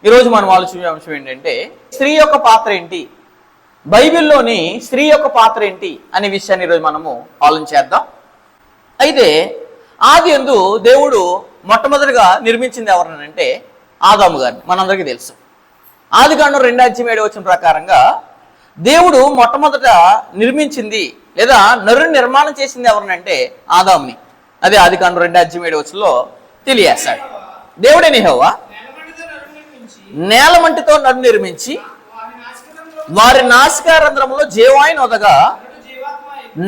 ఈరోజు మనం ఆలోచించే అంశం ఏంటంటే స్త్రీ యొక్క పాత్ర ఏంటి, బైబిల్లోని స్త్రీ యొక్క పాత్ర ఏంటి అనే విషయాన్ని ఈరోజు మనము ఆలోచించేద్దాం. అయితే ఆది యందు దేవుడు మొట్టమొదటిగా నిర్మించింది ఎవరనంటే ఆదాము గారిని. మనందరికీ తెలుసు. ఆదికాండం 2:7 ప్రకారంగా దేవుడు మొట్టమొదట నిర్మించింది లేదా నరుని నిర్మాణం చేసింది ఎవరనంటే ఆదాముని. అదే ఆదికాండం 2:7 తెలియజేస్తాడు. దేవుడే యెహోవా నేలమంటితో నరుని నిర్మించి వారి నాసికారంధ్రములో జీవాయుని వదగా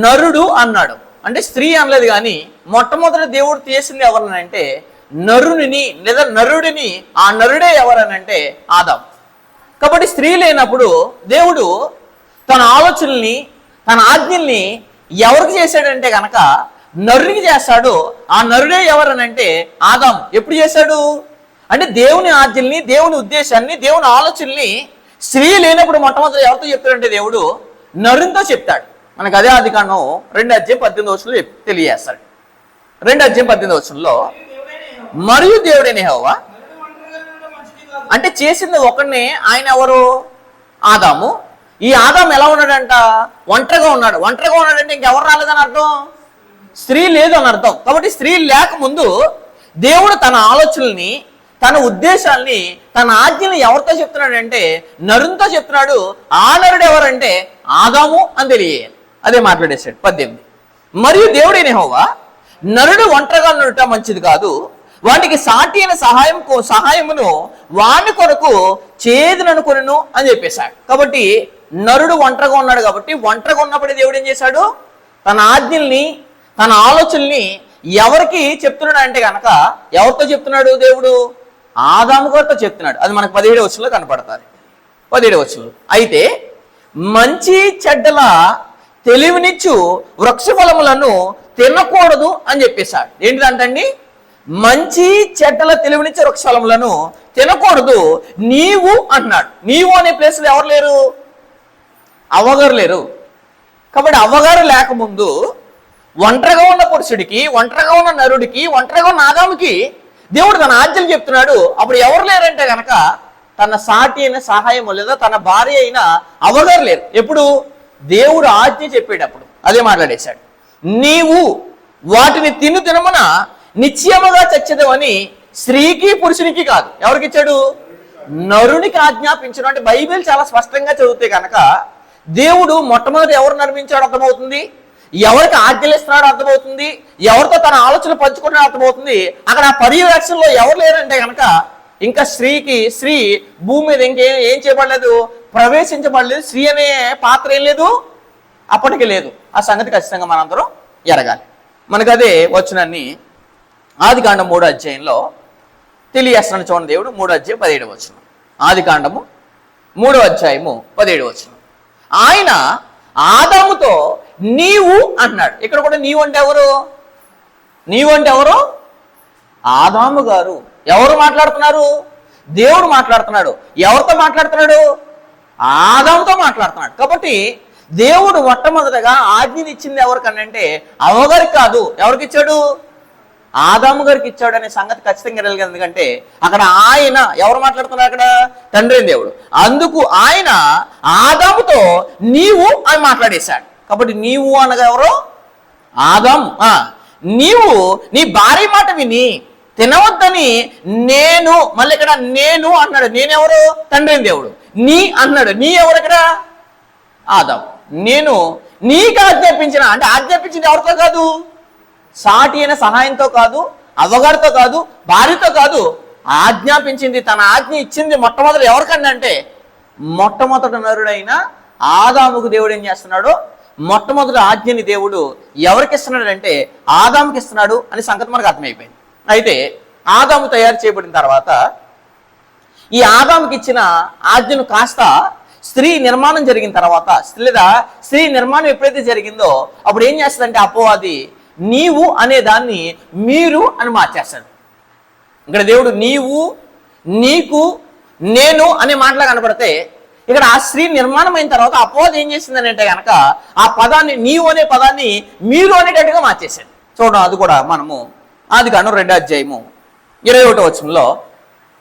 నరుడు అన్నాడు. అంటే స్త్రీ అనలేదు, కానీ మొట్టమొదటి దేవుడు చేసింది ఎవరనంటే నరుని లేదా నరుడిని. ఆ నరుడే ఎవరనంటే ఆదాం. కాబట్టి స్త్రీ లేనప్పుడు దేవుడు తన ఆలోచనల్ని తన ఆజ్ఞల్ని ఎవరికి చేశాడంటే కనుక నరునికి చేస్తాడు. ఆ నరుడే ఎవరనంటే ఆదాం. ఎప్పుడు చేశాడు అంటే దేవుని ఆజ్ఞల్ని, దేవుని ఉద్దేశాన్ని, దేవుని ఆలోచనల్ని స్త్రీ లేనప్పుడు మొట్టమొదటి ఎవరితో చెప్తాడంటే దేవుడు నరునితో చెప్తాడు. మనకు అదే ఆదికాండం 2:18 తెలియజేస్తాడు. 2:18 మరియు దేవుడైన యెహోవా అంటే చేసింది ఒకడినే. ఆయన ఎవరు? ఆదాము. ఈ ఆదాము ఎలా ఉన్నాడంట? ఒంటరిగా ఉన్నాడు. ఒంటరిగా ఉన్నాడంటే ఇంకెవరు రాలేదని అర్థం, స్త్రీ లేదు అని అర్థం. కాబట్టి స్త్రీ లేకముందు దేవుడు తన ఆలోచనల్ని, తన ఉద్దేశాల్ని, తన ఆజ్ఞల్ని ఎవరితో చెప్తున్నాడంటే నరునితో చెప్తున్నాడు. ఆ నరుడు ఎవరంటే ఆదాము అని తెలియాలి. అదే మాట్లాడేశాడు 18. మరియు దేవుడైన యెహోవా నరుడు ఒంటరిగా ఉండట మంచిది కాదు, వానికి సాటి అయిన సహాయమును వాని కొరకు చేదుననుకొనును అని చెప్పేశాడు. కాబట్టి నరుడు ఒంటరిగా ఉన్నాడు. కాబట్టి ఒంటరిగా ఉన్నప్పుడే దేవుడు ఏం చేశాడు? తన ఆజ్ఞల్ని, తన ఆలోచనల్ని ఎవరికి చెప్తున్నాడు అంటే కనుక ఎవరితో చెప్తున్నాడు? దేవుడు ఆదాము గారితో చెప్తున్నాడు. అది మనకు 17 కనపడతారు. 17 అయితే మంచి చెడ్డల తెలివినిచ్చు వృక్షఫలములను తినకూడదు అని చెప్పేశాడు. ఏంటిదంటండి? మంచి చెడ్డల తెలివినిచ్చే వృక్షఫలములను తినకూడదు నీవు అంటున్నాడు. నీవు అనే ప్లేస్లో ఎవరు లేరు? అవ్వగారు లేరు. కాబట్టి అవ్వగారు లేకముందు ఒంటరిగా ఉన్న పురుషుడికి, ఒంటరిగా ఉన్న నరుడికి, ఒంటరిగా ఉన్న ఆదాముకి దేవుడు తన ఆజ్ఞలు చెప్తున్నాడు. అప్పుడు ఎవరు లేరంటే కనుక తన సాటి అయిన సహాయము లేదా తన భార్య అయిన అవ్వగారు లేరు. ఎప్పుడు? దేవుడు ఆజ్ఞ చెప్పేటప్పుడు. అదే మాట్లాడేశాడు. నీవు వాటిని తినమున నిశ్చయముగా చచ్చేదవని స్త్రీకి పురుషునికి కాదు. ఎవరికి ఇచ్చాడు? నరునికి ఆజ్ఞాపించడం. అంటే బైబిల్ చాలా స్పష్టంగా చదివితే కనుక దేవుడు మొట్టమొదటి ఎవరు నిర్మించాడో అర్థమవుతుంది, ఎవరికి ఆజ్ఞలు ఇస్తున్నాడో అర్థమవుతుంది, ఎవరితో తన ఆలోచన పంచుకుంటున్నాడో అర్థమవుతుంది. అక్కడ ఆ పర్యవేక్షణలో ఎవరు లేరంటే కనుక ఇంకా స్త్రీ భూమి మీద ఏం చేయబడలేదు, ప్రవేశించబడలేదు. స్త్రీ అనే పాత్ర ఏం లేదు, అప్పటికి లేదు. ఆ సంగతి ఖచ్చితంగా మనందరం ఎరగాలి. మనకు అదే వచనాన్ని ఆదికాండం 3 తెలియజేస్తున్నాడు. చూడండి, దేవుడు 3:17 ఆదికాండము 3:17 ఆయన ఆదాముతో నీవు అంటున్నాడు. ఇక్కడ కూడా నీవు అంటే ఎవరు? నీవు అంటే ఎవరు? ఆదాము గారు. ఎవరు మాట్లాడుతున్నారు? దేవుడు మాట్లాడుతున్నాడు. ఎవరితో మాట్లాడుతున్నాడు? ఆదాముతో మాట్లాడుతున్నాడు. కాబట్టి దేవుడు మొట్టమొదటగా ఆజ్ఞని ఇచ్చింది ఎవరికనంటే అవ్వగారికి కాదు. ఎవరికి ఇచ్చాడు? ఆదాము గారికి ఇచ్చాడు అనే సంగతి ఖచ్చితంగా తెలియదు. ఎందుకంటే అక్కడ ఆయన ఎవరు మాట్లాడుతున్నారు? అక్కడ తండ్రి దేవుడు. అందుకు ఆయన ఆదాముతో నీవు అని మాట్లాడేశాడు. కాబట్టి నీవు అనగా ఎవరు? ఆదాము. నీవు నీ భార్య మాట విని తినవద్దని నేను, మళ్ళీ ఇక్కడ నేను అన్నాడు. నేనెవరు? తండ్రి దేవుడు. నీ అన్నాడు. నీ ఎవరు ఇక్కడ? ఆదాము. నేను నీకు ఆజ్ఞాపించిన, అంటే ఆజ్ఞాపించింది ఎవరితో కాదు? సాటి అయిన సహాయంతో కాదు, అవ్వగారితో కాదు, భార్యతో కాదు. ఆజ్ఞాపించింది, తన ఆజ్ఞ ఇచ్చింది మొట్టమొదటి ఎవరికన్నా అంటే మొట్టమొదటి నరుడైన ఆదాముకు దేవుడు ఏం చేస్తున్నాడు? మొట్టమొదటి ఆజ్ఞని దేవుడు ఎవరికి ఇస్తున్నాడు అంటే ఆదాముకి ఇస్తున్నాడు అనే సంగతి మనకు అర్థమైపోయింది. అయితే ఆదాము తయారు చేయబడిన తర్వాత ఈ ఆదాముకి ఇచ్చిన ఆజ్ఞను కాస్త స్త్రీ నిర్మాణం జరిగిన తర్వాత, లేదా స్త్రీ నిర్మాణం ఎప్పుడైతే జరిగిందో అప్పుడు ఏం చేస్తుందంటే అపవాది నీవు అనే దాన్ని మీరు అని మార్చేస్తాడు. ఇక్కడ దేవుడు నీవు, నీకు, నేను అనే మాటలా కనపడితే ఇక్కడ ఆ స్త్రీ నిర్మాణం అయిన తర్వాత అపవాది ఏం చేసిందని అంటే కనుక ఆ పదాన్ని, నీవు అనే పదాన్ని మీరు అనేటట్టుగా మార్చేసాడు. చూడండి, అది కూడా మనము ఆదికాండం 2:21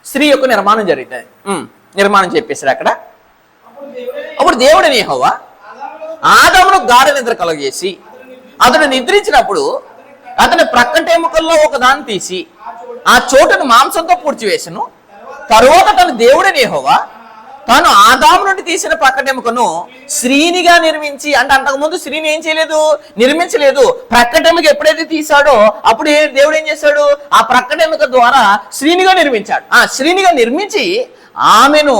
స్త్రీ యొక్క నిర్మాణం జరుగుతుంది. నిర్మాణం చెప్పేశాడు అక్కడ. అప్పుడు దేవుడైన యెహోవా ఆదామును గాఢ నిద్ర కలుగజేసి అతడు నిద్రించినప్పుడు అతని ప్రక్కటెముకల్లో ఒక దాన్ని తీసి ఆ చోటును మాంసంతో పూడ్చివేసెను. తరువాత తన దేవుడైన యెహోవా తాను ఆదాము నుండి తీసిన ప్రక్కటెముకను స్త్రీనిగా నిర్మించి, అంటే అంతకుముందు స్త్రీని ఏం చేయలేదు, నిర్మించలేదు. ప్రక్కటెముక ఎప్పుడైతే తీశాడో అప్పుడు దేవుడు ఏం చేశాడు, ఆ ప్రక్కటెముక ద్వారా స్త్రీనిగా నిర్మించాడు. ఆ స్త్రీనిగా నిర్మించి ఆమెను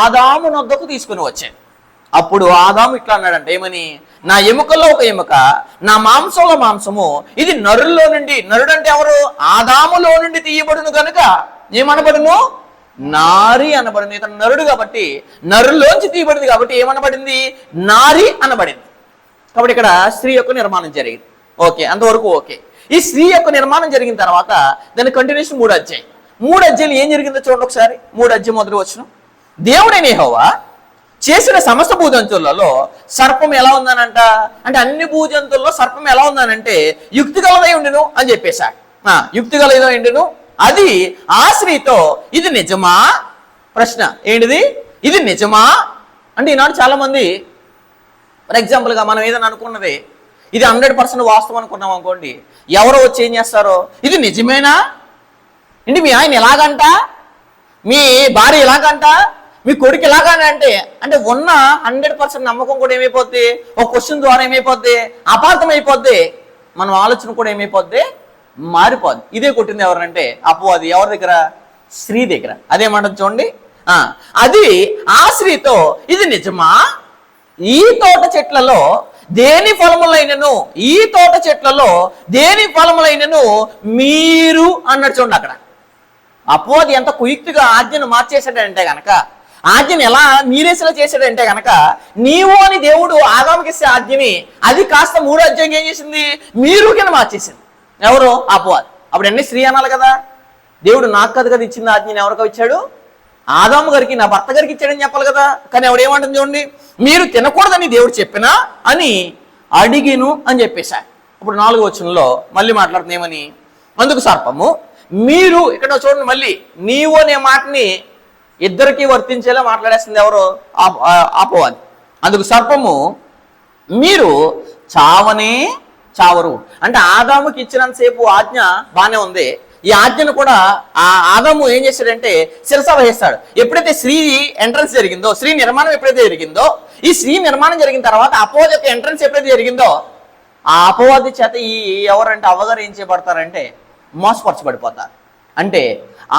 ఆదాము నొద్దకు తీసుకుని వచ్చాడు. అప్పుడు ఆదాము ఇట్లా అన్నాడంట, ఏమని, నా ఎముకల్లో ఒక ఎముక, నా మాంసంలో మాంసము, ఇది నరుల్లో నుండి, నరుడు అంటే ఎవరు, ఆదాములో నుండి తీయబడును కనుక ఏమనబడును, నారి అనబడింది. ఇతను నరుడు కాబట్టి నరుల్లోంచి తీయబడింది కాబట్టి ఏమనబడింది, నారి అనబడింది. కాబట్టి ఇక్కడ స్త్రీ యొక్క నిర్మాణం జరిగింది. ఓకే, అంతవరకు ఓకే. ఈ స్త్రీ యొక్క నిర్మాణం జరిగిన తర్వాత దాని కంటిన్యూషన్ 3 అధ్యాయం. 3 అధ్యాయులు ఏం జరిగిందో చూడండి ఒకసారి. 3 అధ్యాయం మొదటి వచనం. దేవుడైన యెహోవా చేసిన సమస్త భూజంతువులలో సర్పం ఎలా ఉందనంట, అంటే అన్ని భూజంతువుల్లో సర్పం ఎలా ఉందనంటే యుక్తి గలదై ఉండును అని చెప్పేశాడు. యుక్తి గలదై ఉండును. అది ఆ స్త్రీతో ఇది నిజమా, ప్రశ్న ఏంటిది, ఇది నిజమా అంటే ఈనాడు చాలా మంది ఫర్ ఎగ్జాంపుల్గా మనం ఏదైనా అనుకున్నది ఇది 100% వాస్తవం అనుకున్నాం అనుకోండి, ఎవరో వచ్చి ఏం చేస్తారో, ఇది నిజమేనా, ఏంటి మీ ఆయన ఎలాగంట, మీ భార్య ఎలాగంట, మీ కొడుకు ఎలాగని అంటే ఉన్న 100% నమ్మకం కూడా ఏమైపోద్ది, ఒక క్వశ్చన్ ద్వారా ఏమైపోద్ది, అపార్థం అయిపోద్ది, మనం ఆలోచన కూడా ఏమైపోద్ది, మారిపోద్ది. ఇదే కొట్టింది ఎవరంటే అపవాది. ఎవరి దగ్గర, స్త్రీ దగ్గర. అదేమంటుంది చూడండి, అది ఆ స్త్రీతో ఇది నిజమా, ఈ తోట చెట్లలో దేని ఫలములైనను, ఈ తోట చెట్లలో దేని ఫలములైనను మీరు అన్నట్టు చూడండి. అక్కడ అపవాది ఎంత కుయుక్తిగా ఆజ్ఞను మార్చేశాడంటే గనక, ఆజ్ఞను ఎలా మీరేసేలా చేశాడంటే గనక, నీవు అని దేవుడు ఆదాముకి ఇస్తే ఆజ్ఞని అది కాస్త 3 అధ్యాయం ఏం చేసింది, మీరు కింద మార్చేసింది. ఎవరు, అపవాది. అప్పుడు అన్ని స్త్రీ అనాలి కదా, దేవుడు నాకు కదా ఇచ్చింది ఆజ్ఞని ఎవరికో ఇచ్చాడు, ఆదాము గారికి, నా భర్త గారికి ఇచ్చాడని చెప్పాలి కదా. కానీ ఆవిడ ఏమంటుంది చూడండి, మీరు తినకూడదని దేవుడు చెప్పినా అని అడిగిను అని చెప్పేశాడు. ఇప్పుడు 4వ వచనంలో మళ్ళీ మాట్లాడుతుంది ఏమని, అందుకు సర్పము మీరు, ఇక్కడ చూడండి మళ్ళీ నీవు అనే మాటని ఇద్దరికి వర్తించేలా మాట్లాడేస్తుంది ఎవరు, అపవాది. అందుకు సర్పము మీరు చావనే చావరు, అంటే ఆదాముకి ఇచ్చినంతసేపు ఆజ్ఞ బాగానే ఉంది, ఈ ఆజ్ఞను కూడా ఆ ఆదాము ఏం చేశాడంటే శిరస వహిస్తాడు. ఎప్పుడైతే స్త్రీ ఎంట్రన్స్ జరిగిందో, స్త్రీ నిర్మాణం ఎప్పుడైతే జరిగిందో, ఈ స్త్రీ నిర్మాణం జరిగిన తర్వాత అపవాది యొక్క ఎంట్రన్స్ ఎప్పుడైతే జరిగిందో, ఆ అపవాది చేత ఈ ఎవరంటే అవ్వగారు ఏం చేయబడతారంటే మోసపరచబడిపోతారు. అంటే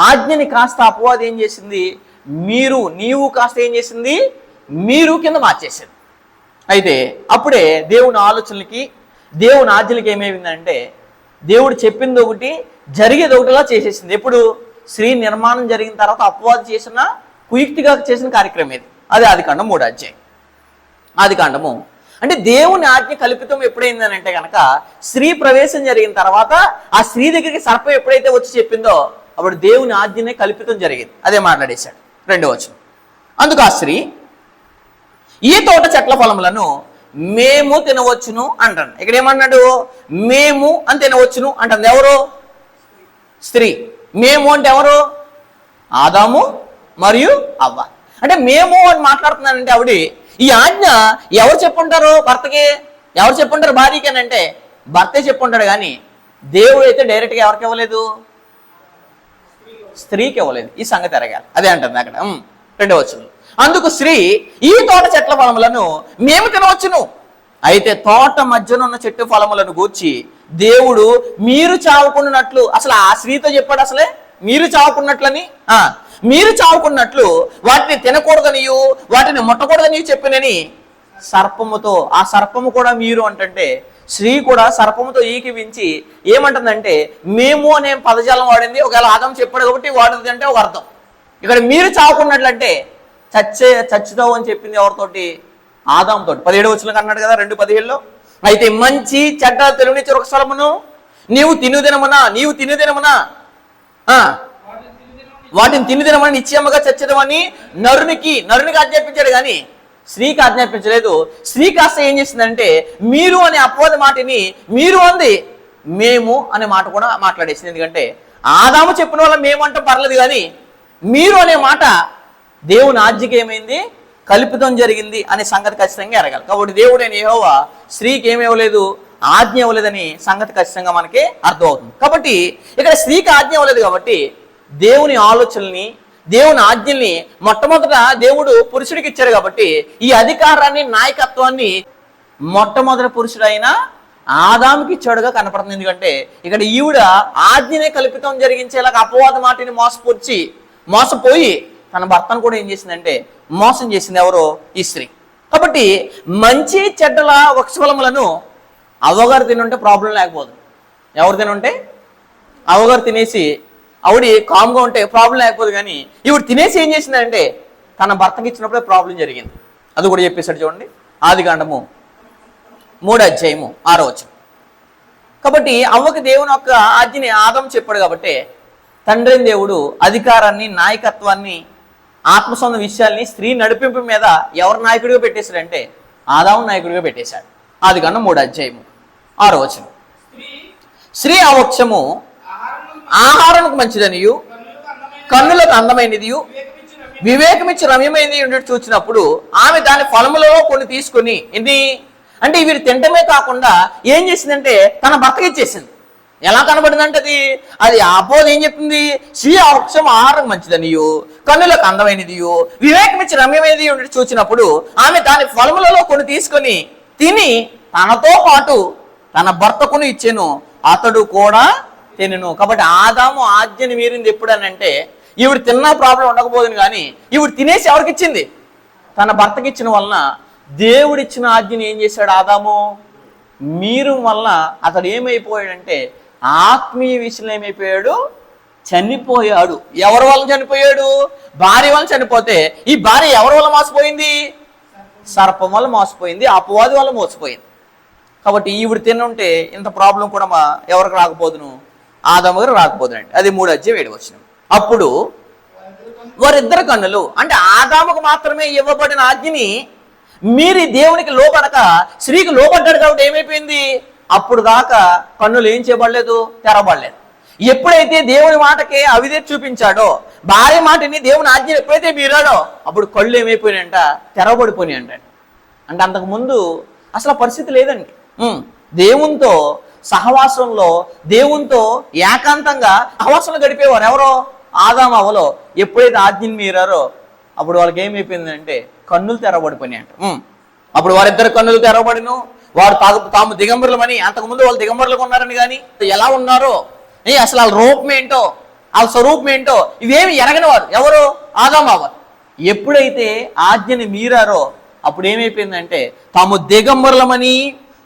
ఆజ్ఞని కాస్త అపవాది ఏం చేసింది, మీరు, నీవు కాస్త ఏం చేసింది, మీరు కింద మార్చేసింది. అయితే అప్పుడే దేవుని ఆలోచనలకి, దేవుని ఆజ్ఞలకి ఏమేమిందంటే దేవుడు చెప్పింది ఒకటి, జరిగేది ఒకటిలా చేసేసింది. ఎప్పుడు, స్త్రీ నిర్మాణం జరిగిన తర్వాత అపవాది చేసిన కుయుక్తిగా చేసిన కార్యక్రమం ఇది. అది ఆదికాండం 3వ అధ్యాయం. ఆదికాండము అంటే దేవుని ఆజ్ఞ కల్పితం ఎప్పుడైందని అంటే కనుక, స్త్రీ ప్రవేశం జరిగిన తర్వాత ఆ స్త్రీ దగ్గరికి సర్పం ఎప్పుడైతే వచ్చి చెప్పిందో అప్పుడు దేవుని ఆజ్ఞనే కల్పితం జరిగింది. అదే మాట్లాడేశాడు 2వ వచనం. అందుకు ఆ స్త్రీ ఈ తోట చెట్ల ఫలములను మేము తినవచ్చును అంటాడు. ఇక్కడ ఏమన్నాడు, మేము అని తినవచ్చును అంటుంది. ఎవరు, స్త్రీ. మేము అంటే ఎవరు, ఆదాము మరియు అవ్వ. అంటే మేము అని మాట్లాడుతున్నానంటే ఆవిడ ఈ ఆజ్ఞ ఎవరు చెప్పుంటారు భర్తకి, ఎవరు చెప్పుంటారు భార్యకి అని అంటే భర్తే చెప్పుంటాడు. కానీ దేవుడు అయితే డైరెక్ట్గా ఎవరికి ఇవ్వలేదు, స్త్రీకి ఇవ్వలేదు. ఈ సంగతి ఎరగాలి. అదే అంటుంది అక్కడ 2వ వచనం. అందుకు స్త్రీ ఈ తోట చెట్ల ఫలములను మేము తినవచ్చును, అయితే తోట మధ్యన ఉన్న చెట్టు ఫలములను గూర్చి దేవుడు మీరు చావుకున్నట్లు, అసలు ఆ స్త్రీతో చెప్పాడు అసలే మీరు చావుకున్నట్లని, మీరు చావుకున్నట్లు వాటిని తినకూడదనియు వాటిని ముట్టకూడదని చెప్పినని సర్పముతో, ఆ సర్పము కూడా మీరు అంటే స్త్రీ కూడా సర్పముతో ఈకివించి ఏమంటుందంటే మేము అనే పదజాలం వాడింది. ఒకవేళ ఆదాము చెప్పాడు కాబట్టి వాడుతుంది అంటే ఒక అర్థం. ఇక్కడ మీరు చావుకున్నట్లంటే చచ్చుతావు అని చెప్పింది ఎవరితోటి, ఆదాముతో. 17వ వచనం అన్నాడు కదా 2:17లో, అయితే మంచి చెడ్డ తెలివినిచ్చే ఒక స్థలమును నీవు తినుదినమునా వాటిని తినుదినమని నిశ్చయముగా చచ్చదమని నరునికి ఆజ్ఞాపించాడు. కానీ స్త్రీకి ఆజ్ఞాపించలేదు. స్త్రీ కాస్త ఏం చేసిందంటే మీరు అనే అపవాది మాటని మీరు అంది, మేము అనే మాట కూడా మాట్లాడేసింది. ఎందుకంటే ఆదాము చెప్పిన వల్ల మేము అంటే పర్లేదు, కానీ మీరు అనే మాట దేవుని ఆజ్ఞకి ఏమైంది, కల్పితం జరిగింది అనే సంగతి ఖచ్చితంగా ఎరగాలి. కాబట్టి దేవుడైన యెహోవా స్త్రీకి ఏమి ఇవ్వలేదు, ఆజ్ఞ ఇవ్వలేదని సంగతి ఖచ్చితంగా మనకి అర్థమవుతుంది. కాబట్టి ఇక్కడ స్త్రీకి ఆజ్ఞ ఇవ్వలేదు కాబట్టి దేవుని ఆలోచనల్ని, దేవుని ఆజ్ఞల్ని మొట్టమొదట దేవుడు పురుషుడికి ఇచ్చారు. కాబట్టి ఈ అధికారాన్ని, నాయకత్వాన్ని మొట్టమొదటి పురుషుడైన ఆదాముకి ఇచ్చాడుగా కనపడుతుంది. ఎందుకంటే ఇక్కడ ఈవిడ ఆజ్ఞనే కల్పితం జరిగించేలాగా అపవాద మాటిని మోసపోయి తన భర్తను కూడా ఏం చేసిందంటే మోసం చేసింది. ఎవరో? ఈ స్త్రీ. కాబట్టి మంచి చెడ్డల వృక్షఫలములను అవ్వగారు తినుంటే ప్రాబ్లం లేకపోదు. ఎవరు తినుంటే? అవ్వగారు తినేసి ఆవిడ కామ్గా ఉంటే ప్రాబ్లం లేకపోదు. కానీ ఈవిడ తినేసి ఏం చేసిందంటే తన భర్తకి ఇచ్చినప్పుడే ప్రాబ్లం జరిగింది. అది కూడా చెప్పేశాడు చూడండి, ఆదికాండము 3:6. కాబట్టి అవ్వకి దేవుని యొక్క ఆజ్ఞని ఆదాము చెప్పాడు. కాబట్టి తండ్రి దేవుడు అధికారాన్ని, నాయకత్వాన్ని, ఆత్మసొంత విషయాల్ని స్త్రీ నడిపింపు మీద ఎవరు నాయకుడిగా పెట్టేశాడంటే ఆదాము నాయకుడిగా పెట్టేశాడు. ఆదికాండం 3:6. స్త్రీ ఆ వృక్షము ఆహారానికి మంచిదనియు కన్నులకు అందమైనదియు వివేకమిచ్చి రమ్యమైనది ఉండేది చూసినప్పుడు ఆమె దాని ఫలములలో కొన్ని తీసుకొని అంటే వీరు తింటమే కాకుండా ఏం చేసిందంటే తన భర్తకి ఇచ్చేసింది. ఎలా కనబడిందంటే అది అపోజ్ ఏం చెప్తుంది? స్త్రీ ఆ వృక్షం ఆహారం మంచిదనియు కన్నులకు అందమైనదియు వివేకమిచ్చి రమ్యమైనది ఉండేది చూసినప్పుడు ఆమె దాని ఫలములలో కొన్ని తీసుకొని తిని తనతో పాటు తన భర్తకును ఇచ్చెను, అతడు కూడా తినను. కాబట్టి ఆదాము ఆజ్ఞని మీరింది ఎప్పుడనంటే ఈవిడ తిన్నా ప్రాబ్లం ఉండకపోతుంది. కానీ ఈవిడ తినేసి ఎవరికి ఇచ్చింది? తన భర్తకి ఇచ్చిన వలన దేవుడిచ్చిన ఆజ్ఞని ఏం చేశాడు ఆదాము? మీరు వలన అతడు ఏమైపోయాడంటే ఆత్మీయ విషయంలో ఏమైపోయాడు? చనిపోయాడు. ఎవరి వల్ల చనిపోయాడు? భార్య వల్ల చనిపోతే ఈ భార్య ఎవరి వల్ల మోసపోయింది? సర్పం వల్ల మోసపోయింది, అపవాది వల్ల మోసపోయింది. కాబట్టి ఈవిడ తిన్నుంటే ఇంత ప్రాబ్లం కూడా ఎవరికి రాకపోదును? ఆదాము గారు రాకపోదునండి. అది 3:7. అప్పుడు వారిద్దరు కన్నులు, అంటే ఆదాముకు మాత్రమే ఇవ్వబడిన ఆజ్ఞని మీరు దేవునికి లోపడక స్త్రీకి లోపడ్డాడు. కాబట్టి ఏమైపోయింది? అప్పుడు దాకా కన్నులు ఏం చేయబడలేదు, తెరవబడలేదు. ఎప్పుడైతే దేవుని మాటకి అవిధేయత చూపించాడో, భార్య మాటని దేవుని ఆజ్ఞ ఎప్పుడైతే మీరాడో అప్పుడు కళ్ళు ఏమైపోయినాయంట, తెరవబడిపోయినాయంట. అంటే అంతకుముందు అసలు పరిస్థితి లేదండి. దేవునితో సహవాసంలో, దేవునితో ఏకాంతంగా సహవాసంలో గడిపేవారు ఎవరో? ఆదాము అవ్వలో. ఎప్పుడైతే ఆజ్ఞని మీరారో అప్పుడు వాళ్ళకి ఏమైపోయిందంటే కన్నులు తెరవబడిపోయినాయంట. అప్పుడు వారిద్దరు కన్నులు తెరవబడిను. వారు తాము దిగంబరులమని, అంతకుముందు వాళ్ళు దిగంబరులుగా ఉన్నారని, కానీ ఎలా ఉన్నారో, అసలు వాళ్ళ రూపం ఏంటో, వాళ్ళ స్వరూపం ఏంటో ఇవేమి ఎరగని వారు ఎవరు? ఆదాము అవ్వ. ఎప్పుడైతే ఆజ్ఞని మీరారో అప్పుడు ఏమైపోయిందంటే తాము దిగంబరులమని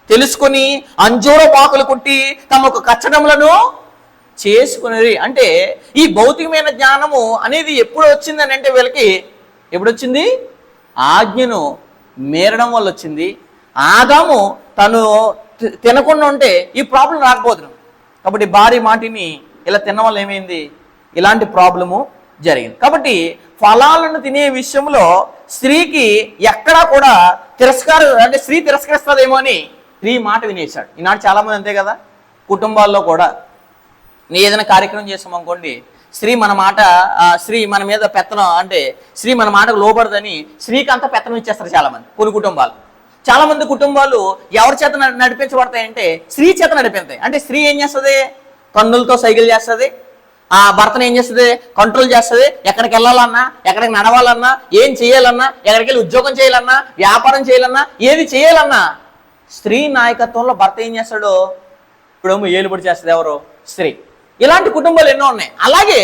తెలుసుకొని అంజూర పాకులు కుట్టి తమకు కచ్చడములను చేసుకునేది. అంటే ఈ భౌతికమైన జ్ఞానము అనేది ఎప్పుడు వచ్చిందని అంటే వీళ్ళకి ఎప్పుడు వచ్చింది? ఆజ్ఞను మీరడం వల్ల వచ్చింది. ఆదాము తను తినకుండా ఉంటే ఈ ప్రాబ్లం రాకపోతుంది. కాబట్టి భార్య మాటిని ఇలా తినడం వల్ల ఏమైంది? ఇలాంటి ప్రాబ్లము జరిగింది. కాబట్టి ఫలాలను తినే విషయంలో స్త్రీకి ఎక్కడా కూడా తిరస్కారం, అంటే స్త్రీ తిరస్కరిస్తుందేమో అని స్త్రీ మాట వినేశాడు. ఈనాడు చాలామంది అంతే కదా. కుటుంబాల్లో కూడా ఏదైనా కార్యక్రమం చేస్తాం అనుకోండి, స్త్రీ మన మీద పెత్తనం, అంటే స్త్రీ మన మాటకు లోపడదని స్త్రీకి అంతా పెత్తనం ఇచ్చేస్తారు చాలామంది. చాలా మంది కుటుంబాలు ఎవరి చేత నడిపించబడతాయంటే స్త్రీ చేత నడిపిస్తాయి. అంటే స్త్రీ ఏం చేస్తుంది? కన్నులతో సైకిల్ చేస్తుంది. ఆ భర్తను ఏం చేస్తుంది? కంట్రోల్ చేస్తుంది. ఎక్కడికి వెళ్ళాలన్నా, ఎక్కడికి నడవాలన్నా, ఏం చేయాలన్నా, ఎక్కడికి వెళ్ళి ఉద్యోగం చేయాలన్నా, వ్యాపారం చేయాలన్నా, ఏది చేయాలన్నా స్త్రీ నాయకత్వంలో భర్త ఏం చేస్తాడో ఇప్పుడు ఏలుబడి చేస్తుంది ఎవరు? స్త్రీ. ఇలాంటి కుటుంబాలు ఎన్నో ఉన్నాయి. అలాగే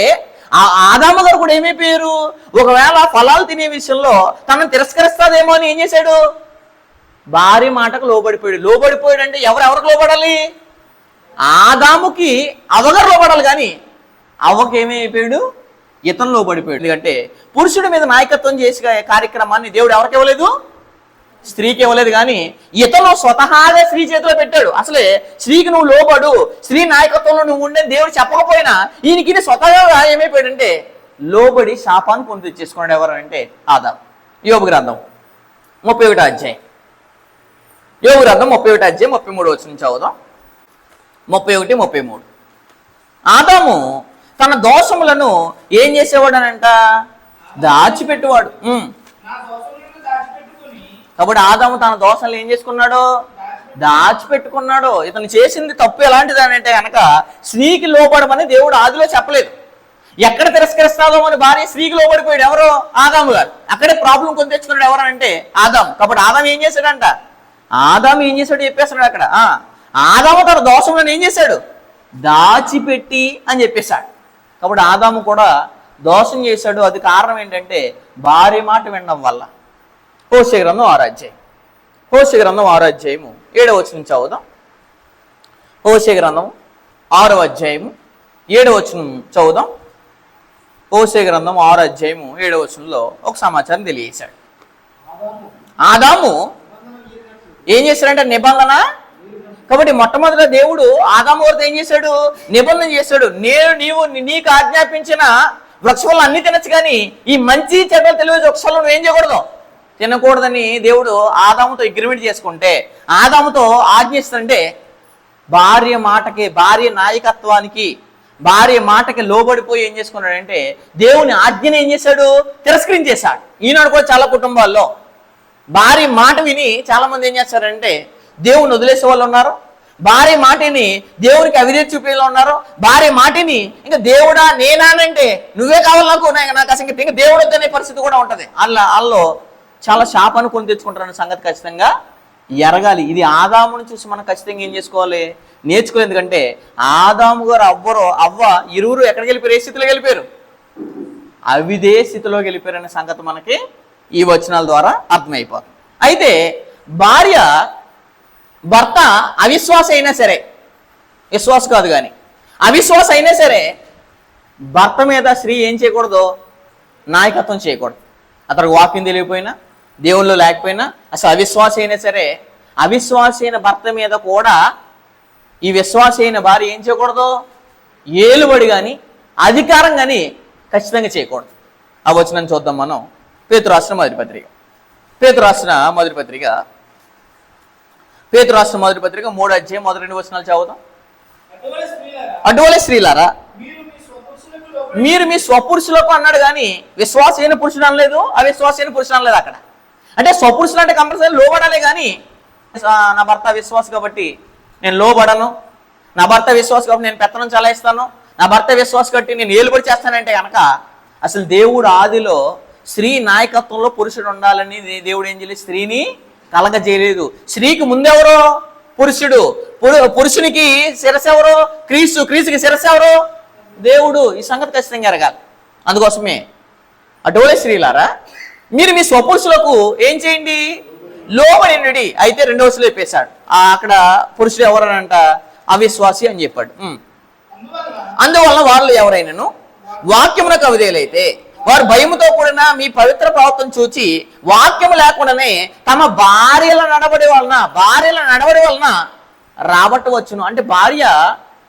ఆదాము గారు కూడా ఏమైపోయారు? ఒకవేళ ఫలాలు తినే విషయంలో తనను తిరస్కరిస్తాదేమో అని ఏం చేశాడు? భార్య మాటకు లోబడిపోయాడు. అంటే ఎవరికి లోబడాలి? ఆదాముకి అవ్వగారు లోబడాలి. కానీ అవ్వకి ఏమైపోయాడు? ఇతను లోబడిపోయాడు. ఎందుకంటే పురుషుడి మీద నాయకత్వం చేసే కార్యక్రమాన్ని దేవుడు ఎవరికి ఇవ్వలేదు? స్త్రీకి ఇవ్వలేదు. కానీ ఇతను స్వతహాగా స్త్రీ చేతిలో పెట్టాడు. అసలే స్త్రీకి నువ్వు లోబడు, స్త్రీ నాయకత్వంలో నువ్వు ఉండే దేవుడు చెప్పకపోయినా ఈయనకి స్వతహాగా ఏమైపోయాడంటే లోబడి శాపాన్ని కొని తెచ్చేసుకున్నాడు. ఎవరు అంటే ఆదాము. యోబు గ్రంథం 31 యోబు గ్రంథం 31 33 నుంచి చదువుదాం. 31, 33. ఆదాము తన దోషములను ఏం చేసేవాడనంట? దాచిపెట్టువాడు. కాబట్టి ఆదాము తన దోషాలను ఏం చేసుకున్నాడు? దాచిపెట్టుకున్నాడు. ఇతను చేసింది తప్పు ఎలాంటిది అని అంటే కనుక స్త్రీకి లోబడమని దేవుడు ఆదిలో చెప్పలేదు. ఎక్కడ తిరస్కరిస్తాదో అని భార్య స్త్రీకి లోబడిపోయాడు. ఎవరో? ఆదాము గారు. అక్కడే ప్రాబ్లం కొని తెచ్చుకున్నాడు. ఎవరంటే ఆదాము. కాబట్టి ఆదాము ఏం చేశాడంట? ఆదాము ఏం చేశాడు చెప్పేస్తున్నాడు అక్కడ. ఆదాము తన దోషంలో ఏం చేశాడు? దాచిపెట్టి అని చెప్పేశాడు. కాబట్టి ఆదాము కూడా దోషం చేశాడు. అది కారణం ఏంటంటే భార్య మాట వినడం వల్ల. హోషేయ గ్రంథం 6వ అధ్యాయం. హోషేయ గ్రంథం 6వ అధ్యాయము 7వ వచనం చదువుదాం. హోషేయ గ్రంథం 6వ అధ్యాయము 7వ వచనం చదువుదాం. హోషేయ గ్రంథం 6వ అధ్యాయము 7వ వచనంలో ఒక సమాచారం తెలియజేశాడు. ఆదాము ఏం చేశాడంటే నిబంధన. కాబట్టి మొట్టమొదట దేవుడు ఆదాము వారితో ఏం చేశాడు? నిబంధన చేశాడు. నీవు నీకు ఆజ్ఞాపించిన వృక్షాలను అన్ని తినచ్చు, కానీ ఈ మంచి చెడ్డలు తెలియజే వృక్షాలను నువ్వు ఏం చేయకూడదు, తినకూడదని దేవుడు ఆదాముతో అగ్రిమెంట్ చేసుకుంటే, ఆదాముతో ఆజ్ఞిస్తుంటే భార్య మాటకి, భార్య నాయకత్వానికి, భార్య మాటకి లోబడిపోయి ఏం చేసుకున్నాడంటే దేవుని ఆజ్ఞని ఏం చేశాడు? తిరస్కరించేశాడు. ఈనాడు కూడా చాలా కుటుంబాల్లో భార్య మాట విని చాలా మంది ఏం చేస్తారంటే దేవుని వదిలేసే వాళ్ళు ఉన్నారు. భార్య మాటని దేవునికి అవిధేయత చూపే వాళ్ళు ఉన్నారు. భార్య మాటని ఇంకా దేవుడా నేనానంటే నువ్వే కావాలి నాకు అసలు ఇంకా దేవుడు వద్దనే పరిస్థితి కూడా ఉంటుంది. వాళ్ళు చాలా శాపాన్ని కొని తెచ్చుకుంటారన్న సంగతి ఖచ్చితంగా ఎరగాలి. ఇది ఆదామును చూసి మనం ఖచ్చితంగా ఏం చేసుకోవాలి? నేర్చుకోవాలి. ఎందుకంటే ఆదాము గారు అవ్వ ఇరువురు ఎక్కడికి వెళ్ళిపోయారు? ఏ స్థితిలో వెళ్ళిపోయారు? అవిధేయ స్థితిలోకి వెళ్ళిపోయారనే సంగతి మనకి ఈ వచనాల ద్వారా అర్థమైపోతుంది. అయితే భార్య భర్త అవిశ్వాస అయినా సరే, విశ్వాస కాదు కానీ అవిశ్వాస అయినా సరే భర్త మీద స్త్రీ ఏం చేయకూడదు? నాయకత్వం చేయకూడదు. అతనికి వాక్యం తెలియకపోయినా, దేవుళ్ళు లేకపోయినా, అసలు అవిశ్వాస అయినా సరే అవిశ్వాస అయిన భర్త మీద కూడా ఈ విశ్వాస అయిన భార్య ఏం చేయకూడదు? ఏలుబడి కానీ అధికారం కానీ ఖచ్చితంగా చేయకూడదు. ఆ వచనం చూద్దాం మనం. పేతురు రాసిన మొదటి పత్రిక, పేతురు రాసిన మొదటి పత్రిక 3వ అధ్యాయం మొదటి 2 వచనాలు చదువుదాం. అటువలే స్త్రీలారా మీరు మీ స్వపురుషులకు అన్నాడు, కానీ విశ్వాసైన పురుషుడు అనలేదు, అవిశ్వాసైన పురుషుడు అనలేదు. అక్కడ అంటే స్వపురుషులు అంటే కంపల్సరీ లోబడాలి. కానీ నా భర్త విశ్వాస కాబట్టి నేను లోబడను, నా భర్త విశ్వాస కాబట్టి నేను పెత్తనం చలాయిస్తాను, నా భర్త విశ్వాస కాబట్టి నేను ఏలుబడి చేస్తానంటే కనుక అసలు దేవుడు ఆదిలో స్త్రీ నాయకత్వంలో పురుషుడు ఉండాలని దేవుడు ఏం చేయలేదు? స్త్రీని కలగజేయలేదు. స్త్రీకి ముందెవరో? పురుషుడు. పురుషునికి శిరస్సు ఎవరో? క్రీస్తు. క్రీస్తుకి శిరస్సు ఎవరో? దేవుడు. ఈ సంగతి ఖచ్చితంగా ఎరగాలి. అందుకోసమే అటువలే స్త్రీలారా మీరు మీ స్వపురుషులకు ఏం చేయండి? లోబడి. అయితే 2వ వచనంలో చెప్పేశాడు. అక్కడ పురుషుడు ఎవరనంట? అవిశ్వాసి అని చెప్పాడు. అందువలన వాళ్ళు ఎవరైనాను వాక్యమునకు అవిధేయులైతే వారు భయముతో కూడిన మీ పవిత్ర ప్రవర్తన చూచి వాక్యము లేకుండానే తమ భార్యల నడవడి వలన రాబట్టవచ్చును. అంటే భార్య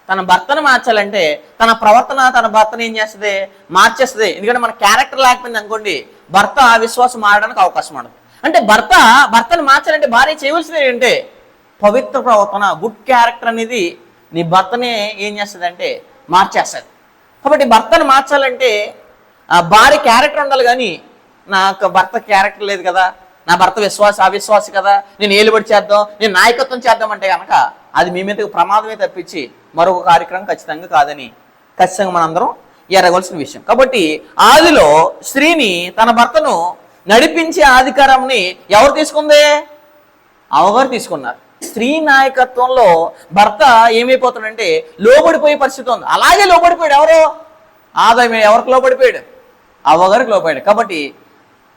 తన భర్తను మార్చాలంటే తన ప్రవర్తన తన భర్తను ఏం చేస్తుంది? మార్చేస్తుంది. ఎందుకంటే మన క్యారెక్టర్ లేకపోయింది అనుకోండి, భర్త విశ్వాసం మారడానికి అవకాశం ఉండదు. అంటే భర్తను మార్చాలంటే భార్య చేయవలసింది ఏంటంటే పవిత్ర ప్రవర్తన, గుడ్ క్యారెక్టర్ అనేది నీ భర్తనే ఏం చేస్తుంది అంటే మార్చేస్తుంది. కాబట్టి భర్తను మార్చాలంటే భార్య క్యారెక్టర్ ఉండాలి. కానీ నాకు భర్త క్యారెక్టర్ లేదు కదా, నా భర్త అవిశ్వాసి కదా, నేను ఏలుబడి చేద్దాం, నేను నాయకత్వం చేద్దాం అంటే కనుక అది మీ మీదకి ప్రమాదమే తప్పించి మరొక కార్యక్రమం ఖచ్చితంగా కాదని ఖచ్చితంగా మనందరం ఎరగవలసిన విషయం. కాబట్టి ఆదిలో స్త్రీని, తన భర్తను నడిపించే అధికారాన్ని ఎవరు తీసుకుంది? అవ్వగారు తీసుకున్నారు. స్త్రీ నాయకత్వంలో భర్త ఏమైపోతాడంటే లోబడిపోయే పరిస్థితి ఉంది. అలాగే లోబడిపోయాడు. ఎవరో? ఆదాము ఎవరికి లోబడిపోయాడు? అవ్వగారికి లోబడిపోయాడు. కాబట్టి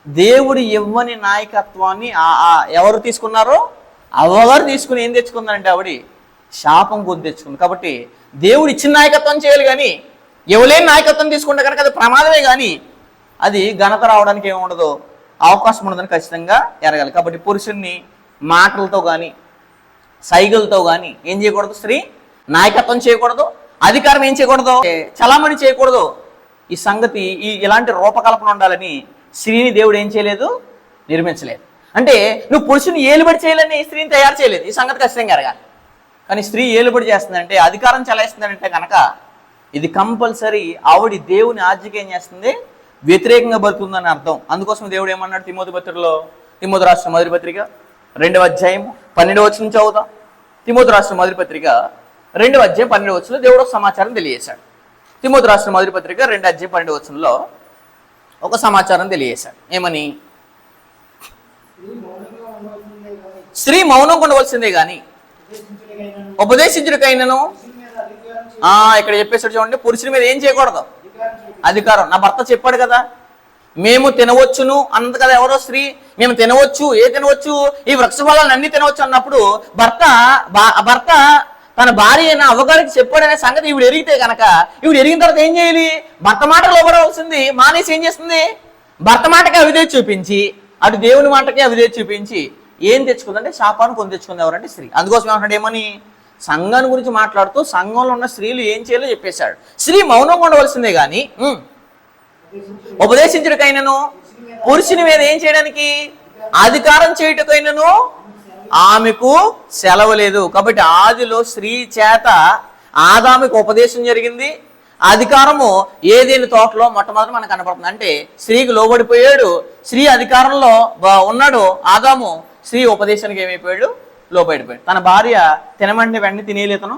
దేవుడు ఇవ్వని నాయకత్వాన్ని ఎవరు తీసుకున్నారో? అవ్వగారు తీసుకుని ఏం తెచ్చుకుందంటే ఆవిడ శాపం కొద్ది తెచ్చుకుంది. కాబట్టి దేవుడు ఇచ్చిన నాయకత్వం చేయాలి, కానీ ఎవలేని నాయకత్వం తీసుకుంటే కనుక అది ప్రమాదమే, కానీ అది ఘనత రావడానికి ఏముండదు, అవకాశం ఉండదని ఖచ్చితంగా ఎరగాలి. కాబట్టి పురుషుణ్ణి మాటలతో కానీ సైగలతో కానీ ఏం చేయకూడదు? స్త్రీ నాయకత్వం చేయకూడదు, అధికారం ఏం చేయకూడదు, చలామణి చేయకూడదు. ఈ సంగతి ఇలాంటి రూపకల్పన ఉండాలని స్త్రీని దేవుడు ఏం చేయలేదు? నిర్మించలేదు. అంటే నువ్వు పురుషుని ఏలుబడి చేయాలని స్త్రీని తయారు చేయలేదు. ఈ సంగతి ఖచ్చితంగా ఎరగాలి. కానీ స్త్రీ ఏలుబడి చేస్తుందంటే, అధికారం చలాయిస్తుందంటే కనుక ఇది కంపల్సరీ ఆవిడ దేవుని ఆజ్ఞకి ఏం చేస్తుంది, వ్యతిరేకంగా బతుకుతుందని అర్థం. అందుకోసం దేవుడు ఏమన్నాడు తిమోతి పత్రికలో, తిమోతి రాష్ట్ర మొదటి పత్రిక 2వ అధ్యాయం 12వ వచనం చదువుతాం. తిమోతి రాష్ట్ర మొదటి పత్రిక 2వ అధ్యాయం 12వ వచనంలో దేవుడు ఒక సమాచారం తెలియజేశాడు. తిమోతి రాష్ట్ర మొదటి పత్రిక 2వ అధ్యాయం 12వ వచనంలో ఒక సమాచారం తెలియజేశాడు. ఏమని? స్త్రీ మౌనంగా ఉండవలసిందే కానీ ఉపదేశించుడికైనను, ఇక్కడ చెప్పేసాడు చూడండి, పురుషుని మీద ఏం చేయకూడదు, అధికారం. నా భర్త చెప్పాడు కదా, మేము తినవచ్చును అన్నది కదా ఎవరో స్త్రీ, మేము తినవచ్చు, తినవచ్చు, ఈ వృక్ష ఫలాలను అన్ని తినవచ్చు అన్నప్పుడు భర్త తన భార్య అయిన అవ్వగారికి చెప్పాడనే సంగతి ఈవిడ ఎరిగితే కనుక, ఈవిడ ఎరిగిన తర్వాత ఏం చేయాలి? భర్త మాటకు లోబడవలసింది మానేసి ఏం చేస్తుంది? భర్త మాటకి అవిధేయత చూపించి, అటు దేవుని మాటకి అవిధేయత చూపించి ఏం తెచ్చుకుందంటే శాపాన్ని కొని తెచ్చుకుంది ఎవరంటే స్త్రీ. అందుకోసం ఏమంటాడు, ఏమని సంఘాన్ని గురించి మాట్లాడుతూ సంఘంలో ఉన్న స్త్రీలు ఏం చేయాలో చెప్పేశాడు. స్త్రీ మౌనంగా ఉండవలసిందే కానీ ఉపదేశించుడికైనను, పురుషుని మీద ఏం చేయడానికి, అధికారం చేయుటకైనను ఆమెకు సెలవు లేదు. కాబట్టి ఆదిలో స్త్రీ చేత ఆదాముకు ఉపదేశం జరిగింది, అధికారము ఏదేని తోటలో మొట్టమొదటి మనకు కనపడుతుంది. అంటే స్త్రీకి లోబడిపోయాడు, స్త్రీ అధికారంలో ఉన్నాడు ఆదాము, స్త్రీ ఉపదేశానికి ఏమైపోయాడు, లోబడిపోయాడు. తన భార్య తినమంటే వెంటనే తినేయలేదు ఇతను.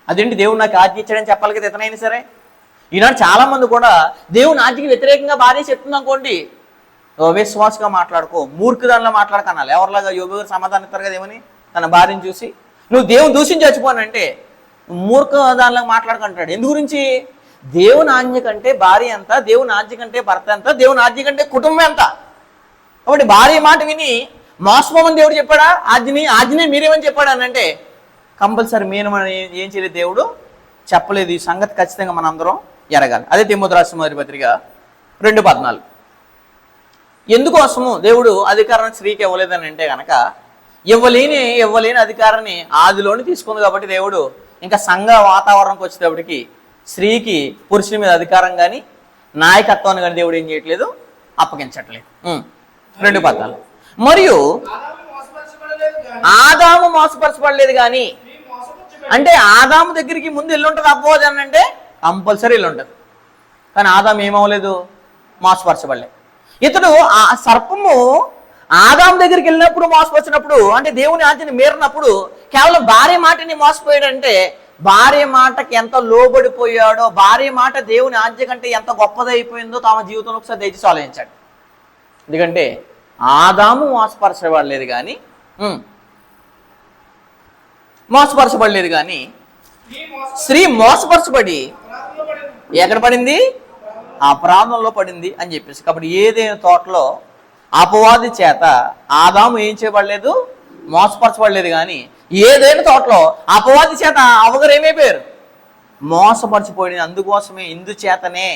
అదేంటి దేవుడు నాకు ఆజ్ఞ ఇచ్చాడని చెప్పాలి కదా ఇతనైనా సరే. ఈనాడు చాలా మంది కూడా దేవుని ఆజ్ఞకి వ్యతిరేకంగా భార్య చెప్తుంది అనుకోండి, విశ్వాసగా మాట్లాడుకో, మూర్ఖదానిలో మాట్లాడకనాలి. ఎవరిలాగా యోబు గారు సమాధానం ఇస్తారు కదా ఏమని తన భార్యను చూసి, నువ్వు దేవుని దూషించి చచ్చిపోనంటే మూర్ఖ దానిలో మాట్లాడుకుంటాడు. ఎందు గురించి? దేవుని ఆజ్ఞ కంటే భార్య ఎంత, దేవుని ఆజ్ఞ కంటే భర్త ఎంత, దేవుని ఆజ్ఞ కంటే కుటుంబం ఎంత. కాబట్టి భార్య మాట విని మోసపోమని దేవుడు చెప్పాడా? ఆజ్ఞనే మీరేమని చెప్పాడు అని అంటే కంపల్సరీ మీరు ఏం చేయలేదు, దేవుడు చెప్పలేదు. ఈ సంగతి ఖచ్చితంగా మన అందరం ఎరగాలి. అదే తిమోతి రాష్ట్ర మొదటి పత్రిక 2:14. ఎందుకోసము దేవుడు అధికారాన్ని స్త్రీకి ఇవ్వలేదని అంటే కనుక, ఇవ్వలేని అధికారాన్ని ఆదిలోని తీసుకుంది కాబట్టి దేవుడు ఇంకా సంఘ వాతావరణంకి వచ్చేటప్పటికి స్త్రీకి పురుషుని మీద అధికారం కానీ నాయకత్వాన్ని కానీ దేవుడు ఏం చేయట్లేదు, అప్పగించట్లేదు. 2:14. మరియు ఆదాము మోసపరచబడలేదు కానీ, అంటే ఆదాము దగ్గరికి ముందు ఎల్లు ఉంటుంది అపోజ్ అని అంటే కంపల్సరీ ఎల్లు ఉంటుంది. కానీ ఆదాము ఏమవ్వలేదు, మోసపరచబడలేదు. ఇతడు ఆ సర్పము ఆదాము దగ్గరికి వెళ్ళినప్పుడు మోసపరిచినప్పుడు, అంటే దేవుని ఆజ్ఞని మీరినప్పుడు కేవలం భార్య మాటని మోసపోయాడంటే, భార్య మాటకి ఎంత లోబడిపోయాడో, భార్య మాట దేవుని ఆజ్ఞ కంటే ఎంత గొప్పదైపోయిందో తమ జీవితంలో ఒకసారి దయచేసి ఆలోచించాడు. ఎందుకంటే ఆదాము మోసపరచబడలేదు కానీ స్త్రీ మోసపరచబడి ఎక్కడ పడింది, అపరాధంలో పడింది అని చెప్పేసి. కాబట్టి ఏదైనా తోటలో అపవాది చేత ఆదాము ఏం చేయబడలేదు, మోసపరచబడలేదు కానీ ఏదైనా తోటలో అపవాది చేత అవగారు ఏమైపోయారు, మోసపరచిపోయింది. అందుకోసమే ఇందుచేతనే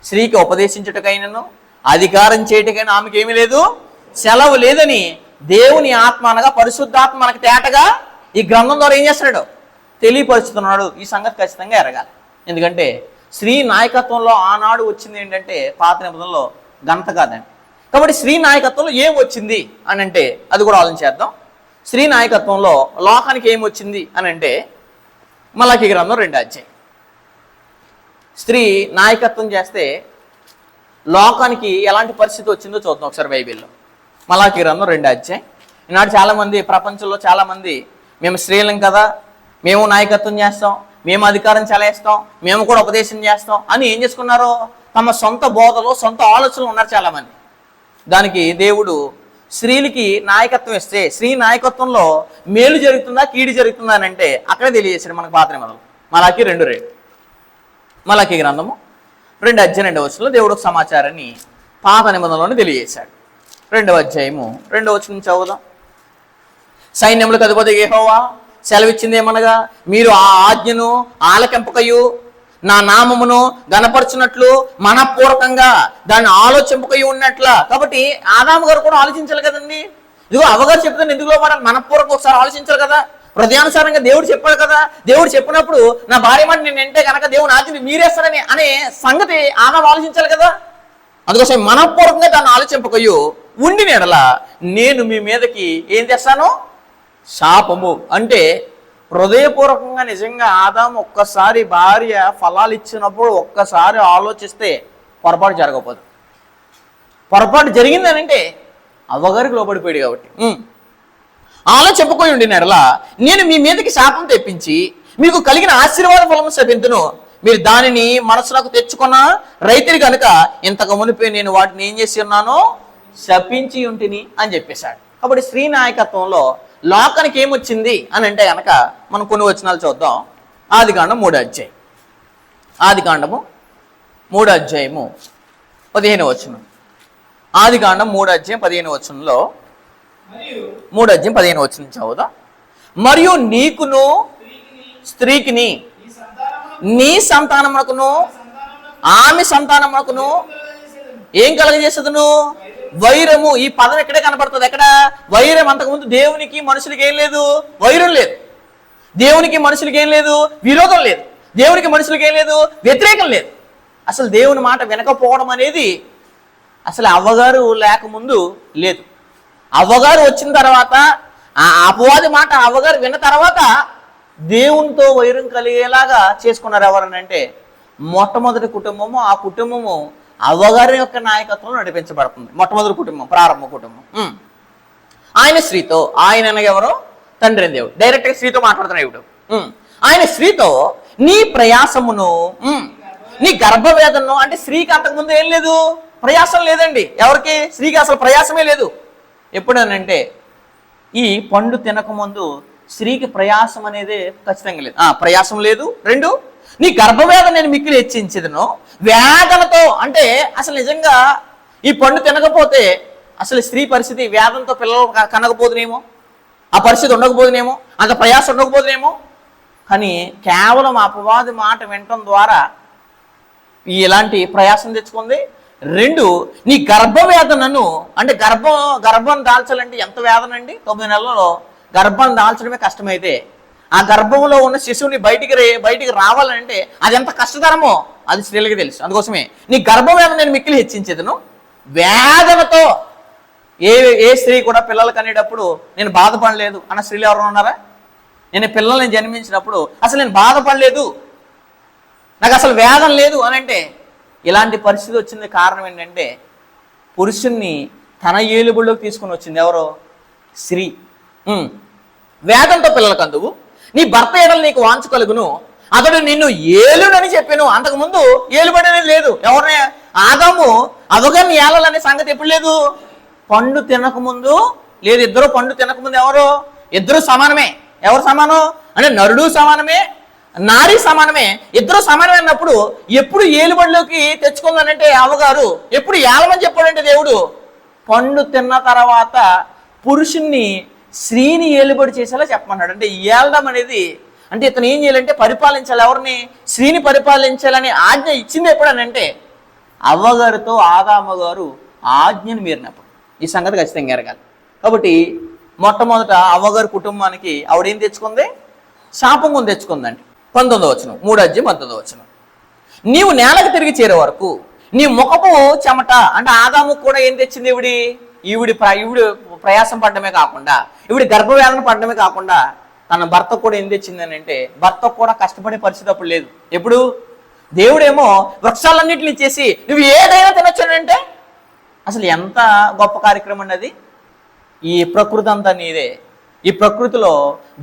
స్త్రీకి ఉపదేశించుటకైనను అధికారం చేయటకైనా ఆమెకి ఏమీ లేదు, సెలవు లేదని దేవుని ఆత్మ అనగా పరిశుద్ధాత్మ మనకు తేటగా ఈ గ్రంథం ద్వారా ఏం చేస్తున్నాడు, తెలియపరుచుతున్నాడు. ఈ సంగతి ఖచ్చితంగా ఎరగాలి. ఎందుకంటే స్త్రీ నాయకత్వంలో ఆనాడు వచ్చింది ఏంటంటే పాత నిబంధనలో ఘనత కాదండి. కాబట్టి స్త్రీ నాయకత్వంలో ఏం వచ్చింది అని అంటే అది కూడా ఆలోచించేద్దాం. స్త్రీ నాయకత్వంలో లోకానికి ఏం వచ్చింది అని అంటే మలాకీ గ్రంథం 2వ అధ్యాయం. స్త్రీ నాయకత్వం చేస్తే లోకానికి ఎలాంటి పరిస్థితి వచ్చిందో చూద్దాం ఒకసారి బైబిల్లో. మలాకీ గ్రంథం 2వ అధ్యాయం. ఈనాడు చాలామంది ప్రపంచంలో చాలామంది మేము స్త్రీలం కదా, మేము నాయకత్వం చేస్తాం, మేము అధికారం చెలాయిస్తాం, మేము కూడా ఉపదేశం చేస్తాం అని ఏం చేసుకున్నారో తమ సొంత బోధలో సొంత ఆలోచనలు ఉన్నారు చాలామంది. దానికి దేవుడు స్త్రీలకి నాయకత్వం ఇస్తే స్త్రీ నాయకత్వంలో మేలు జరుగుతుందా కీడు జరుగుతుందా అని అంటే అక్కడే తెలియజేశాడు మనకు పాత నిబంధనలో. మలాకీ 2:2. మలాకీ గ్రంథము 2వ అధ్యాయం 2వ వచనంలో దేవుడు ఒక సమాచారాన్ని పాత నిబంధనలోనే తెలియజేశాడు. 2వ అధ్యాయము 2వ వచనం చదువుదాం. సైన్యములకు అధిపతి యెహోవా సెలవిచ్చిందేమనగా, మీరు ఆ ఆజ్ఞను ఆలకింపకయు నా నామమును గణపరచున్నట్లు మనపూర్వకంగా దాన్ని ఆలోచింపకయు ఉన్నట్ల. కాబట్టి ఆదాము గారు కూడా ఆలోచించాలి కదండి. ఇదిగో అవ్వగారు చెప్తాను ఎందుకు లోపడాలి, మనపూర్వకం ఒకసారి ఆలోచించాలి కదా. హృదయానుసారంగా దేవుడు చెప్పాడు కదా. దేవుడు చెప్పినప్పుడు నా భార్య మాట నేను అంటే కనుక దేవుని ఆజ్ఞని మీరేస్తాడని అనే సంగతి ఆదాము ఆలోచించాలి కదా. అందుకోసం మనపూర్వకంగా దాన్ని ఆలోచింపకయు ఉండి నెడల నేను మీ మీదకి ఏం తెస్తాను, శాపము. అంటే హృదయపూర్వకంగా నిజంగా ఆదాము ఒక్కసారి భార్య ఫలాలు ఇచ్చినప్పుడు ఒక్కసారి ఆలోచిస్తే పొరపాటు జరగకపోదు. పొరపాటు జరిగిందని అంటే అవ్వగారికి లోబడిపోయాడు కాబట్టి. ఆలో చెప్పుకొని ఉండినలా నేను మీ మీదకి శాపం తెప్పించి మీకు కలిగిన ఆశీర్వాద ఫలము శపింతును, మీరు దానిని మనసులకు తెచ్చుకున్న రైతులు కనుక ఇంతకు మునిపే నేను వాటిని ఏం చేసి ఉన్నానో శపించి ఉంటిని అని చెప్పేశాడు. కాబట్టి స్త్రీ నాయకత్వంలో లోకానికి ఏమొచ్చింది అని అంటే కనుక మనం కొన్ని వచనాలు చూద్దాం. ఆదికాండం 3వ అధ్యాయం, ఆదికాండము 3వ అధ్యాయము 15వ వచనం. ఆదికాండం 3వ అధ్యాయం 15వ వచనంలో 3వ అధ్యాయం 15వ వచనం చదువుదాం. మరియు నీకును స్త్రీకిని నీ సంతానమునకును ఆమె సంతానమునకును ఏం కలగజేసేదను? వైరము. ఈ పదం ఎక్కడే కనపడుతుంది. ఎక్కడ వైరం? అంతకుముందు దేవునికి మనుషులకి ఏం లేదు, వైరం లేదు. దేవునికి మనుషులకి ఏం లేదు, విరోధం లేదు. దేవునికి మనుషులకి ఏం లేదు, వ్యతిరేకం లేదు. అసలు దేవుని మాట వినకపోవడం అనేది అసలు అవ్వగారు లేకముందు లేదు. అవ్వగారు వచ్చిన తర్వాత ఆ అపవాది మాట అవ్వగారు విన్న తర్వాత దేవునితో వైరం కలిగేలాగా చేసుకున్నారు. ఎవరనంటే మొట్టమొదటి కుటుంబము. ఆ కుటుంబము అవ్వగారి యొక్క నాయకత్వం నడిపించబడుతుంది. మొట్టమొదటి కుటుంబం, ప్రారంభ కుటుంబం. ఆయన స్త్రీతో, ఆయన అనగా ఎవరో తండ్రి దేవుడు డైరెక్ట్గా స్త్రీతో మాట్లాడుతున్నాడు ఇప్పుడు. ఆయన స్త్రీతో నీ ప్రయాసమును నీ గర్భవేదనను, అంటే స్త్రీకి అంతకుముందు ఏం లేదు, ప్రయాసం లేదండి. ఎవరికి? స్త్రీకి అసలు ప్రయాసమే లేదు. ఎప్పుడనంటే ఈ పండు తినకముందు స్త్రీకి ప్రయాసం అనేది ఖచ్చితంగా లేదు. ప్రయాసం లేదు. 2, నీ గర్భవేదన నేను మిక్కిలి హెచ్చించదును. వేదనతో అంటే అసలు నిజంగా ఈ పండు తినకపోతే అసలు స్త్రీ పరిస్థితి వేదనతో పిల్లలు కనకపోదునేమో, ఆ పరిస్థితి ఉండకపోదునేమో, అంత ప్రయాసం ఉండకపోదునేమో. కానీ కేవలం అపవాది మాట వినటం ద్వారా ఇలాంటి ప్రయాసం తెచ్చుకుంది. 2, నీ గర్భవేదనను, అంటే గర్భం దాల్చాలంటే ఎంత వేదన అండి. 9 నెలల్లో గర్భం దాల్చడమే కష్టమైతే ఆ గర్భంలో ఉన్న శిశువుని బయటికి రావాలంటే అది ఎంత కష్టతరమో అది స్త్రీలకి తెలుసు. అందుకోసమే నీ గర్భవేదన నేను మిక్కిలి హెచ్చించేదను. వేదనతో ఏ స్త్రీ కూడా పిల్లలు కనేటప్పుడు నేను బాధపడలేదు అన్న స్త్రీలు ఎవరు ఉన్నారా? నేను పిల్లల్ని జన్మించినప్పుడు అసలు నేను బాధపడలేదు, నాకు అసలు వేదన లేదు అని అంటే ఇలాంటి పరిస్థితి వచ్చింది. కారణం ఏంటంటే పురుషుణ్ణి తన ఏలుబడిలోకి తీసుకుని వచ్చింది ఎవరో? స్త్రీ. వేదంతో పిల్లలకు అందువు, నీ భర్త ఎడలు నీకు వాంఛ కలుగును, అతడు నిన్ను ఏలునని చెప్పాను. అంతకుముందు ఏలుబడి అనేది లేదు. ఎవరిని? ఆదాము అవగాన్ని ఏలాలనే సంగతి ఎప్పుడు లేదు. పండు తినకముందు లేదు. ఇద్దరు పండు తినకముందు ఎవరు? ఇద్దరు సమానమే. ఎవరు సమానం అంటే నరుడు సమానమే, నారీ సమానమే. ఇద్దరు సమానమే అన్నప్పుడు ఎప్పుడు ఏలుబడిలోకి తెచ్చుకుందనంటే అవ్వగారు ఎప్పుడు ఏలమని చెప్పాడంటే దేవుడు పండు తిన్న తర్వాత పురుషుణ్ణి స్త్రీని ఏలుబడి చేసేలా చెప్పమన్నాడు. అంటే ఏలడం అనేది అంటే ఇతను ఏం చేయాలంటే పరిపాలించాలి. ఎవరిని? స్త్రీని పరిపాలించాలని ఆజ్ఞ ఇచ్చింది ఎప్పుడనంటే అవ్వగారితో ఆదామ గారు ఆజ్ఞను మీరినప్పుడు. ఈ సంగతి ఖచ్చితంగా ఎరగాలి. కాబట్టి మొట్టమొదట అవ్వగారి కుటుంబానికి ఆవిడేం తెచ్చుకుంది? శాపం కొని తెచ్చుకుందండి. 19వ వచనం, 3వ అధ్యాయం 19వ వచనం. నీవు నేలకు తిరిగి చేరే వరకు నీ ముఖపు చెమట, అంటే ఆదాము కూడా ఏం తెచ్చింది? ఈవిడి ప్రయాసం పడ్డమే కాకుండా, ఈవిడి గర్భవేదన పడ్డమే కాకుండా తన భర్త కూడా ఏం తెచ్చింది అని అంటే భర్త కూడా కష్టపడే పరిస్థితి అప్పుడు లేదు. ఎప్పుడు? దేవుడేమో వృక్షాలన్నింటినీ ఇచ్చేసి నువ్వు ఏదైనా తినొచ్చు అంటే అసలు ఎంత గొప్ప కార్యక్రమం అండి అది. ఈ ప్రకృతి అంతా నీదే. ఈ ప్రకృతిలో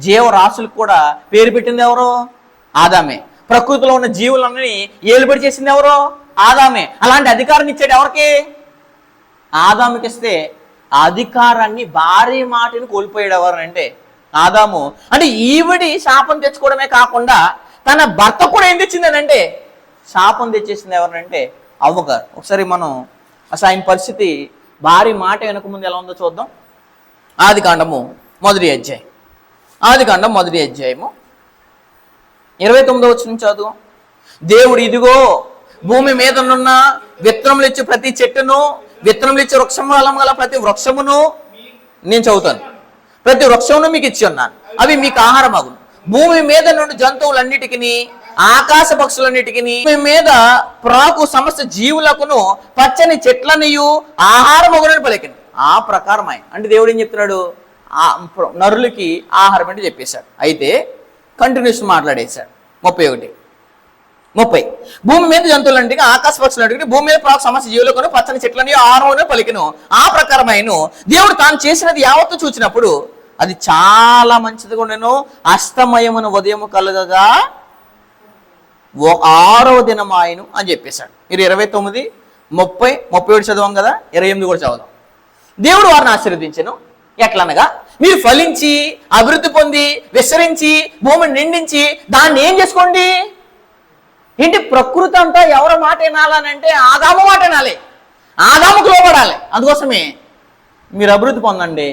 జీవరాశులకు కూడా పేరు పెట్టింది ఎవరో? ఆదామే. ప్రకృతిలో ఉన్న జీవులన్నీ ఏలుబడి చేసింది ఎవరో? ఆదామే. అలాంటి అధికారాన్ని ఇచ్చాడు ఎవరికి? ఆదాముకి ఇస్తే ఆ అధికారాన్ని భారీ మాటని కోల్పోయాడు ఎవరంటే ఆదాము. అంటే ఈవిడి శాపం తెచ్చుకోవడమే కాకుండా తన భర్త కూడా ఏం తెచ్చిందని అంటే శాపం తెచ్చేసింది ఎవరంటే అవ్వగారు. ఒకసారి మనం అసలు ఆయన పరిస్థితి భారీ మాట వెనక ముందు ఎలా ఉందో చూద్దాం. ఆదికాండము 1వ అధ్యాయం, ఆదికాండం 1వ అధ్యాయము 29వ వచనం చదువు. దేవుడు ఇదిగో భూమి మీద నున్న విత్తనములు ఇచ్చే ప్రతి చెట్టును, విత్తనములు ఇచ్చే వృక్షం వలం గల ప్రతి వృక్షమును నేను చదువుతాను. ప్రతి వృక్షమును మీకు ఇచ్చి ఉన్నాను, అవి మీకు ఆహారం అగును. భూమి మీద నుండి జంతువులన్నిటికీ, ఆకాశ పక్షులన్నిటికీ, భూమి మీద ప్రాకు సమస్త జీవులకును పచ్చని చెట్లనియు ఆహారం అగునని పలికింది. ఆ ప్రకారం అంటే దేవుడు ఏం చెప్తున్నాడు? నరులకి ఆహారం అంటే చెప్పేశాడు. అయితే కంటిన్యూషన్ మాట్లాడేశాడు. 30 భూమి మీద జంతువులంటే ఆకాశ పక్షులు అంటే భూమి మీద ప్రాకు సమస్య జీవులకు పచ్చని చెట్లని ఆహారమును పలికిను. ఆ ప్రకారమైన దేవుడు తాను చేసినది యావత్తు చూచినప్పుడు అది చాలా మంచిదిగా ఉండెను. అస్తమయమును ఉదయము కలుగగా 6వ దినమాయను అని చెప్పేశాడు. మీరు 29, 30, 37 చదవం కదా, 28 కూడా చదవం. దేవుడు వారిని ఆశీర్వదించెను. ఎట్లనగా మీరు ఫలించి అభివృద్ధి పొంది విస్తరించి భూమిని నిండించి దాన్ని ఏం చేసుకోండి. ఏంటి ప్రకృతి అంతా ఎవరి మాట వినాలనంటే ఆదాము మాట వినాలి, ఆదాముకు లోబడాలి. అందుకోసమే మీరు అభివృద్ధి పొందండి,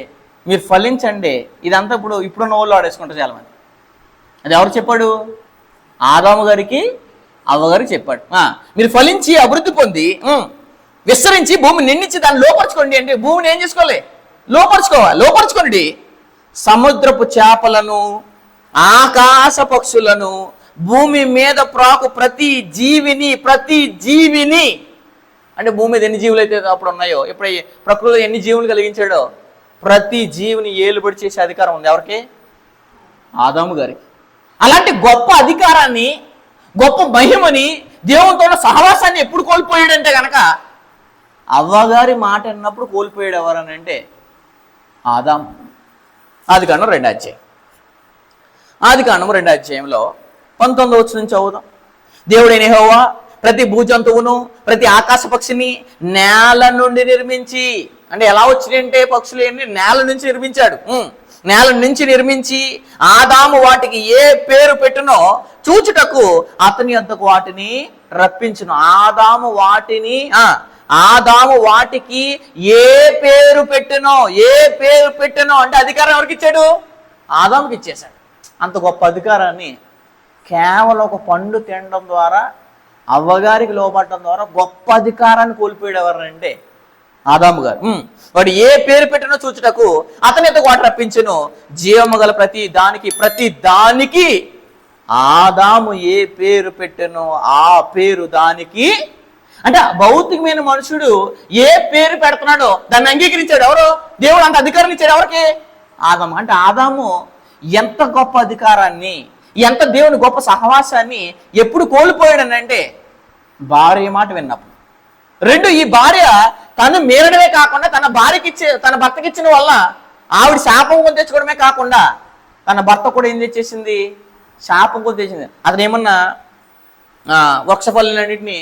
మీరు ఫలించండి. ఇదంతా ఇప్పుడున్న వాళ్ళు ఆడేసుకుంటారు చాలామంది. అది ఎవరు చెప్పాడు? ఆదాము గారికి అవ్వగారికి చెప్పాడు. మీరు ఫలించి అభివృద్ధి పొంది విస్తరించి భూమిని నిండించి దాన్ని లోపరుచుకోండి. అంటే భూమిని ఏం చేసుకోవాలి? లోపరుచుకోండి. సముద్రపు చేపలను ఆకాశ పక్షులను భూమి మీద ప్రాకు ప్రతి జీవిని అంటే భూమి మీద ఎన్ని జీవులు అయితే అప్పుడు ఉన్నాయో, ఇప్పుడు ప్రకృతిలో ఎన్ని జీవులు కలిగించాడో ప్రతి జీవిని ఏలుబడి చేసే అధికారం ఉంది ఎవరికి? ఆదాము గారికి. అలాంటి గొప్ప అధికారాన్ని, గొప్ప మహిమని, దేవునితో ఉన్న సహవాసాన్ని ఎప్పుడు కోల్పోయాడంటే కనుక అవ్వగారి మాట అన్నప్పుడు కోల్పోయాడు. ఎవరని అంటే ఆదాము. ఆదికాండం 2వ అధ్యాయం. ఆదికాండం 2వ అధ్యాయంలో 19వ వచనం నుంచి చదువుదాం. దేవుడైన యెహోవా ప్రతి భూజంతువును ప్రతి ఆకాశ పక్షిని నేల నుండి నిర్మించి, అంటే ఎలా వచ్చినాయంటే పక్షులు ఏంటి? నేల నుంచి నిర్మించాడు. నేల నుంచి నిర్మించి ఆదాము వాటికి ఏ పేరు పెట్టునో చూచుటకు అతని వద్దకు వాటిని రప్పించును. ఆదాము వాటికి ఏ పేరు పెట్టునో అంటే అధికారం ఎవరికి ఇచ్చాడు? ఆదాముకి ఇచ్చేశాడు. అంత గొప్ప అధికారాన్ని కేవలం ఒక పండు తినడం ద్వారా, అవ్వగారికి లోపడటం ద్వారా గొప్ప అధికారాన్ని కోల్పోయాడు. ఎవరంటే ఆదాము గారు. వాడు ఏ పేరు పెట్టినో చూచుటకు అతని ఎదుగు వాటి రప్పించును. జీవము గల ప్రతి దానికి ఆదాము ఏ పేరు పెట్టెనో ఆ పేరు దానికి. అంటే భౌతికమైన మనుషుడు ఏ పేరు పెడుతున్నాడో దాన్ని అంగీకరించాడు ఎవరు? దేవుడు. అంత అధికారం ఇచ్చాడు ఎవరికి? ఆదాము. అంటే ఆదాము ఎంత గొప్ప అధికారాన్ని, ఎంత దేవుని గొప్ప సహవాసాన్ని ఎప్పుడు కోల్పోయాడనంటే భార్య మాట విన్నప్పుడు. 2, ఈ భార్య తను మేరడమే కాకుండా తన భర్తకి ఇచ్చిన వల్ల ఆవిడ శాపం కొని తెచ్చుకోవడమే కాకుండా తన భర్త కూడా ఏం తెచ్చేసింది? శాపం కొని తెచ్చింది. అతను ఏమన్నా వృక్షఫలాలన్నింటినీ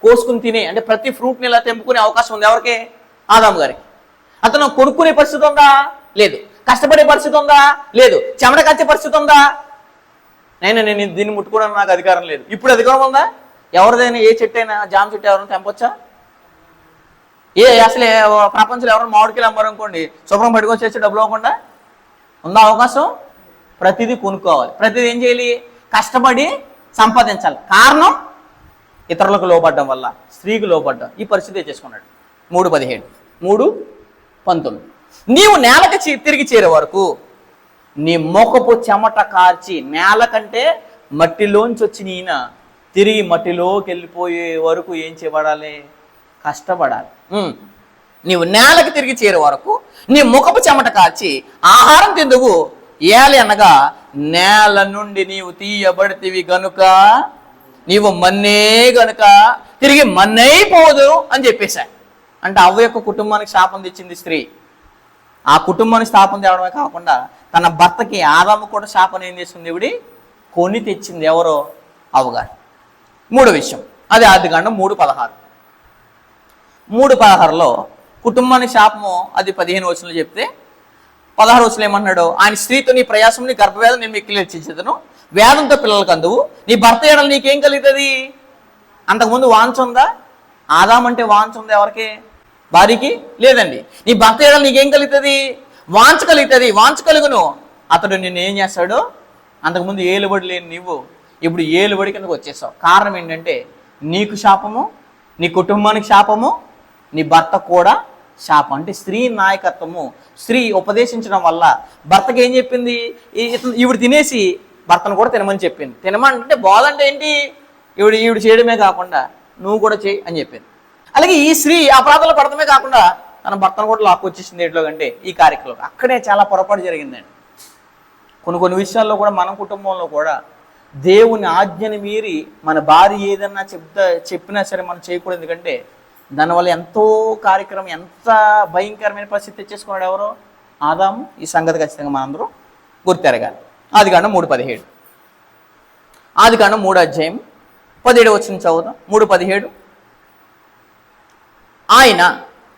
కోసుకుని తినే, అంటే ప్రతి ఫ్రూట్ని ఇలా తెంపుకునే అవకాశం ఉంది ఎవరికి? ఆదాము గారికి. అతను కొనుక్కునే పరిస్థితి ఉందా? లేదు. కష్టపడే పరిస్థితి ఉందా? లేదు. చెమట కచ్చే పరిస్థితి ఉందా? నేను దీన్ని ముట్టుకోవడానికి నాకు అధికారం లేదు. ఇప్పుడు అధికారం ఉందా? ఎవరిదైనా ఏ చెట్టు అయినా, జామ చెట్టు ఎవరైనా తెంపొచ్చా? అసలు ప్రపంచంలో ఎవరైనా మామిడికాయలు అమ్మారనుకోండి, శుభ్రం పట్టుకొచ్చేసి డబ్బులు అవ్వకుండా ఉందా అవకాశం? ప్రతిదీ కొనుక్కోవాలి. ప్రతిదీ ఏం చేయాలి? కష్టపడి సంపాదించాలి. కారణం ఇతరులకు లోపడ్డం వల్ల, స్త్రీకి లోపడ్డం. ఈ పరిస్థితి చేసుకున్నాడు. 3:17, 3:19. నీవు నేలకి తిరిగి చేరే వరకు నీ మొఖపు చెమట కార్చి, నేల కంటే మట్టిలోంచి వచ్చిన ఈయన తిరిగి మట్టిలోకి వెళ్ళిపోయే వరకు ఏం చేయబడాలి? కష్టపడాలి. నీవు నేలకి తిరిగి చేరే వరకు నీ ముఖపు చెమట కార్చి ఆహారం తిందువు. ఏలి అనగా నేల నుండి నీవు తీయబడితివి గనుక నీవు మన్నే గనుక తిరిగి మన్నైపోదు అని చెప్పేశాడు. అంటే అవ్వ యొక్క కుటుంబానికి శాపం తెచ్చింది స్త్రీ. ఆ కుటుంబానికి శాపం తేవడమే కాకుండా తన భర్తకి ఆదాము కూడా శాపం ఏం చేస్తుంది? ఇవిడి కొని తెచ్చింది. ఎవరో? అవ్వగారు. 3వ విషయం అది ఆదికాండం 3:16. 3:16లో కుటుంబానికి శాపము అది 15 వచనంలో చెప్తే 16 వచనం ఏమన్నాడు? ఆయన స్త్రీతో నీ ప్రయాసం నీ గర్భవేదన నేను మిక్కిలి హెచ్చించదును, వేదంతో పిల్లలకు అందువు, నీ భర్త ఏడలు నీకేం కలుగుతుంది? అంతకుముందు వాంఛ ఉందా? ఆదామంటే వాంఛ ఉంది ఎవరికి? భార్యకి లేదండి. నీ భర్త ఏడలు నీకేం కలుగుతుంది? వాంఛ కలుగుతుంది. వాంఛ కలుగును. అతడు నిన్ను ఏం చేస్తాడు? అంతకుముందు ఏలుబడి లేని నీవు ఇప్పుడు ఏలుబడి కిందకు వచ్చేసావు. కారణం ఏంటంటే నీకు శాపము, నీ కుటుంబానికి శాపము, నీ భర్త కూడా శాపం. అంటే స్త్రీ నాయకత్వము, స్త్రీ ఉపదేశించడం వల్ల భర్తకి ఏం చెప్పింది? ఈవిడ తినేసి భర్తను కూడా తినమని చెప్పింది. తినమంటే బాలంటే ఏంటి? ఈవిడ చేయడమే కాకుండా నువ్వు కూడా చేయి అని చెప్పింది. అలాగే ఈ స్త్రీ అపరాధాలు పడటమే కాకుండా తన భర్తను కూడా లాక్కొచ్చేసింది. ఏంట్లో కంటే ఈ కార్యక్రమం అక్కడే చాలా పొరపాటు జరిగిందండి. కొన్ని విషయాల్లో కూడా మన కుటుంబంలో కూడా దేవుని ఆజ్ఞని మీరి మన భార్య ఏదన్నా చెప్పినా సరే మనం చేయకూడదు. ఎందుకంటే దానివల్ల ఎంతో కార్యక్రమం, ఎంత భయంకరమైన పరిస్థితి తెచ్చేసుకున్నాడు ఎవరో? ఆదాము. ఈ సంగతి ఖచ్చితంగా మనందరూ గుర్తెరగాలి. ఆదికాండం 3:17. ఆదికాండం 3:17 చదువుతాం. 3:17. ఆయన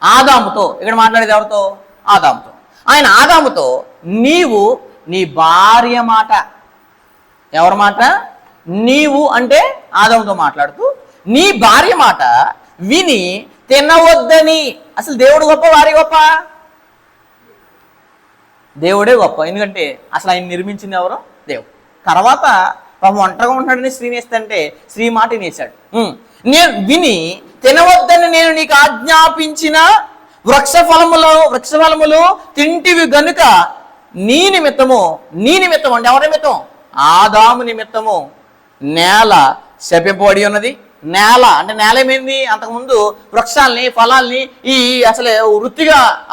ఆదాముతో, ఇక్కడ మాట్లాడేది ఎవరితో? ఆదాముతో. ఆయన ఆదాముతో, నీవు నీ భార్య మాట, ఎవరి మాట? నీవు అంటే ఆదాముతో మాట్లాడుతూ, నీ భార్య మాట విని తినవద్దని. అసలు దేవుడు గొప్ప, భార్య గొప్ప? దేవుడే గొప్ప. ఎందుకంటే అసలు ఆయన నిర్మించింది ఎవరు? దేవుడు. తర్వాత పాపం ఒంటరిగా ఉంటాడని స్త్రీని వేస్తంటే స్త్రీ మాట వేసాడు. నేను విని తినవద్దని నేను నీకు ఆజ్ఞాపించిన వృక్షఫలములు తింటివి గనుక నీ నిమిత్తము అంటే ఎవరి నిమిత్తం? ఆదాము నిమిత్తము నేల శపింపబడి ఉన్నది. నేల అంటే నేల ఏమైంది? అంతకుముందు వృక్షాలని, ఫలాల్ని ఈ అసలు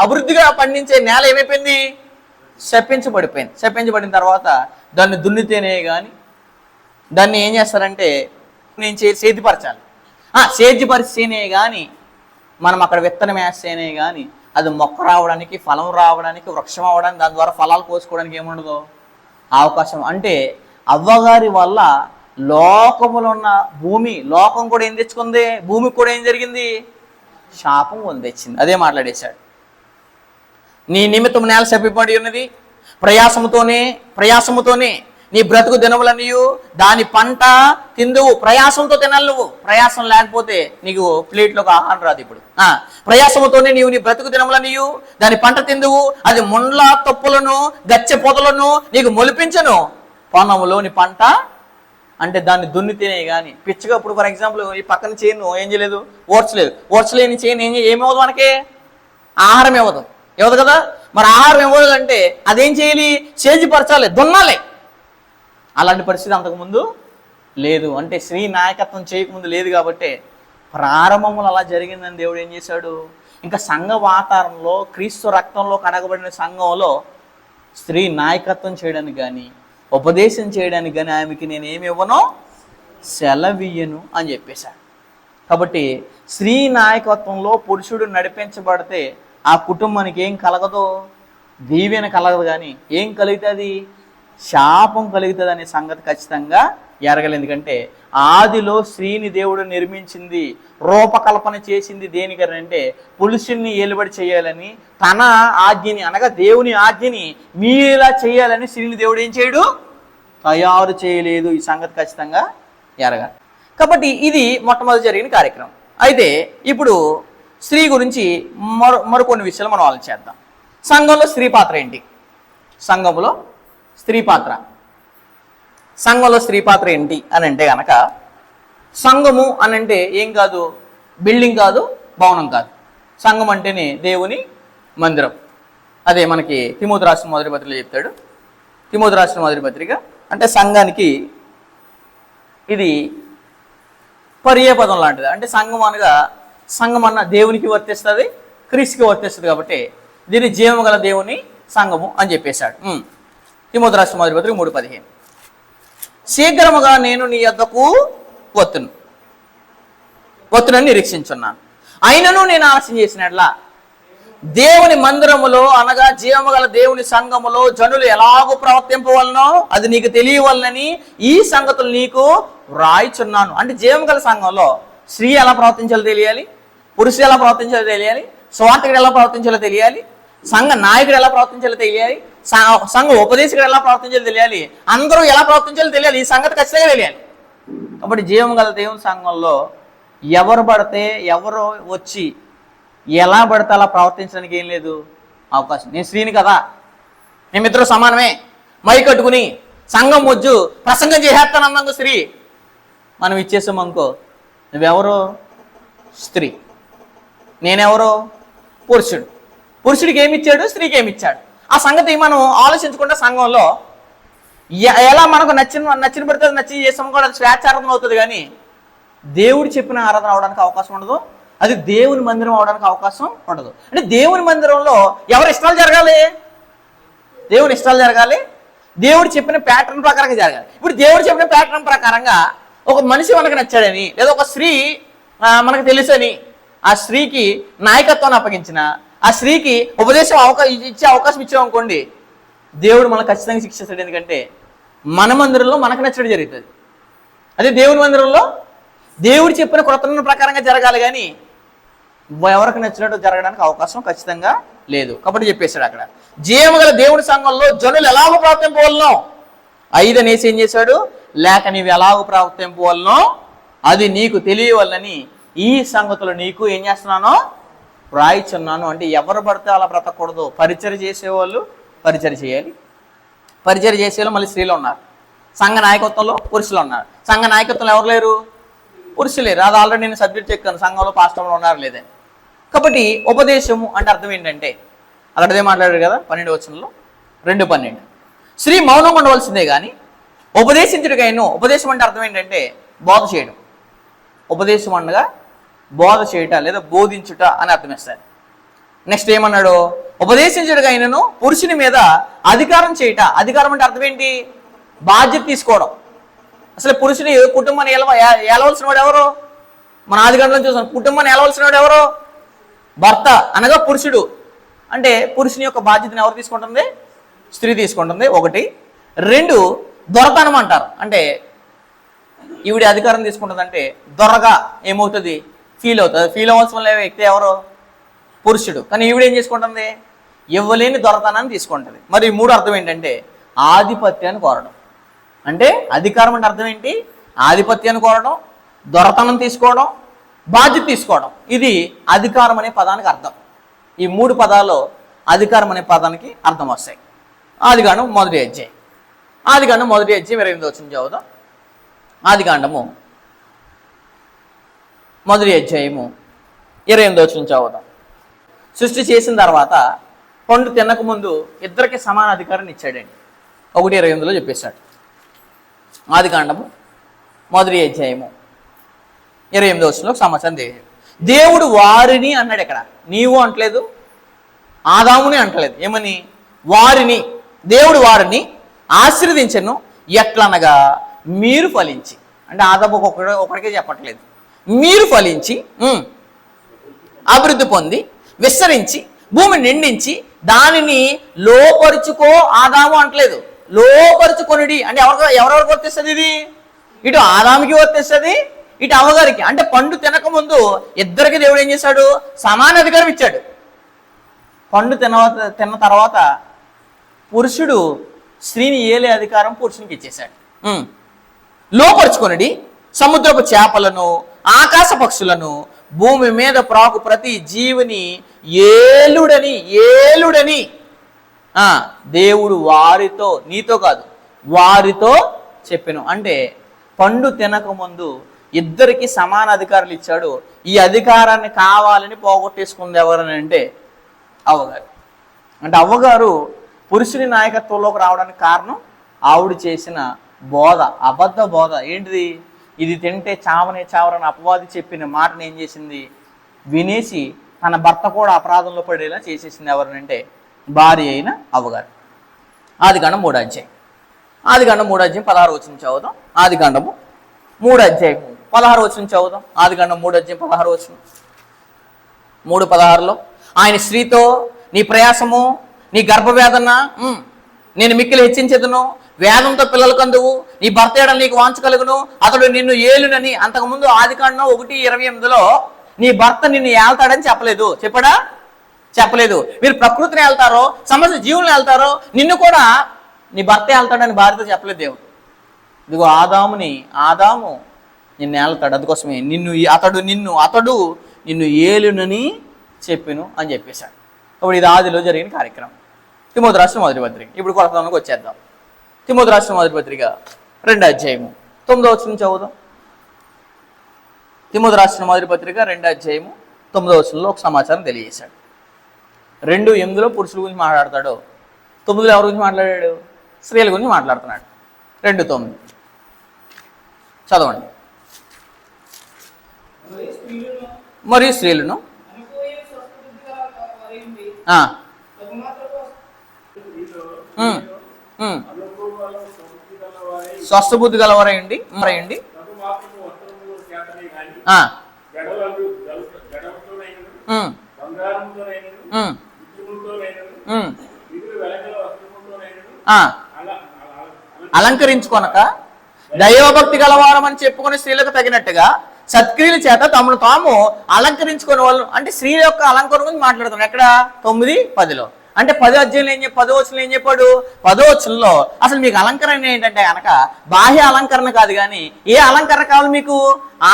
అభివృద్ధిగా పండించే నేల ఏమైపోయింది? శపించబడిపోయింది. శపించబడిన తర్వాత దాన్ని దున్నితేనే కానీ, దాన్ని ఏం చేస్తారంటే నేను సేద్యపరచాలి. సేద్యపరిస్తేనే కానీ, మనం అక్కడ విత్తనం వేస్తేనే కానీ అది మొక్క రావడానికి, ఫలం రావడానికి, వృక్షం అవ్వడానికి, దాని ద్వారా ఫలాలు కోసుకోవడానికి ఏముండదు అవకాశం. అంటే అవ్వగారి వల్ల లోకములో ఉన్న లోకం కూడా ఏం తెచ్చుకుంది? భూమికి కూడా ఏం జరిగింది? శాపం కొని తెచ్చింది. అదే మాట్లాడేశాడు. నీ నిమిత్తం నేల శపింపబడి ఉన్నది, ప్రయాసముతోనే నీ బ్రతుకు దినములనియు దాని పంట తిందువు. ప్రయాసంతో తినాలి నువ్వు. ప్రయాసం లేకపోతే నీకు ప్లేట్లోకి ఆహారం రాదు. ఇప్పుడు ప్రయాసముతోనే నీవు నీ బ్రతుకు దినములనియు దాని పంట తిందువు. అది ముండ్ల తొప్పులను గచ్చె పొదలను నీకు మొలిపించను. పొనములోని పంట అంటే దాన్ని దున్నితేనే కానీ, పిచ్చగా ఇప్పుడు ఫర్ ఎగ్జాంపుల్ ఈ పక్కన చేను ఏం చేయలేదు, ఓడ్చలేని చేను ఏమవుదు? మనకి ఆహారం ఇవ్వదు కదా. మరి ఆహారం ఇవ్వదు అంటే అదేం చేయాలి? సేద్యపరచాలి, దున్నాలి. అలాంటి పరిస్థితి అంతకుముందు లేదు. అంటే స్త్రీ నాయకత్వం చేయకముందు లేదు. కాబట్టి ప్రారంభంలో అలా జరిగిందని దేవుడు ఏం చేశాడు? ఇంకా సంఘ వాతావరణంలో, క్రీస్తు రక్తంలో కడగబడిన సంఘంలో స్త్రీ నాయకత్వం చేయడానికి కానీ, ఉపదేశం చేయడానికి కానీ ఆమెకి నేను ఏమి ఇవ్వను? సెలవియ్యను అని చెప్పేశాడు. కాబట్టి స్త్రీ నాయకత్వంలో పురుషుడు నడిపించబడితే ఆ కుటుంబానికి ఏం కలగదు? దీవెన కలగదు. కానీ ఏం కలుగుతుంది? శాపం కలుగుతుంది అనే సంగతి ఖచ్చితంగా ఎరగలేదు. ఎందుకంటే ఆదిలో స్త్రీని దేవుడు నిర్మించింది, రూపకల్పన చేసింది దేనికనంటే పురుషుణ్ణి ఏలుబడి చేయాలని, తన ఆజ్ఞని అనగా దేవుని ఆజ్ఞని మీలా చేయాలని స్త్రీని దేవుడు ఏం చేయడు? తయారు చేయలేదు. ఈ సంగతి ఖచ్చితంగా ఎరగాలి. కాబట్టి ఇది మొట్టమొదటి జరిగిన కార్యక్రమం. అయితే ఇప్పుడు స్త్రీ గురించి మరికొన్ని విషయాలు మనం ఆలోచిద్దాం. సంఘంలో స్త్రీ పాత్ర ఏంటి? సంఘంలో స్త్రీ పాత్ర ఏంటి అని అంటే కనుక, సంఘము అని అంటే ఏం కాదు, బిల్డింగ్ కాదు, భవనం కాదు. సంఘం అంటేనే దేవుని మందిరం. అదే మనకి తిమోతి రాసిన మొదటి పత్రికలో చెప్తాడు. తిమోతి రాసిన మొదటి పత్రిక అంటే సంఘానికి ఇది పర్యాయపదం లాంటిది. అంటే సంఘం అన్న దేవునికి వర్తిస్తుంది, క్రీస్తుకి వర్తిస్తుంది. కాబట్టి దీన్ని జీవము గల దేవుని సంఘము అని చెప్పేశాడు. తిమోతి రాసిన మొదటి పత్రిక 3:15. శీఘ్రముగా నేను నీ యొద్దకు వత్తునని నిరీక్షించున్నాను. అయినను నేను ఆలస్యం చేసినట్లా దేవుని మందిరములో అనగా జీవము గల దేవుని సంఘములో జనులు ఎలాగూ ప్రవర్తింపవలనో అది నీకు తెలియవలనని ఈ సంగతులు నీకు వ్రాయిచున్నాను. అంటే జీవము గల సంఘంలో స్త్రీ ఎలా ప్రవర్తించాలో తెలియాలి, పురుషుడు ఎలా ప్రవర్తించాలో తెలియాలి, స్వార్థకుడు ఎలా ప్రవర్తించాలో తెలియాలి, సంఘ నాయకుడు ఎలా ప్రవర్తించాలో తెలియాలి, సంఘ ఉపదేశకుడు ఎలా ప్రవర్తించాలో తెలియాలి, అందరూ ఎలా ప్రవర్తించాలో తెలియాలి. ఈ సంగతి ఖచ్చితంగా తెలియాలి. కాబట్టి జీవం గల దేవుని సంఘంలో ఎవరు పడితే ఎవరు వచ్చి ఎలా పడితే అలా ప్రవర్తించడానికి ఏం లేదు అవకాశం. నేను స్త్రీని కదా, మేమిద్దరు సమానమే, మై కట్టుకుని సంఘం వద్దు ప్రసంగం చేసేస్తాను అన్నాక స్త్రీ మనం ఇచ్చేసాం అనుకో, నువ్వెవరో స్త్రీ, నేనెవరో పురుషుడు. పురుషుడికి ఏమిచ్చాడు, స్త్రీకి ఏమిచ్చాడు, ఆ సంగతి మనం ఆలోచించకుండా సంఘంలో ఎలా మనకు నచ్చిన పడితే నచ్చి చేసాం కూడా అది స్వేచ్ఛారాధన అవుతుంది. కానీ దేవుడు చెప్పిన ఆరాధన అవడానికి అవకాశం ఉండదు, అది దేవుని మందిరం అవడానికి అవకాశం ఉండదు. అంటే దేవుని మందిరంలో ఎవరి ఇష్టాలు జరగాలి? దేవుని ఇష్టాలు జరగాలి, దేవుడు చెప్పిన ప్యాటర్న్ ప్రకారంగా జరగాలి. ఇప్పుడు దేవుడు చెప్పిన ప్యాటర్న్ ప్రకారంగా ఒక మనిషి మనకు నచ్చాడని, లేదా ఒక స్త్రీ మనకు తెలుసని ఆ స్త్రీకి నాయకత్వాన్ని అప్పగించిన, ఆ స్త్రీకి ఉపదేశం ఇచ్చే అవకాశం ఇచ్చామనుకోండి, దేవుడు మనకు ఖచ్చితంగా శిక్షిస్తాడు. ఎందుకంటే మన మందిరంలో మనకు నచ్చడం జరుగుతుంది. అదే దేవుని మందిరంలో దేవుడు చెప్పిన కృతజ్ఞత ప్రకారంగా జరగాలి, కానీ ఎవరికి నచ్చినట్టు జరగడానికి అవకాశం ఖచ్చితంగా లేదు. కాబట్టి చెప్పేశాడు అక్కడ, జీవము గల దేవుని సంఘంలో జనులు ఎలాగో ప్రవర్తింపవలనో 5 అనేసి ఏం చేశాడు, లేక నీవు ఎలాగో ప్రవర్తింపవలనో అది నీకు తెలియవలనని ఈ సంగతులు నీకు ఏం చేస్తున్నానో రాయిచున్నాను. అంటే ఎవరు పడితే అలా బ్రతకూడదు. పరిచర్య చేసేవాళ్ళు పరిచర్య చేయాలి. పరిచర్య చేసేవాళ్ళు మళ్ళీ స్త్రీలు ఉన్నారు. సంఘ నాయకత్వంలో పురుషులు ఉన్నారు. సంఘ నాయకత్వంలో ఎవరు లేరు? పురుషులు లేరు. అది ఆల్రెడీ నేను సబ్జెక్ట్ చెక్కాను, సంఘంలో పాస్టర్లు ఉన్నారు లేదని. కాబట్టి ఉపదేశము అంటే అర్థం ఏంటంటే, అక్కడదే మాట్లాడారు కదా 12వ వచనంలో 2:12, స్త్రీ మౌనం ఉండవలసిందే కానీ ఉపదేశించుడికైనా. ఉపదేశం అంటే అర్థం ఏంటంటే బోధ చేయడం. ఉపదేశం అనగా బోధ చేయట లేదా బోధించుట అని అర్థమిస్తారు. నెక్స్ట్ ఏమన్నాడు, ఉపదేశించుడికైనను పురుషుని మీద అధికారం చేయట. అధికారం అంటే అర్థం ఏంటి? బాధ్యత తీసుకోవడం. అసలు పురుషుని కుటుంబాన్ని ఏలవలసిన వాడు ఎవరు? మన ఆదికాండంలో చూసాం. కుటుంబాన్ని ఏలవలసిన వాడు ఎవరు? భర్త అనగా పురుషుడు. అంటే పురుషుని యొక్క బాధ్యతను ఎవరు తీసుకుంటుంది? స్త్రీ తీసుకుంటుంది. 1. 2, దొరతనం అంటారు. అంటే ఈవిడ అధికారం తీసుకుంటుందంటే దొరగా ఏమవుతుంది? ఫీల్ అవుతుంది. ఫీల్ అవ్వాల్సిన వ్యక్తి ఎవరు? పురుషుడు. కానీ ఈవిడ ఏం చేసుకుంటుంది? ఇవ్వలేని దొరతనాన్ని తీసుకుంటుంది. మరి 3 అర్థం ఏంటంటే ఆధిపత్యాన్ని కోరడం. అంటే అధికారం అంటే అర్థం ఏంటి? ఆధిపత్యాన్ని కోరడం, దొరతనం తీసుకోవడం, బాధ్యత తీసుకోవడం. ఇది అధికారం అనే పదానికి అర్థం. ఈ 3 పదాలు అధికారం అనే పదానికి అర్థం వస్తాయి. ఆదికాండం 1వ అధ్యాయం. ఆదికాండం 1వ అధ్యాయం 28వ వచనం చదువుదాం. ఆదికాండము 1వ అధ్యాయము 28వ వచనం చదువుదాం. సృష్టి చేసిన తర్వాత పండు తినక ముందు ఇద్దరికి సమాన అధికారాన్ని ఇచ్చాడండి. 1:28లో చెప్పేశాడు. ఆదికాండము 1వ అధ్యాయము 28వ వచనంలో సమాచారం తెలియదు. దేవుడు వారిని అన్నాడు. ఇక్కడ నీవు అంటలేదు, ఆదాముని అంటలేదు. ఏమని? వారిని. దేవుడు వారిని ఆశీర్వదించను. ఎట్లనగా మీరు ఫలించి. అంటే ఆదాము ఒకరికే చెప్పట్లేదు. మీరు ఫలించి అభివృద్ధి పొంది విస్తరించి భూమిని నిండించి దానిని లోపరుచుకో. ఆదాము అంటలేదు, లోపరుచుకొనిడి. అంటే ఎవరెవరికి వర్తిస్తుంది ఇది? ఇటు ఆదాముకి వర్తిస్తుంది, ఇటు అవ్వగారికి. అంటే పండు తినకముందు ఇద్దరికి దేవుడు ఏం చేశాడు? సమాన అధికారం ఇచ్చాడు. పండు తిన్న తర్వాత పురుషుడు స్త్రీని ఏలే అధికారం పురుషునికి ఇచ్చేశాడు. లోపరుచుకొనిడి సముద్రపు చేపలను, ఆకాశ పక్షులను, భూమి మీద ప్రాకు ప్రతి జీవిని ఏలుడని దేవుడు వారితో, నీతో కాదు వారితో చెప్పెను. అంటే పండు తినకముందు ఇద్దరికి సమాన అధికారులు ఇచ్చాడు. ఈ అధికారాన్ని కావాలని పోగొట్టేసుకుంది ఎవరని అంటే అవ్వగారు. అంటే అవ్వగారు పురుషుని నాయకత్వంలోకి రావడానికి కారణం ఆవిడ చేసిన బోధ, అబద్ధ బోధ. ఏంటిది? ఇది తింటే చావనే చావరని అపవాది చెప్పిన మాటను ఏం చేసింది? వినేసి తన భర్త కూడా అపరాధంలో పడేలా చేసేసింది. ఎవరనంటే భార్య అయిన అవ్వగారు. ఆదికాండం 3వ అధ్యాయం. ఆదికాండం 3వ అధ్యాయం 16వ వచనం చదువుదాం. ఆదికాండము 3వ అధ్యాయం 16వ వచనం చదువుదాం. ఆదికాండం 3వ అధ్యాయం 16వ వచనం. 3:16లో ఆయన స్త్రీతో నీ ప్రయాసము, నీ గర్భవేదన నేను మిక్కిలి హెచ్చించెదను, వేదంతో పిల్లలు కందువు, నీ భర్త ఏడ నీకు వాంఛ కలుగును, అతడు నిన్ను ఏలునని. అంతకుముందు ఆదికాండం 1:28లో నీ భర్త నిన్ను ఏళ్తాడని చెప్పలేదు. చెప్పాడా? చెప్పలేదు. మీరు ప్రకృతిని వెళ్తారో, సమస్త జీవులను వెళ్తారో, నిన్ను కూడా నీ భర్త వెళ్తాడని భార్యతో చెప్పలేదు దేవుడు. ఇదిగో ఆదాము నిన్ను ఏళ్తాడు, అందుకోసమే అతడు నిన్ను ఏలునని చెప్పిను అని చెప్పేశాడు. ఇప్పుడు ఇది ఆదిలో జరిగిన కార్యక్రమం. తిమోతి రాసిన మొదటి పత్రిక. ఇప్పుడు కొలతలోకి వచ్చేద్దాం. తిమోతి రాసిన మొదటి పత్రిక 2వ అధ్యాయము 9వ వచనం చదువుదాం. తిమోతి రాసిన మొదటి పత్రిక 2వ అధ్యాయము 9వ వచనంలో ఒక సమాచారం తెలియజేశాడు. 2:8లో పురుషుల గురించి మాట్లాడతాడు, 9లో ఎవరి గురించి మాట్లాడాడు? స్త్రీల గురించి మాట్లాడుతున్నాడు. 2:9 చదవండి. మరియు స్త్రీలను స్వస్థబుద్ధి గలవారయండి మరయండి. అలంకరించుకొనక దైవభక్తి గలవారం అని చెప్పుకునే స్త్రీలకు తగినట్టుగా సత్క్రియల చేత తమను తాము అలంకరించుకునే వాళ్ళు. అంటే స్త్రీల యొక్క అలంకరణ గురించి మాట్లాడుతున్నాం ఎక్కడ 9-10లో. అంటే 10వ అధ్యాయంలో 10వ వచనంలో ఏం చెప్పాడు? 10వ వచనంలో అసలు మీకు అలంకరణ ఏంటంటే కనుక బాహ్య అలంకరణ కాదు, కానీ ఏ అలంకరణ కావాలి మీకు?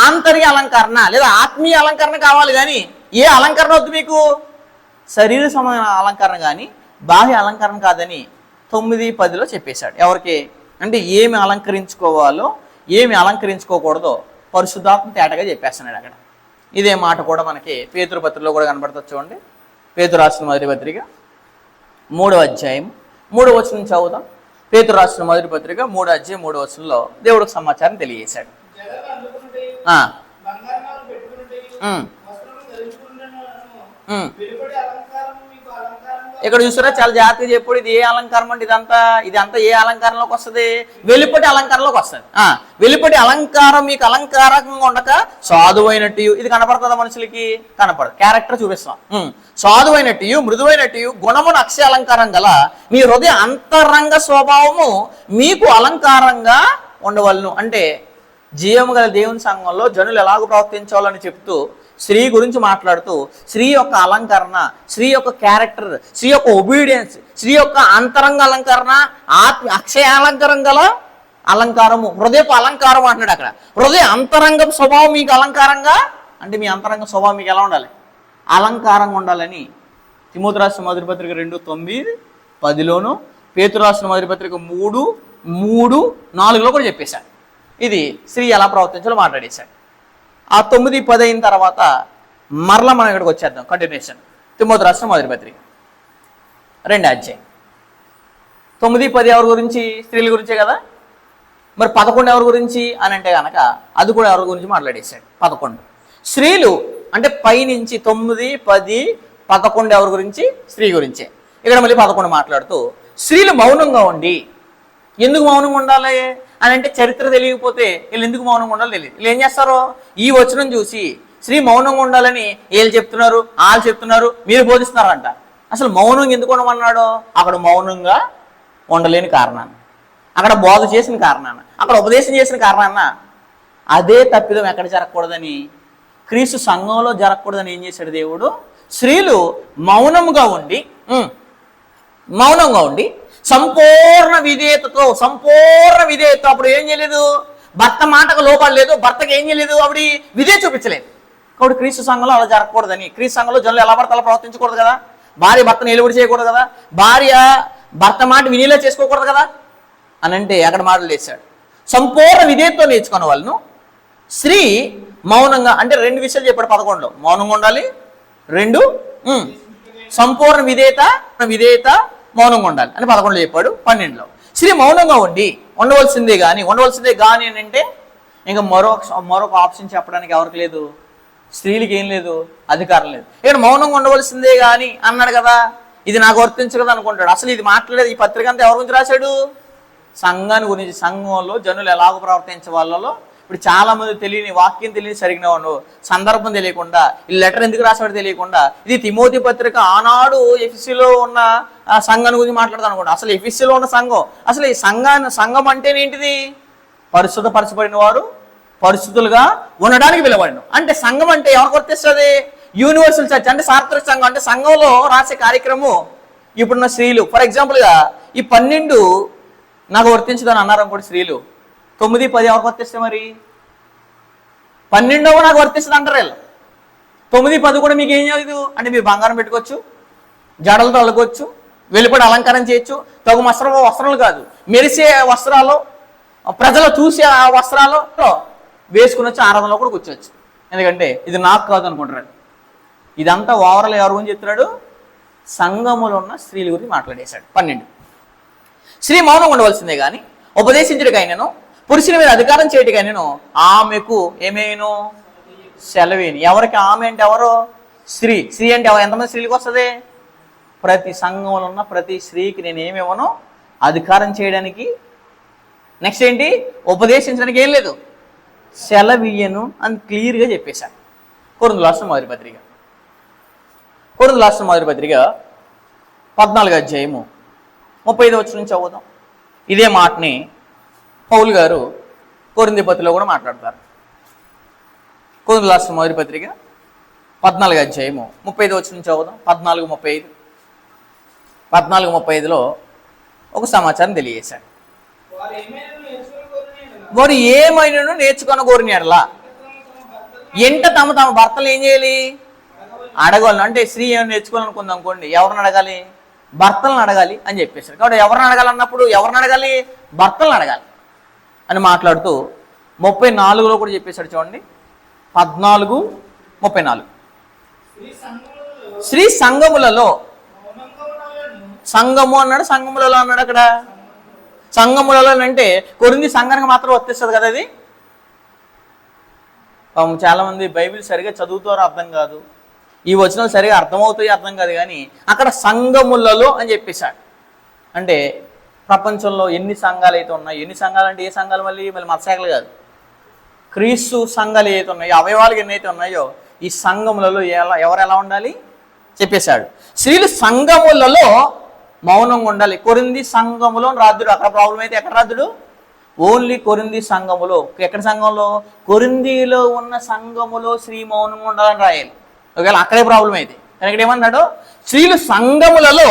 ఆంతర్య అలంకరణ లేదా ఆత్మీయ అలంకరణ కావాలి, కానీ ఏ అలంకరణ వద్దు మీకు? శరీర సంబంధమైన అలంకరణ కానీ బాహ్య అలంకరణ కాదని 9-10లో చెప్పేశాడు. ఎవరికి అంటే ఏమి అలంకరించుకోవాలో ఏమి అలంకరించుకోకూడదో పరిశుద్ధాత్మ తేటగా చెప్పేస్తున్నాడు అక్కడ. ఇదే మాట కూడా మనకి పేతురు పత్రికలో కూడా కనబడుతుంది. చూడండి, పేతురు రాసిన మొదటి పత్రిక 3వ అధ్యాయం 3వ వచనం చదువుతాం. పేతురు రాసిన మొదటి పత్రిక 3వ అధ్యాయం 3వ వచనంలో దేవుడికి సమాచారం తెలియజేశాడు. ఇక్కడ చూసారా, చాలా జాగ్రత్తగా చెప్పాడు. ఇది ఏ అలంకారం అంటే ఇదంతా ఏ అలంకారంలోకి వస్తుంది? వెలుపటి అలంకారంలోకి వస్తుంది. వెలుపటి అలంకారం మీకు అలంకారంగా ఉండక సాధువైనట్టు, ఇది కనపడుతుందా మనుషులకి? కనపడదు. క్యారెక్టర్ చూపిస్తాం. సాధువైనట్టు మృదువైనట్టు గుణమును అక్షయ అలంకారం గల మీ హృదయ అంతరంగ స్వభావము మీకు అలంకారంగా ఉండవలను. అంటే జీవము గల దేవుని సంఘంలో జనులు ఎలాగ ప్రవర్తించాలని చెప్తూ స్త్రీ గురించి మాట్లాడుతూ స్త్రీ యొక్క అలంకరణ, స్త్రీ యొక్క క్యారెక్టర్, స్త్రీ యొక్క ఒబీడియన్స్, స్త్రీ యొక్క అంతరంగ అలంకరణ, అక్షయ అలంకారం గల అలంకారము, హృదయపు అలంకారం అంటున్నాడు అక్కడ. హృదయ అంతరంగం స్వభావం మీకు అలంకారంగా, అంటే మీ అంతరంగ స్వభావం మీకు ఎలా ఉండాలి? అలంకారంగా ఉండాలని తిమోతి రాసిన మొదటి పత్రిక 2:9-10లోను, పేతురు రాసిన మొదటి పత్రిక 3:3-4లో కూడా చెప్పేశాడు. ఇది స్త్రీ ఎలా ప్రవర్తించాలో మాట్లాడేశాడు. ఆ 9-10 అయిన తర్వాత మరలా మనం ఇక్కడికి వచ్చేద్దాం. కంటిన్యూషన్. తిమోతి రాసిన మొదటి పత్రిక 2వ అధ్యాయం 9-10 ఎవరి గురించి? స్త్రీల గురించే కదా. మరి 11 ఎవరి గురించి అని అంటే కనుక అది కూడా ఎవరి గురించి మాట్లాడేశాడు. 11 స్త్రీలు అంటే పైనుంచి 9, 10, 11 ఎవరి గురించి? స్త్రీ గురించే. ఇక్కడ మళ్ళీ 11 మాట్లాడుతూ స్త్రీలు మౌనంగా ఉండి. ఎందుకు మౌనంగా ఉండాలి అని అంటే చరిత్ర తెలియకపోతే వీళ్ళు ఎందుకు మౌనంగా ఉండాలో తెలియదు. వీళ్ళు ఏం చేస్తారో ఈ వచనం చూసి స్త్రీ మౌనంగా ఉండాలని వీళ్ళు చెప్తున్నారు, వాళ్ళు చెప్తున్నారు, మీరు బోధిస్తున్నారంట. అసలు మౌనం ఎందుకు ఉండమన్నాడో అక్కడ మౌనంగా ఉండలేని కారణాన్ని, అక్కడ బోధ చేసిన కారణాన్ని, అక్కడ ఉపదేశం చేసిన కారణాన్న అదే తప్పిదం ఎక్కడ జరగకూడదని, క్రీస్తు సంఘంలో జరగకూడదని ఏం చేశాడు దేవుడు? స్త్రీలు మౌనంగా ఉండి సంపూర్ణ విధేయతతో అప్పుడు ఏం చేయలేదు? భర్త మాటకు లోపాలు లేదు, భర్తకి ఏం చేయలేదు, అప్పుడు విధేయత చూపించలేదు. కాబట్టి క్రీస్తు సంఘంలో అలా జరగకూడదని, క్రీస్తు సంఘంలో జనులు ఎలా భర్త అలా ప్రవర్తించకూడదు కదా, భార్య భర్తను నిలబడి చేయకూడదు కదా, భార్య భర్త మాట వినిలా చేసుకోకూడదు కదా అని అంటే అక్కడ మాటలు చేశాడు. సంపూర్ణ విధేయతతో నేర్చుకున్న వాళ్ళను స్త్రీ మౌనంగా, అంటే 2 విషయాలు చెప్పాడు 11లో. మౌనంగా ఉండాలి, 2 సంపూర్ణ విధేయత మౌనంగా ఉండాలి అని 11లో చెప్పాడు. 12లో స్త్రీ మౌనంగా ఉండవలసిందే కానీ అని అంటే ఇంకా మరొక ఆప్షన్ చెప్పడానికి ఎవరికి లేదు? స్త్రీలకి ఏం లేదు, అధికారం లేదు. ఇక్కడ మౌనంగా ఉండవలసిందే కానీ అన్నాడు కదా, ఇది నాకు వర్తించదు అనుకుంటాడు. అసలు ఇది మాట్లాడేది ఈ పత్రిక అంతా ఎవరి గురించి రాశాడు? సంఘాన్ని గురించి. సంఘంలో జనులు ఎలాగో ప్రవర్తించే వాళ్ళలో ఇప్పుడు చాలా మంది తెలియని, వాక్యం తెలియని, సరిగ్గా ఉండవు, సందర్భం తెలియకుండా, ఈ లెటర్ ఎందుకు రాసాడో తెలియకుండా, ఇది తిమోతి పత్రిక ఆనాడు ఎఫెసీలో ఉన్న సంఘాన్ని గురించి మాట్లాడతాను అనుకోండి. అసలు ఎఫెసీలో ఉన్న సంఘం, అసలు ఈ సంఘం అంటేనేంటిది? పరిశుద్ధపరచబడిన వారు పరిశుద్ధులుగా ఉండడానికి పిలవబడిన. అంటే సంఘం అంటే ఎవరికి వర్తిస్తుంది? యూనివర్సల్ చర్చ్ అంటే సార్వత్రిక సంఘం. అంటే సంఘంలో రాసే కార్యక్రమం ఇప్పుడున్న స్త్రీలు. ఫర్ ఎగ్జాంపుల్గా ఈ 12 నాకు వర్తించదని అన్నారు అనుకోండి స్త్రీలు. 9, 10 ఎవరికి వర్తిస్తే మరి? 12వ నాకు వర్తిస్తుంది అంటారు వీళ్ళు. 9, 10 కూడా మీకు ఏం చేయదు అంటే మీరు బంగారం పెట్టుకోవచ్చు, జడలతో అల్లుకోవచ్చు, వెలుపడి అలంకారం చేయొచ్చు. తగు వస్త్రాలు కాదు, మెరిసే వస్త్రాలు, ప్రజలు చూసే ఆ వస్త్రాలు వేసుకుని వచ్చి ఆరాధనలో కూడా కూర్చోవచ్చు. ఎందుకంటే ఇది నాకు కాదు అనుకుంటున్నాడు. ఇదంతా ఓవరాల్ ఎవరి గురించి చెప్తున్నాడు? సంఘములో ఉన్న స్త్రీల గురించి మాట్లాడేశాడు. 12 స్త్రీ మౌనం ఉండవలసిందే కానీ ఉపదేశించడికైనను పురుషుని మీద అధికారం చేయటికైనను ఆమెకు ఏమేను సెలవేని. ఎవరికి ఆమె అంటే ఎవరో? స్త్రీ. స్త్రీ అంటే ఎంతమంది స్త్రీలకు వస్తుంది? ప్రతి సంఘంలో ఉన్న ప్రతి స్త్రీకి నేను ఏమేమనో అధికారం చేయడానికి నెక్స్ట్ ఏంటి? ఉపదేశించడానికి ఏం లేదు, సెలవియ్యను అని క్లియర్గా చెప్పేశాడు. కొరింథీయులకు రాసిన మొదటి పత్రిక, కొరింథీయులకు రాసిన మొదటి పత్రిక 14వ అధ్యాయము 35వ వచనం నుంచి చదువుదాం. ఇదే మాటని పౌలు గారు కొరింథీ పత్రికలో కూడా మాట్లాడతారు. కొరింథీయులకు రాసిన మొదటి పత్రిక 14వ అధ్యాయము 35వ వచనం నుంచి చదువుదాం. 14:35, 14:35లో ఒక సమాచారం తెలియజేశాడు. వాడు ఏమైనా నేర్చుకొని కోరినాడలా ఎంట తమ తమ భర్తలు ఏం చేయాలి? అడగాలి. అంటే స్త్రీ ఏమైనా నేర్చుకోవాలనుకుంది అనుకోండి, ఎవరిని అడగాలి? భర్తలను అడగాలి అని చెప్పేశారు. కాబట్టి ఎవరిని అడగాలన్నప్పుడు ఎవరిని అడగాలి? భర్తలను అడగాలి అని మాట్లాడుతూ 34లో కూడా చెప్పేశాడు. చూడండి 14:34, స్త్రీ సంఘములలో, సంఘము అన్నాడు, సంఘములలో అన్నాడు. అక్కడ సంఘములలో అంటే కొరింథీ సంఘానికి మాత్రం వర్తిస్తుంది కదా అది. చాలా మంది బైబిల్ సరిగా చదువుతారో అర్థం కాదు, ఈ వచనాలు సరిగా అర్థమవుతాయి అర్థం కాదు, కానీ అక్కడ సంఘములలో అని చెప్పేశాడు. అంటే ప్రపంచంలో ఎన్ని సంఘాలు అయితే ఉన్నాయి, ఎన్ని సంఘాలు అంటే ఏ సంఘాలు? మళ్ళీ మతశాఖలు కాదు, క్రీస్తు సంఘాలు ఏవైతే ఉన్నాయో, అవయవాలు ఎన్నైతే ఉన్నాయో ఈ సంఘములలో ఎవరు ఎలా ఉండాలి చెప్పేశాడు. స్త్రీలు సంఘములలో మౌనంగా ఉండాలి. కొరింథీ సంఘములో రాదుడు, అక్కడ ప్రాబ్లం అయితే ఎక్కడ రాదుడు? ఓన్లీ కొరింథీ సంఘములో. ఎక్కడ సంఘంలో? కొరింథీలో ఉన్న సంఘములో స్త్రీ మౌనంగా ఉండాలని రాయాలి. ఒకవేళ అక్కడే ప్రాబ్లం అయితే కానీ ఇక్కడ ఏమన్నాడు? స్త్రీలు సంఘములలో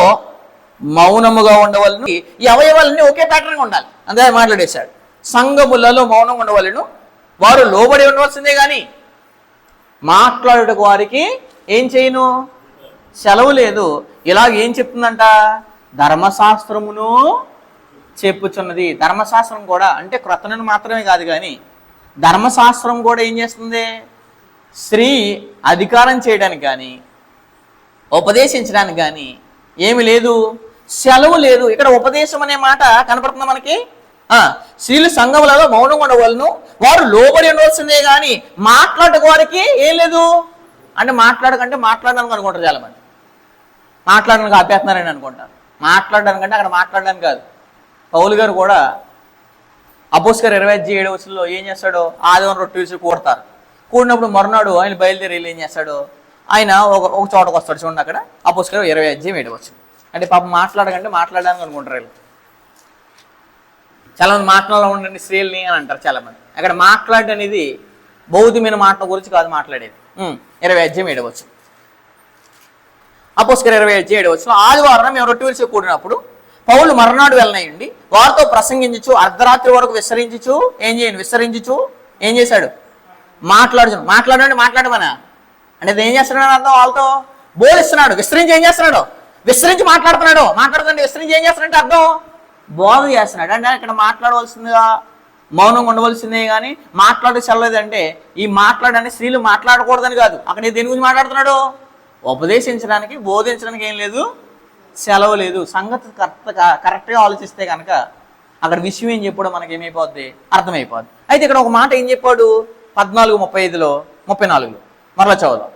మౌనముగా ఉండవలను, ఈ అవయవాలన్నీ ఒకే ప్యాటర్న్గా ఉండాలి అంతే మాట్లాడేశాడు. సంఘములలో మౌనంగా ఉండవలను, వారు లోబడి ఉండవలసిందే కానీ మాట్లాడుటకు వారికి ఏం చేయను? సెలవు లేదు. ఇలాగ ఏం చెప్తుందంట? ధర్మశాస్త్రమును చెప్పుచున్నది. ధర్మశాస్త్రం కూడా అంటే క్రొత్తను మాత్రమే కాదు, కానీ ధర్మశాస్త్రం కూడా ఏం చేస్తుంది? స్త్రీ అధికారం చేయడానికి కానీ ఉపదేశించడానికి కానీ ఏమి లేదు, సెలవు లేదు. ఇక్కడ ఉపదేశం అనే మాట కనపడుతుంది మనకి. స్త్రీలు సంఘములలో మౌనంగా ఉండవలను, వారు లోబడి ఉండవలసిందే కానీ మాట్లాడక వారికి ఏం లేదు. అంటే మాట్లాడడానికి అనుకుంటారు చాలామంది, మాట్లాడడానికి ఆపేస్తున్నారని అనుకుంటారు. మాట్లాడడానికి అంటే అక్కడ మాట్లాడడానికి కాదు. పౌలు గారు కూడా అపోస్తలుల 20:7 ఏం చేస్తాడో? ఆదివారం రొట్టె విరిచి కూడతారు. కూడినప్పుడు మరునాడు ఆయన బయలుదేరి ఏం చేస్తాడు? ఆయన ఒక చోటకు వస్తాడు. చూడండి అక్కడ అపోస్తలుల 20:7 అంటే పాపం మాట్లాడడానికి అనుకుంటారు వీళ్ళు. చాలామంది మాట్లాడాలి ఉండండి స్త్రీలని అని అంటారు చాలామంది. అక్కడ మాట్లాడడం అనేది భౌతికమైన మాటల గురించి కాదు మాట్లాడేది. 20:7 అపోస్తలుల 20:7 ఆదివారం మేము రొట్టె విరిచి కూడినప్పుడు పౌలు మర్నాడు వెళ్ళనయండి, వారితో ప్రసంగించు, అర్ధరాత్రి వరకు విస్తరించు ఏం చేశాడు? మాట్లాడమనా అంటే ఏం చేస్తున్నాడు అర్థం? వాళ్ళతో బోధిస్తున్నాడు. విస్తరించి ఏం చేస్తున్నాడు? విస్తరించి మాట్లాడుతుంటే విస్తరించి ఏం చేస్తున్నాడంటే అర్థం బోధ చేస్తున్నాడు. అంటే ఇక్కడ మాట్లాడవలసిందిగా మౌనంగా ఉండవలసిందే కానీ మాట్లాడే సెలవులేదంటే ఈ మాట్లాడని స్త్రీలు మాట్లాడకూడదని కాదు. అక్కడ దేని గురించి మాట్లాడుతున్నాడు? ఉపదేశించడానికి, బోధించడానికి ఏం లేదు, సెలవు లేదు. సంగతి కరెక్ట్గా ఆలోచిస్తే కనుక అక్కడ విషయం ఏం చెప్పాడో మనకి ఏమైపోద్ది? అర్థమైపోద్ది. అయితే ఇక్కడ ఒక మాట ఏం చెప్పాడు? 14:35లో 34లో మరలా చదువుదాం.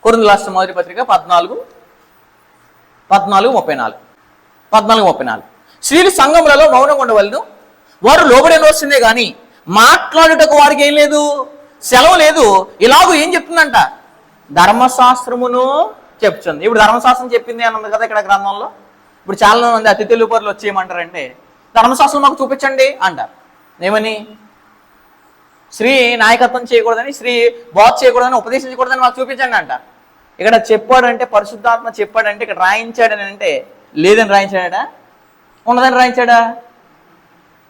కొరింథీయులకు రాసిన మొదటి పత్రిక 14:34 స్త్రీలు సంఘములలో మౌనంగా ఉండవలను, వారు లోబడి వస్తుందే కానీ మాట్లాడుటకు వారికి ఏం లేదు, సెలవు లేదు. ఇలాగూ ఏం చెప్తుందంట? ధర్మశాస్త్రమును చెప్తుంది. ఇప్పుడు ధర్మశాస్త్రం చెప్పింది అని ఉంది కదా ఇక్కడ గ్రంథంలో. ఇప్పుడు చాలా మంది అతి తెలుగు పరులు వచ్చి ఏమంటారంటే ధర్మశాస్త్రం మాకు చూపించండి అంటారు. ఏమని? స్త్రీ నాయకత్వం చేయకూడదని, స్త్రీ బోధ చేయకూడదని, ఉపదేశించకూడదని మాకు చూపించండి అంటారు. ఇక్కడ చెప్పాడంటే, పరిశుద్ధాత్మ చెప్పాడంటే, ఇక్కడ రాయించాడని అంటే లేదని రాయించాడా? ఉన్నదని రాయించాడా?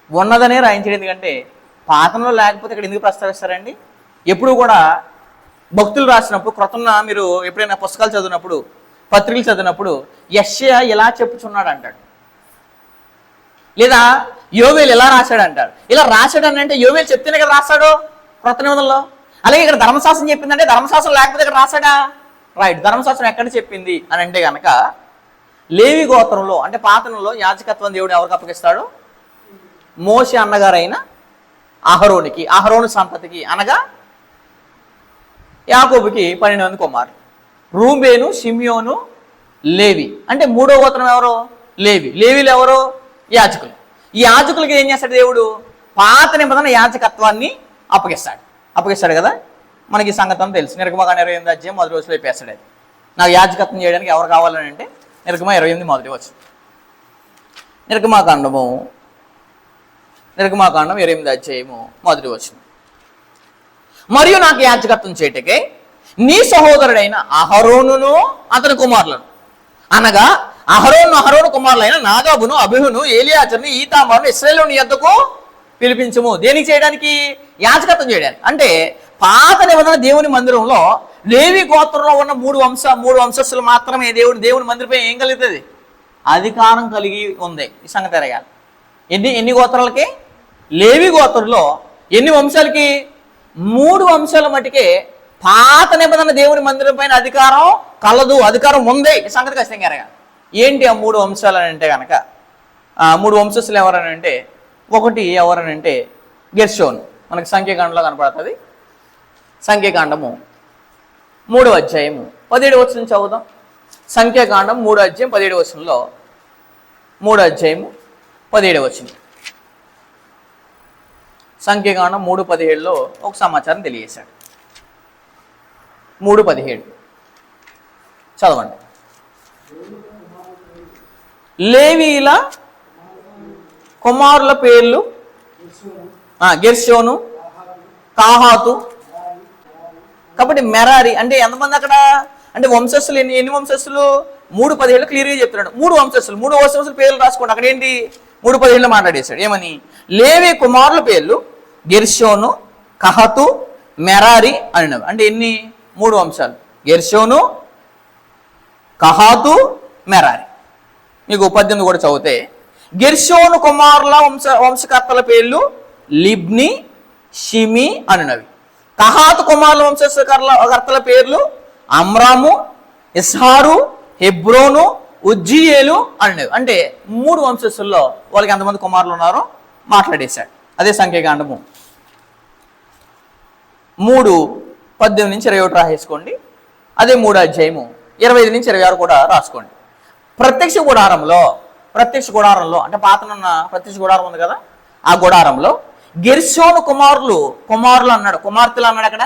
ఉన్నదనే రాయించాడు. ఎందుకంటే పాతంలో లేకపోతే ఇక్కడ ఎందుకు ప్రస్తావిస్తారండి? ఎప్పుడు కూడా భక్తులు రాసినప్పుడు క్రొత్తన మీరు ఎప్పుడైనా పుస్తకాలు చదివినప్పుడు, పత్రికలు చదివినప్పుడు యెషయా ఇలా చెప్పుచున్నాడు అంటాడు, లేదా యోవేలు ఎలా రాశాడు అంటాడు. ఇలా రాశాడని అంటే యోవేలు చెప్తేనే కదా రాస్తాడు క్రొత్త నిబంధనలో. అలాగే ఇక్కడ ధర్మశాస్త్రం చెప్పిందంటే ధర్మశాస్త్రం లేకపోతే ఇక్కడ రాశాడా? రైట్. ధర్మశాస్త్రం ఎక్కడ చెప్పింది అని అంటే కనుక లేవి గోత్రంలో, అంటే పాతనంలో యాజకత్వం దేవుడు ఎవరికి అప్పగిస్తాడు? మోషే అన్నగారైన అహరోనికి, అహరోను సంతతికి, అనగా యాకోబుకి 12 మంది కుమారులు, రూబేను, షిమ్యోను, లేవి. అంటే మూడో గోత్రం ఎవరు? లేవి. లేవీలు ఎవరు? యాజకులు. ఈ యాజకులకి ఏం చేస్తాడు దేవుడు? పాత నిబంధన యాజకత్వాన్ని అప్పగిస్తాడు కదా. మనకి ఈ సంగతి తెలుసు. నిర్గమకాండం 28 అధ్యాయం మొదటి వచనంలో చెప్పేస్తాడు. అది నాకు యాజకత్వం చేయడానికి ఎవరు కావాలని అంటే నిర్గమ 28 మొదటి వచనం. నిర్గమాకాండం 28 అధ్యాయము మొదటి వచనం. మరియు నాకు యాజకత్వం చేయటకే నీ సహోదరుడైన అహరోనును అతని కుమారులను, అనగా అహరోను కుమారులైన నాదాబును, అబీహును, ఎలియాజరును, ఈతామారును ఇశ్రాయేలు నీ యొద్దకు పిలిపించుము. దేనికి చేయడానికి? యాజకత్వం చేయడానికి. అంటే పాత నిబంధన దేవుని మందిరంలో లేవి గోత్రంలో ఉన్న మూడు వంశస్థులు మాత్రమే దేవుని మందిరంపై ఏం కలుగుతుంది? అధికారం కలిగి ఉంది. ఈ సంగతి ఎరగాలి. ఎన్ని గోత్రాలకి? లేవి గోత్రంలో ఎన్ని వంశాలకి? 3 వంశాల మటుకే పాత నిబంధన దేవుని మందిరం పైన అధికారం కలదు, అధికారం ఉంది. ఈ సంగతి ఖచ్చితంగా ఎరగాలి. ఏంటి ఆ 3 వంశాలు అని అంటే కనుక 3 వంశస్థులు ఎవరనంటే, ఒకటి ఎవరనంటే గెర్షోను. మనకి సంఖ్యాకాండంలో కనపడుతుంది. సంఖ్యాకాండము 3వ అధ్యాయము 17వ వచనం చదువుదాం. సంఖ్యాకాండం 3వ అధ్యాయం 17వ వచనంలో 3వ అధ్యాయము 17వ వచనం. సంఖ్యాకాండం 3:17లో ఒక సమాచారం తెలియజేశాడు. 3:17 చదవండి. లేవీల కుమారుల పేర్లు గెర్షోను, కాహాతు. కాబట్టి మెరారి అంటే ఎంతమంది అక్కడ? అంటే వంశస్థులు ఎన్ని వంశస్థులు? 3:17 క్లియర్గా చెప్తున్నాడు. 3 వంశస్థులు పేర్లు రాసుకోండి. అక్కడ ఏంటి? 3:17 మాట్లాడేశాడు. ఏమని? లేవి కుమారుల పేర్లు గెర్షోను, కహతు, మెరారి అనినవి. అంటే ఎన్ని? 3 వంశాలు. గెర్షోను, కహాతు, మెరారి. మీకు 18 కూడా చదివితే గెర్షోను కుమారుల వంశకర్తల పేర్లు లిబ్ని, షిమి అనినవి. కహాతు కుమారుల వంశకర్తల పేర్లు అమ్రాము, ఇస్హారు, హెబ్రోను, ఉజ్జియేలు అనినవి. అంటే 3 వంశస్థుల్లో వాళ్ళకి ఎంతమంది కుమారులు ఉన్నారో మాట్లాడేశాడు. అదే సంఖ్యాకాండము 3:18-21 రాసేసుకోండి. అదే 3వ అధ్యాయము 25-26 కూడా రాసుకోండి. ప్రత్యక్ష గుడారంలో అంటే పాతనున్న ప్రత్యక్ష గుడారం ఉంది కదా, ఆ గుడారంలో గెర్షోను కుమారులు అన్నాడు. కుమార్తెలు అన్నాడు అక్కడ?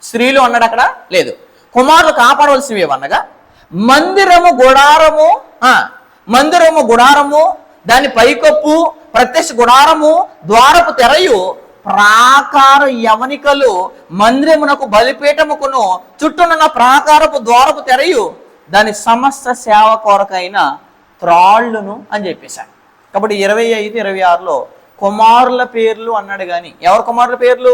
స్త్రీలు అన్నాడు అక్కడ? లేదు. కుమారులు కాపాడవలసినవి ఏమనగా మందిరము గుడారము, దాని పైకప్పు, ప్రత్యక్ష గుడారము, ద్వారపు తెరయు, ప్రాకార యవనికలు, మందిరమునకు బలిపీఠముకును చుట్టూనున్న ప్రాకారపు ద్వారపు తెరయు, దాని సమస్త సేవ కొరకైన త్రాళ్ళును అని చెప్పేశాడు. కాబట్టి 25-26లో కుమారుల పేర్లు అన్నాడు కానీ ఎవరు కుమారుల పేర్లు?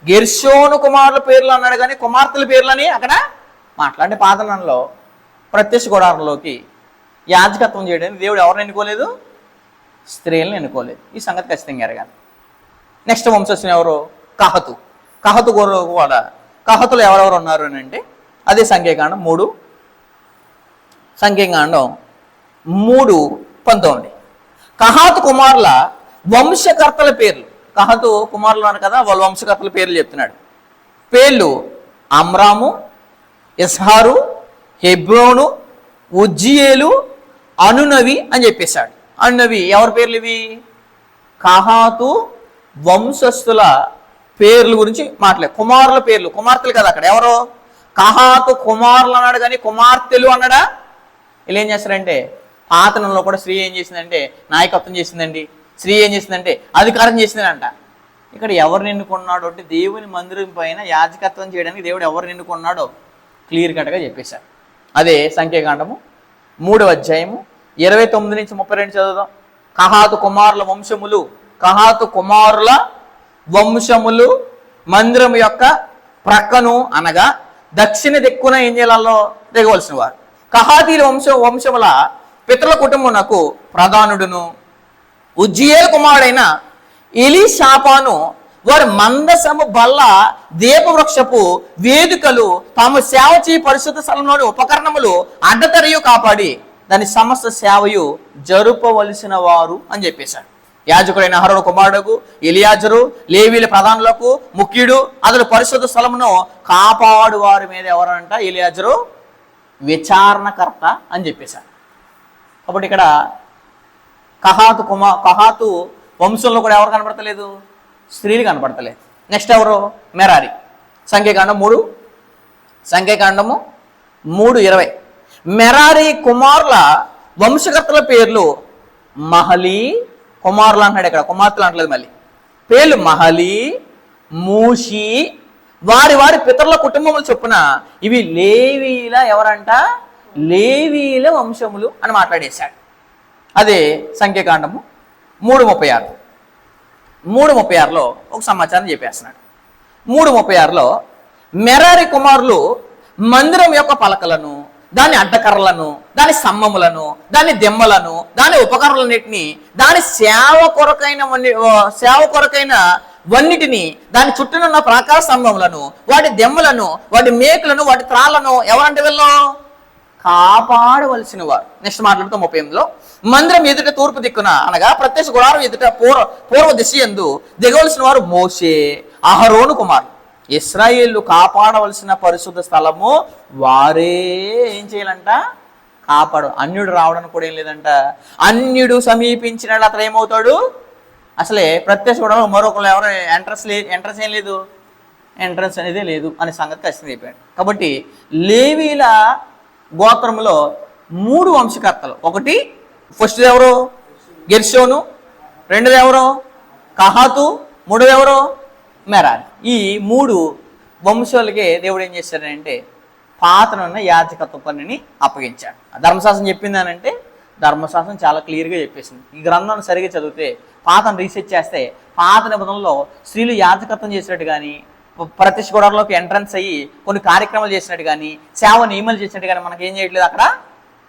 గెర్షోను కుమారుల పేర్లు అన్నాడు కానీ కుమార్తెల పేర్లని అక్కడ మాట్లాడే. పాతనంలో ప్రత్యక్ష గుడారంలోకి యాజకత్వం చేయడానికి దేవుడు ఎవరిని ఎన్నుకోలేదు? స్త్రీలను ఎన్నుకోలేదు. ఈ సంగతి ఖచ్చితంగా ఎరగాలి. నెక్స్ట్ వంశస్థులు ఎవరు? కహతు కూడా. కహతులు ఎవరెవరు ఉన్నారు అని అంటే అదే సంఖ్యాకాండం 3:19. కహాతు కుమారుల వంశకర్తల పేర్లు. కహతు కుమారులు అన్నారు కదా, వాళ్ళ వంశకర్తల పేర్లు చెప్తున్నాడు. పేర్లు అమ్రాము, ఇస్హారు, హెబ్రోను, ఉజ్జియేలు, అనునవి అని చెప్పేశాడు. అనునవి ఎవరి పేర్లు ఇవి? కహాతు వంశస్థుల పేర్ల గురించి కుమారుల పేర్లు. కుమార్తెలు కదా అక్కడ. ఎవరు? కహాతు కుమారులు అన్నాడు కానీ కుమార్తెలు అన్నాడా? వీళ్ళు ఏం చేస్తారంటే పాతనంలో కూడా స్త్రీ ఏం చేసిందంటే నాయకత్వం చేసిందండి, స్త్రీ ఏం చేసిందంటే అధికారం చేసిందంట. ఇక్కడ ఎవరిని ఎన్నుకున్నాడు అంటే దేవుని మందిరం పైన యాజకత్వం చేయడానికి దేవుడు ఎవరిని ఎన్నుకున్నాడో క్లియర్ కట్గా చెప్పేశారు. అదే సంఖ్యాకాండము 3వ అధ్యాయము 29-32 చదువుదాం. కహాతు కుమారుల వంశములు మందిరం యొక్క ప్రక్కను అనగా దక్షిణ దిక్కున ఏం చేయాలో దిగవలసిన వారు. కహాతీల వంశముల పితరుల కుటుంబమునకు ప్రధానుడును ఉజ్జియేలు కుమారుడైన ఎలీషాపాను వారి మందసము బల్ల దీపవృక్షపు వేదికలు తాము సేవ చేయ పరిశుద్ధ స్థలంలోని ఉపకరణములు అడ్డతరియు కాపాడి దాని సమస్త సేవయు జరుపవలసిన వారు అని చెప్పేశాడు. యాజకుడైన అహరోను కుమారుడు ఎలియాజరు లేవీల ప్రధానులకు ముఖ్యుడు, అతడు పరిశుద్ధ స్థలమును కాపాడు వారి మీద ఎవరంట? ఎలియాజరు విచారణకర్త అని చెప్పేశాడు. కాబట్టి ఇక్కడ కహాతు వంశంలో కూడా ఎవరు కనపడతలేదు? స్త్రీలు కనపడతలేదు. నెక్స్ట్ ఎవరు? మెరారి. సంఖ్యాకాండము 3:20. మెరారి కుమారుల వంశకర్తల పేర్లు మహలి, కుమారులు అంటున్నాడు ఇక్కడ, కుమార్తెలు అంటలేదు మళ్ళీ. పేర్లు మహలి, మూషి, వారి వారి పితరుల కుటుంబములు చొప్పున ఇవి లేవీల ఎవరంట? లేవీల వంశములు అని మాట్లాడేశాడు. అదే సంఖ్యాకాండము 3:36. 3:36లో ఒక సమాచారం చెప్పేస్తున్నాడు. 3:36లో మెరారి కుమారులు మందిరం యొక్క పలకలను, దాని అడ్డకర్రలను, దాని స్తంభములను, దాని దెమ్మలను, దాని ఉపకరణలన్నిటినీ, దాని సేవ కొరకైన వన్నిటిని, దాని చుట్టూనున్న ప్రాకార స్తంభములను, వాటి దెమ్మలను, వాటి మేకులను, వాటి త్రాళ్లను ఎవరంటే వీళ్ళు కాపాడవలసిన వారు. నెక్స్ట్ మాట్లాడుతూ 38లో మందిరం ఎదుట తూర్పు దిక్కున అనగా ప్రత్యక్ష గుడారం ఎదుట పూర్వ దిశ యందు దిగవలసిన వారు మోషే, అహరోను కుమారులు. ఇశ్రాయేలు కాపాడవలసిన పరిశుద్ధ స్థలము వారే ఏం చేయాలంట? కాపాడు. అన్యుడు రావడానికి కూడా ఏం లేదంట. అన్యుడు సమీపించినాడు అతను ఏమవుతాడు? అసలే ప్రత్యక్ష గుడారం మరొకరు ఎవరు ఎంట్రన్స్ ఏం లేదు, ఎంట్రన్స్ అనేది లేదు అనే సంగతి ఖచ్చితంగా చెప్పాడు. కాబట్టి లేవీల గోత్రంలో 3 వంశకర్తలు. ఒకటి ఫస్ట్ ఎవరు? గెర్షోను. రెండోది ఎవరు? కహాతు. మూడోది ఎవరు? మెరారి. ఈ 3 వంశాలకే దేవుడు ఏం చేశాడంటే పాతనున్న యాజకత్వ పనిని అప్పగించాడు. ధర్మశాస్త్రం చెప్పిందానంటే ధర్మశాస్త్రం చాలా క్లియర్గా చెప్పేసింది. ఈ గ్రంథాన్ని సరిగ్గా చదివితే, పాతను రీసెర్చ్ చేస్తే, పాత నిబంధనలో స్త్రీలు యాజకత్వం చేసినట్టు కానీ, ప్రత్యక్ష గుడారంలోకి ఎంట్రన్స్ అయ్యి కొన్ని కార్యక్రమాలు చేసినట్టు కానీ, సేవ నియమాలు చేసినట్టు కానీ మనకి ఏం చేయట్లేదు, అక్కడ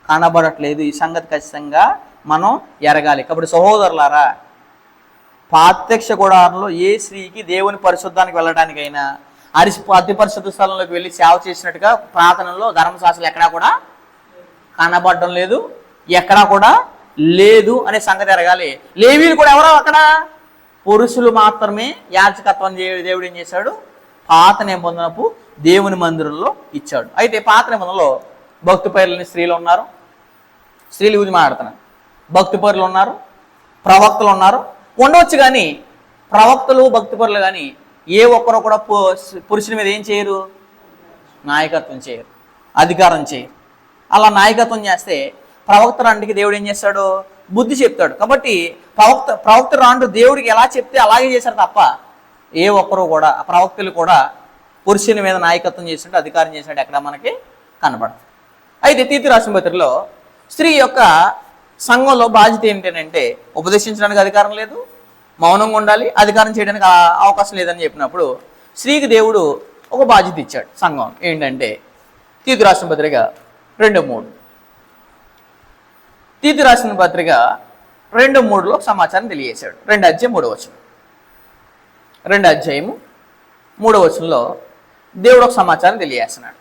కనబడట్లేదు. ఈ సంగతి ఖచ్చితంగా మనం ఎరగాలి. కాబట్టి సహోదరులారా, ప్రత్యక్ష గుడారంలో ఏ స్త్రీకి దేవుని పరిశుద్ధానికి వెళ్ళడానికైనా అతి పరిశుద్ధ స్థలంలోకి వెళ్ళి సేవ చేసినట్టుగా ప్రార్థనలో ధర్మశాస్త్రాలు ఎక్కడా కూడా కనబడడం లేదు, ఎక్కడా కూడా లేదు అనే సంగతి ఎరగాలి. లేవీలు కూడా ఎవరో అక్కడ పురుషులు మాత్రమే యాజకత్వం దేవుడు ఏం చేశాడు? పాత నిబంధనపు దేవుని మందిరంలో ఇచ్చాడు. అయితే పాత నిబంధనలో భక్తి పరులని స్త్రీలు ఉన్నారు, స్త్రీలు ఊది మాట్లాడుతున్నారు. భక్తి పరులు ఉన్నారు, ప్రవక్తలు ఉన్నారు. ఉండవచ్చు కానీ ప్రవక్తలు భక్తి పరులు కానీ ఏ ఒక్కరో కూడా పురుషుని మీద ఏం చేయరు? నాయకత్వం చేయరు, అధికారం చేయరు. అలా నాయకత్వం చేస్తే ప్రవక్త రాంటికి దేవుడు ఏం చేస్తాడు? బుద్ధి చెప్తాడు. కాబట్టి ప్రవక్త రాండు దేవుడికి ఎలా చెప్తే అలాగే చేశారు తప్ప ఏ ఒక్కరు కూడా, ప్రవక్తలు కూడా పురుషుని మీద నాయకత్వం చేసినట్టు, అధికారం చేసినట్టు ఎక్కడ మనకి కనబడదు. అయితే తీతు రాసిన పత్రికలో స్త్రీ యొక్క సంఘంలో బాధ్యత ఏంటంటే ఉపదేశించడానికి అధికారం లేదు, మౌనంగా ఉండాలి, అధికారం చేయడానికి అవకాశం లేదని చెప్పినప్పుడు స్త్రీకి దేవుడు ఒక బాధ్యత ఇచ్చాడు సంఘం. ఏంటంటే తీతు రాసిన పత్రిక 2:3. తీతు రాసిన పత్రిక 2:3లో సమాచారం తెలియజేశాడు. 2 అధ్యాయం 3వ వచనం. 2 అధ్యాయము 3వ వచనంలో దేవుడు ఒక సమాచారం తెలియజేస్తున్నాడు.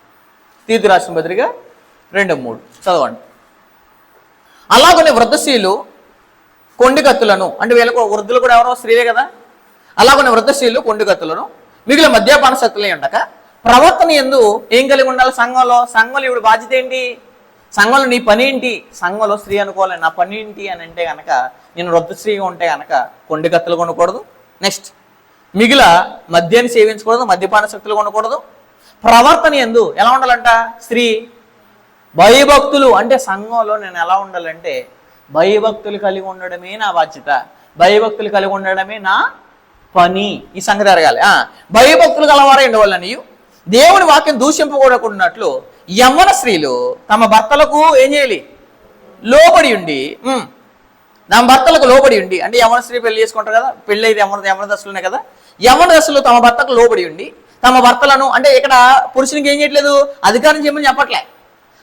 తీతు రాసిన పత్రిక 2:3 చదవండి. అలాగనే వృద్ధశీలు కొండికత్తులను, అంటే వీళ్ళకు వృద్ధులు కూడా ఎవరో స్త్రీలే కదా, అలాగనే వృద్ధశీలు కొండికత్తులను మిగిలిన మద్యపాన శక్తులే ఉండక ప్రవర్తన యందు ఏం కలిగి ఉండాలి? సంఘంలో ఇప్పుడు బాధ్యత ఏంటి? సంఘంలో నీ పని ఏంటి? సంఘంలో స్త్రీ అనుకోవాలి, నా పని ఏంటి అని అంటే కనుక నేను వృద్ధ స్త్రీగా ఉంటే కనుక కొండికత్తులు కొనకూడదు. నెక్స్ట్ మిగిలిన మద్యాన్ని సేవించకూడదు, మద్యపాన శక్తులు కొనకూడదు. ప్రవర్తన యందు ఎలా ఉండాలంట? స్త్రీ భయభక్తులు, అంటే సంఘంలో నేను ఎలా ఉండాలంటే భయభక్తులు కలిగి ఉండడమే నా బాధ్యత, భయభక్తులు కలిగి ఉండడమే నా పని. ఈ సంగతి జరగాలి. భయభక్తులు గలవారే ఉండవాలని దేవుని వాక్యం దూషింపకూడకున్నట్లు యవ్వన స్త్రీలు తమ భర్తలకు ఏం చేయాలి? లోబడి ఉండి, తమ భర్తలకు లోబడి ఉండి, అంటే యవ్వన స్త్రీ పెళ్లి చేసుకుంటారు కదా, పెళ్ళి అయితే యవ్వన దశలోనే కదా, యవ్వన దశలో తమ భర్తకు లోబడి ఉండి తమ భర్తలను, అంటే ఇక్కడ పురుషునికి ఏం చేయట్లేదు, అధికారం చేయమని చెప్పట్లే,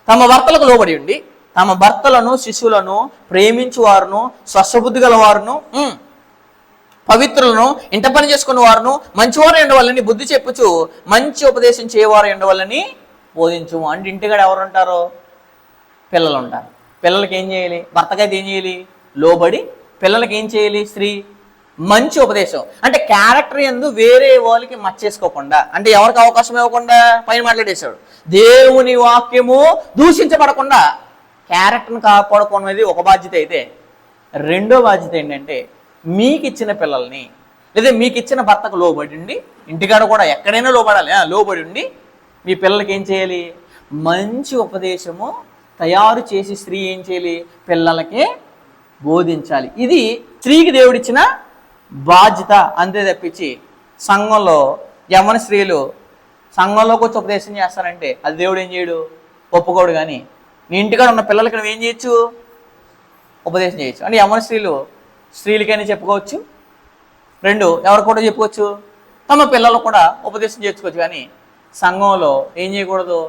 తమ భర్తలకు లోబడి ఉండి తమ భర్తలను, శిశువులను ప్రేమించువారును, స్వస్థబుద్ధి గలవారును, పవిత్రులను, ఇంట పని చేసుకున్న వారును, మంచివారు ఉండవాలని బుద్ధి చెప్పుచు మంచి ఉపదేశం చేయవారు ఉండవాలని బోధించు. అంటే ఇంటికాడ ఎవరు ఉంటారో? పిల్లలు ఉంటారు. పిల్లలకి ఏం చేయాలి? భర్తకైతే ఏం చేయాలి? లోబడి. పిల్లలకి ఏం చేయాలి? స్త్రీ మంచి ఉపదేశం, అంటే క్యారెక్టర్ యందు వేరే వాళ్ళకి మచ్చేసుకోకుండా, అంటే ఎవరికి అవకాశం ఇవ్వకుండా పైన మాట్లాడేశాడు. దేవుని వాక్యము దూషించబడకుండా క్యారెక్టర్ని కాపాడుకోవడం అనేది ఒక బాధ్యత అయితే, రెండో బాధ్యత ఏంటంటే మీకు ఇచ్చిన పిల్లల్ని లేదా మీకు ఇచ్చిన భర్తకు లోబడి ఉండి, ఇంటికాడ కూడా ఎక్కడైనా లోబడాలి, లోబడి ఉండి మీ పిల్లలకి ఏం చేయాలి? మంచి ఉపదేశము తయారు చేసి స్త్రీ ఏం చేయాలి? పిల్లలకే బోధించాలి. ఇది స్త్రీకి దేవుడిచ్చిన బాధ్యత. అంతే తప్పించి సంఘంలో యవ్వన స్త్రీలు సంఘంలోకి వచ్చి ఉపదేశం చేస్తారంటే అది దేవుడు ఏం చేయడు, ఒప్పుకోడు. కానీ నీ ఇంటికాడ ఉన్న పిల్లలకి నువ్వు ఏం చేయొచ్చు? ఉపదేశం చేయొచ్చు. అంటే యవ్వన స్త్రీలకైనా చెప్పుకోవచ్చు, రెండు ఎవరు కూడా చెప్పుకోవచ్చు, తమ పిల్లలు కూడా ఉపదేశం చేసుకోవచ్చు. కానీ సంఘంలో ఏం చేయకూడదు?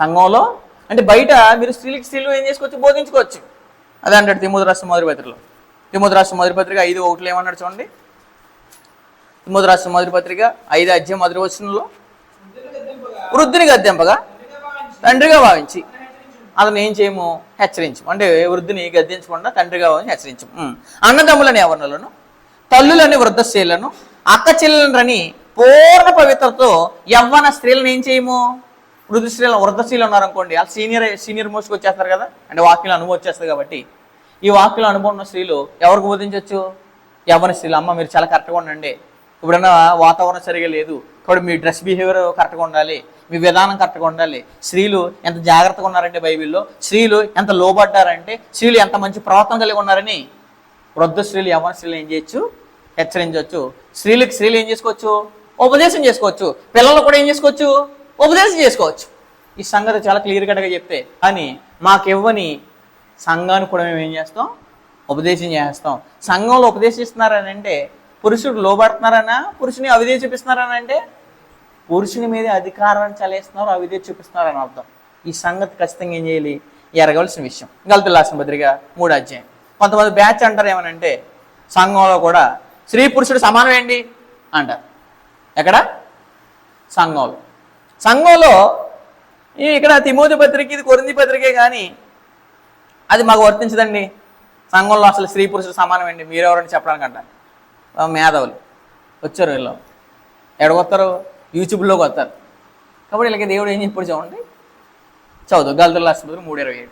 సంఘంలో అంటే బయట మీరు స్త్రీలు ఏం చేసుకోవచ్చు? బోధించుకోవచ్చు. అదే అంటాడు తిమోతి రాసిన మొదటి పత్రికలో. తిమోతి రాసిన మొదటి పత్రిక 5:1 ఏమన్నాడు చూడండి. తిమోతి రాసిన మొదటి పత్రిక 5:1 వృద్ధిని గద్దెంపగా తండ్రిగా భావించి అతను ఏం చేయము? హెచ్చరించము. అంటే వృద్ధిని గద్దించకుండా తండ్రిగా భావించి హెచ్చరించము. అన్నదమ్ములని యవ్వనులను, తల్లులని వృద్ధ స్త్రీలను, అక్క చెల్లెలని పూర్ణ పవిత్రతో యవ్వన స్త్రీలను ఏం చేయము? వృద్ధ స్త్రీలు ఉన్నారనుకోండి, వాళ్ళు సీనియర్ మోస్ట్కి వచ్చేస్తారు కదా, అంటే వాక్యం అనుభవం వచ్చేస్తుంది. కాబట్టి ఈ వాక్యం అనుభవం ఉన్న స్త్రీలు ఎవరికి బోధించవచ్చు? యవ్వన స్త్రీలు. అమ్మ మీరు చాలా కరెక్ట్గా ఉండండి, ఇప్పుడన్నా వాతావరణం సరిగా లేదు కాబట్టి మీ డ్రెస్ బిహేవియర్ కరెక్ట్గా ఉండాలి, మీ విధానం కరెక్ట్గా ఉండాలి. స్త్రీలు ఎంత జాగ్రత్తగా ఉన్నారంటే బైబిల్లో, స్త్రీలు ఎంత లోబడ్డారంటే, స్త్రీలు ఎంత మంచి ప్రవర్తన కలిగి ఉన్నారని వృద్ధ స్త్రీలు యవ్వన స్త్రీలు ఏం చేయొచ్చు? హెచ్చరించవచ్చు. స్త్రీలు ఏం చేసుకోవచ్చు? ఉపదేశం చేసుకోవచ్చు. పిల్లలు కూడా ఏం చేసుకోవచ్చు? ఉపదేశం చేసుకోవచ్చు. ఈ సంగతి చాలా క్లియర్ కట్గా చెప్తే. కానీ మాకివ్వని సంఘాన్ని కూడా మేము ఏం చేస్తాం? ఉపదేశం చేస్తాం. సంఘంలో ఉపదేశిస్తున్నారని అంటే పురుషుడు లోబడుతున్నారనా, పురుషుని అవిధేయ చూపిస్తున్నారని అంటే పురుషుని మీద అధికారాన్ని చలేస్తున్నారు, అవిధేయ చూపిస్తున్నారని అర్థం. ఈ సంగతి ఖచ్చితంగా ఏం చేయాలి? ఎరగవలసిన విషయం. గలతీయులకు రాసిన పత్రిక 3వ అధ్యాయం. కొంతమంది బ్యాచ్ అంటారు ఏమనంటే సంఘంలో కూడా స్త్రీ పురుషుడు సమానం ఏంటి అంటారు. ఎక్కడ? సంఘంలో ఇక్కడ తిమోతి పత్రిక, ఇది కొరింథీ పత్రికే, కానీ అది మాకు వర్తించదండి. సంఘంలో అసలు స్త్రీ పురుషుడు సమానం ఏంటి మీరెవరని చెప్పడానికి అంటారు. మేధావులు వచ్చారు, వీళ్ళు ఎడగొస్తారు? యూట్యూబ్లోకి వస్తారు. కాబట్టి వీళ్ళకి దేవుడు ఏం చెప్పాడు చూడండి, చదువు. గలతీయులకు రాసిన పత్రిక 3:27.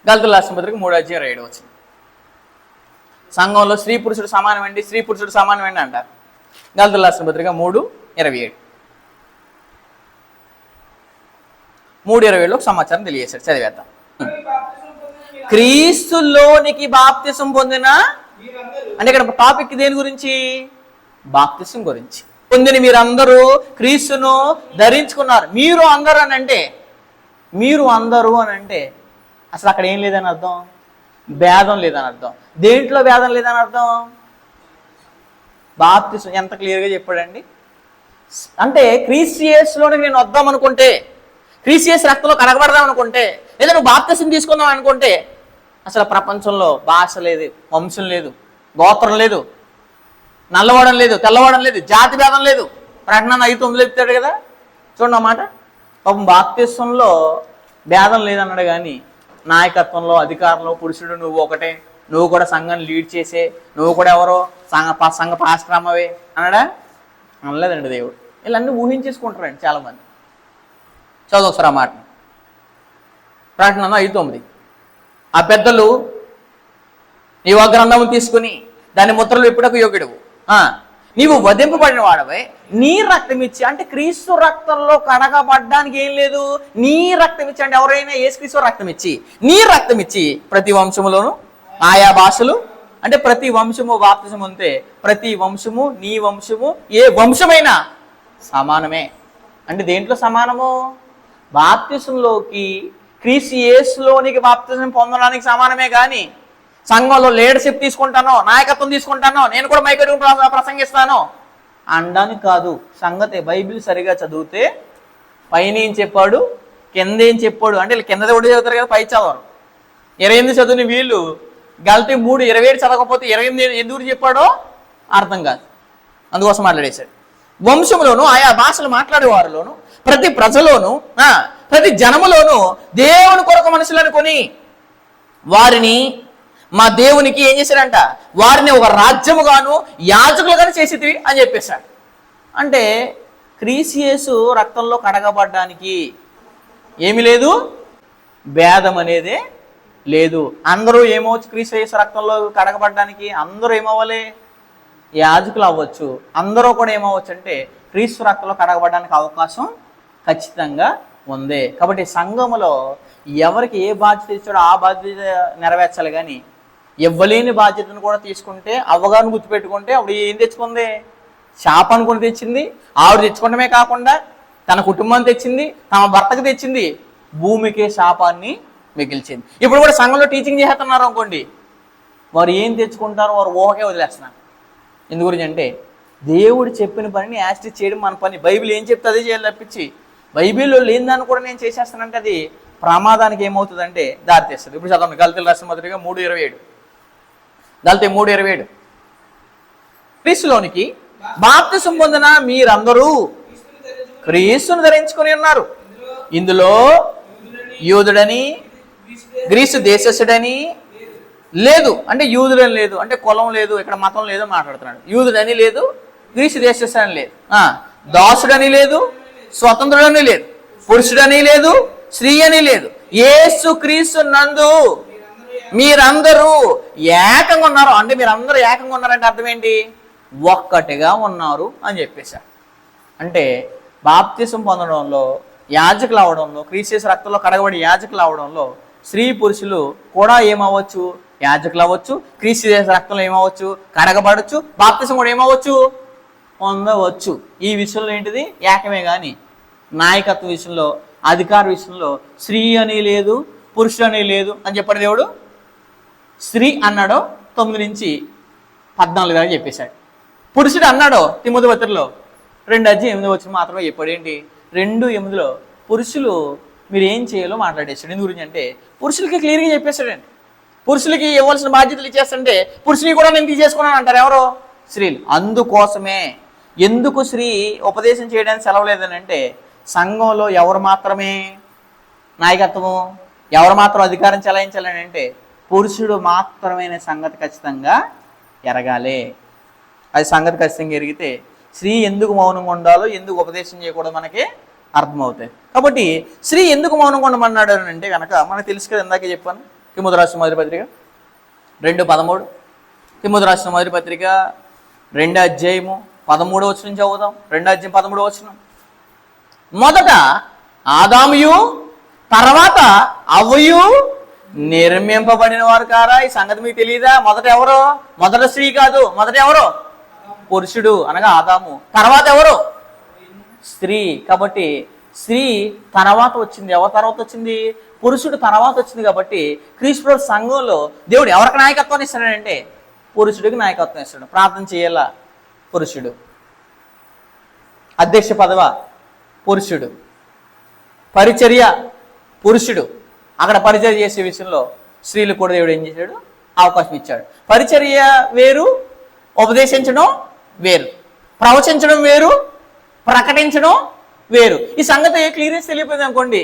గలతీయులకు రాసిన పత్రిక 3:27 వచ్చింది. సంఘంలో స్త్రీ పురుషుడు సమానం అండి, స్త్రీ పురుషుడు సమానం అండి అంటారు. గలతీయులకు రాసిన పత్రిక 3:27. 3:27 ఒక సమాచారం తెలియజేశాడు. చదివేద్దాం. క్రీస్తులోనికి బాప్తిసం పొందిన, అంటే ఇక్కడ టాపిక్ దేని గురించి? బాప్తిసం గురించి. పొందిన మీరందరూ క్రీస్తును ధరించుకున్నారు. మీరు అందరూ అని అంటే అసలు అక్కడ ఏం లేదని అర్థం? భేదం లేదని అర్థం. దేంట్లో భేదం లేదని అర్థం? బాప్తిసం ఎంత క్లియర్గా చెప్పాడండి. అంటే క్రీస్తు యేసులోనికి నేను వద్దాం అనుకుంటే, క్రీస్తు యేసు రక్తంలో కడగబడదాం అనుకుంటే, లేదా నువ్వు బాప్తిసం తీసుకుందాం అనుకుంటే అసలు ప్రపంచంలో భాష లేదు, వంశం లేదు, గోత్రం లేదు, నల్లవాడం లేదు, తెల్లవాడం లేదు, జాతి భేదం లేదు. ప్రకటన 5:9 చెప్తాడు కదా, చూడండి అన్నమాట. పాపం బాప్తిసంలో భేదం లేదన్నాడు. కానీ నాయకత్వంలో, అధికారంలో పురుషుడు నువ్వు ఒకటే, నువ్వు కూడా సంఘాన్ని లీడ్ చేసే, నువ్వు కూడా ఎవరో సంఘ పాస్టర్ అమ్మవే అన్నాడా? అనలేదండి దేవుడు. వీళ్ళన్నీ ఊహించేసుకుంటారండి చాలామంది. చదువు ఒకసారి ఆ మాట. ప్రకటన 5:9. ఆ పెద్దలు నీవు ఆ గ్రంథము తీసుకుని దాని ముద్రలు విప్పుటకు యోగ్యుడు, నీవు వధింపబడిన వాడవై నీ రక్తం ఇచ్చి, అంటే క్రీస్తు రక్తంలో కడగబడ్డానికి ఏం లేదు, నీ రక్తం ఇచ్చి, అంటే ఎవరైనా యేసుక్రీస్తు రక్తం ఇచ్చి, నీ రక్తం ఇచ్చి ప్రతి వంశములోను ఆయా భాషలు, అంటే ప్రతి వంశము బాప్తిసం ఉంటే ప్రతి వంశము, నీ వంశము, ఏ వంశమైనా సమానమే. అంటే దేంట్లో సమానము? బాప్తిసంలోకి, క్రీస్తు యేసులోనికి బాప్తిసం పొందడానికి సమానమే. కానీ సంఘంలో లీడర్షిప్ తీసుకుంటానో, నాయకత్వం తీసుకుంటానో, నేను కూడా మైకడు ప్రసంగిస్తానో అనడానికి కాదు సంగతి. బైబిల్ సరిగా చదివితే పైన ఏం చెప్పాడు, కింద ఏం చెప్పాడు, అంటే వీళ్ళు కింద ఒకటి చదువుతారు కదా, పై చదవరు. 28 చదివిన వీళ్ళు గలతీ 3:27 చదవకపోతే 28 ఎందుకు చెప్పాడో అర్థం కాదు. అందుకోసం మాట్లాడేశాడు. వంశంలోను ఆయా భాషలు మాట్లాడేవారిలోను ప్రతి ప్రజలోను ప్రతి జనములోను దేవుని కొరకు మనుషులు అనుకొని వారిని మా దేవునికి ఏం చేశాడంట? వారిని ఒక రాజ్యముగాను యాజకులుగాను చేసేది అని చెప్పేశాడు. అంటే క్రీస్తు యేసు రక్తంలో కడగబడ్డానికి ఏమీ లేదు, భేదం అనేదే లేదు. అందరూ ఏమవచ్చు? క్రీస్తు యేసు రక్తంలో కడగబడడానికి అందరూ ఏమవ్వాలి? యాజకులు అవ్వచ్చు. అందరూ కూడా ఏమవ్వచ్చు అంటే క్రీస్తు రక్తంలో కడగబడడానికి అవకాశం ఖచ్చితంగా ఉంది. కాబట్టి సంఘములో ఎవరికి ఏ బాధ్యత ఇచ్చాడో ఆ బాధ్యత నెరవేర్చాలి. కానీ ఇవ్వలేని బాధ్యతను కూడా తీసుకుంటే, అవగాహన గుర్తుపెట్టుకుంటే అప్పుడు ఏం తెచ్చుకుంది? శాపాన్ని కొని తెచ్చింది. ఆవిడ తెచ్చుకోవడమే కాకుండా తన కుటుంబాన్ని తెచ్చింది, తమ భర్తకు తెచ్చింది, భూమికే శాపాన్ని మిగిల్చింది. ఇప్పుడు కూడా సంఘంలో టీచింగ్ చేస్తున్నారు అనుకోండి, వారు ఏం తెచ్చుకుంటారో వారు ఊహకే వదిలేస్తున్నారు. ఎందు గురించి అంటే దేవుడు చెప్పిన పనిని యాస్టిస్ చేయడం మన పని. బైబిల్ ఏం చెప్తే అదే చేయాలి తప్పించి బైబిల్లో లేని దాన్ని కూడా నేను చేసేస్తానంటే అది ప్రమాదానికి ఏమవుతుందంటే దారితీస్తుంది. ఇప్పుడు చదవండి గలతీయులకు రాసిన పత్రిక 3:27. గలతీ 3:27. క్రీస్తులోనికి బాప్తిసం పొందిన మీరందరూ క్రీస్తును ధరించుకొని ఉన్నారు. ఇందులో యూదుడని గ్రీసు దేశస్థుడని లేదు. అంటే యూదుడని లేదు అంటే కులం లేదు, ఇక్కడ మతం లేదు మాట్లాడుతున్నాడు. యూదుడని లేదు, గ్రీసు దేశస్థుడని లేదు, దాసుడని లేదు, స్వతంత్రుడని లేదు, పురుషుడని లేదు, స్త్రీ అని లేదు, యేసు క్రీస్తు నందు మీరందరూ ఏకంగా ఉన్నారు. అంటే మీరందరూ ఏకంగా ఉన్నారంటే అర్థం ఏంటి? ఒక్కటిగా ఉన్నారు అని చెప్పేశారు. అంటే బాప్తిసం పొందడంలో, యాజకులు అవడంలో, క్రీస్తు రక్తంలో కడగబడి యాజకులు అవడంలో స్త్రీ పురుషులు కూడా ఏమవ్వచ్చు? యాజకులు అవ్వచ్చు. క్రీస్తు రక్తంలో ఏమవచ్చు? కడగబడచ్చు. బాప్తిసం కూడా ఏమవచ్చు? పొందవచ్చు. ఈ విషయంలో ఏంటిది? ఏకమే. కానీ నాయకత్వ విషయంలో, అధికార విషయంలో స్త్రీ అని లేదు, పురుషుడు అని లేదు అని చెప్పాడు దేవుడు. స్త్రీ అన్నాడో 9-14 దాకా చెప్పేశాడు. పురుషుడు అన్నాడో తిమోతి పత్రికలో 2:8 మాత్రమే చెప్పాడు. ఏంటి? 2:8 పురుషులు మీరు ఏం చేయాలో మాట్లాడేశాడు. ఎందు గురించి అంటే పురుషులకి క్లియర్గా చెప్పేశాడండి. పురుషులకి ఇవ్వాల్సిన బాధ్యతలు ఇచ్చేస్తుంటే పురుషుని కూడా నేను తీసేసుకున్నాను అంటారు ఎవరో? స్త్రీలు. అందుకోసమే ఎందుకు స్త్రీ ఉపదేశం చేయడానికి సెలవులేదని అంటే సంఘంలో ఎవరు మాత్రమే నాయకత్వము, ఎవరు మాత్రం అధికారం చెలాయించాలని అంటే పురుషుడు మాత్రమైన సంగతి ఖచ్చితంగా ఎరగాలి. అది సంగతి ఖచ్చితంగా ఎరిగితే స్త్రీ ఎందుకు మౌనంగా ఉండాలో, ఎందుకు ఉపదేశం చేయకూడదు మనకి అర్థమవుతాయి. కాబట్టి స్త్రీ ఎందుకు మౌనంగా ఉండమన్నాడు అని అంటే కనుక మనకు తెలుసు కదా, ఇందాకే చెప్పాను. తిమోతి రాసిన మొదటి పత్రిక 2:13. తిమోతి రాసిన మొదటి పత్రిక 2:13 చదువుదాం. 2:13. మొదట ఆదాముయు తర్వాత అవ్వయు నిర్మింపబడిన వారు కారా? ఈ సంగతి మీకు తెలియదా? మొదట ఎవరు? మొదట స్త్రీ కాదు, మొదట ఎవరు? పురుషుడు అనగా ఆదాము. తర్వాత ఎవరు? స్త్రీ. కాబట్టి స్త్రీ తర్వాత వచ్చింది. ఎవరి తర్వాత వచ్చింది? పురుషుడు తర్వాత వచ్చింది. కాబట్టి క్రీస్తు సంఘంలో దేవుడు ఎవరికి నాయకత్వాన్ని ఇస్తాడంటే పురుషుడికి నాయకత్వం ఇస్తాడు. ప్రార్థన చేయాలా? పురుషుడు. అధ్యక్ష పదవ పురుషుడు. పరిచర్య పురుషుడు. అక్కడ పరిచర్య చేసే విషయంలో స్త్రీలు కూడా దేవుడు ఏం చేశాడు? అవకాశం ఇచ్చాడు. పరిచర్య వేరు, ఉపదేశించడం వేరు, ప్రవచించడం వేరు, ప్రకటించడం వేరు. ఈ సంగతి క్లియరెన్స్ తెలియపోయింది అనుకోండి,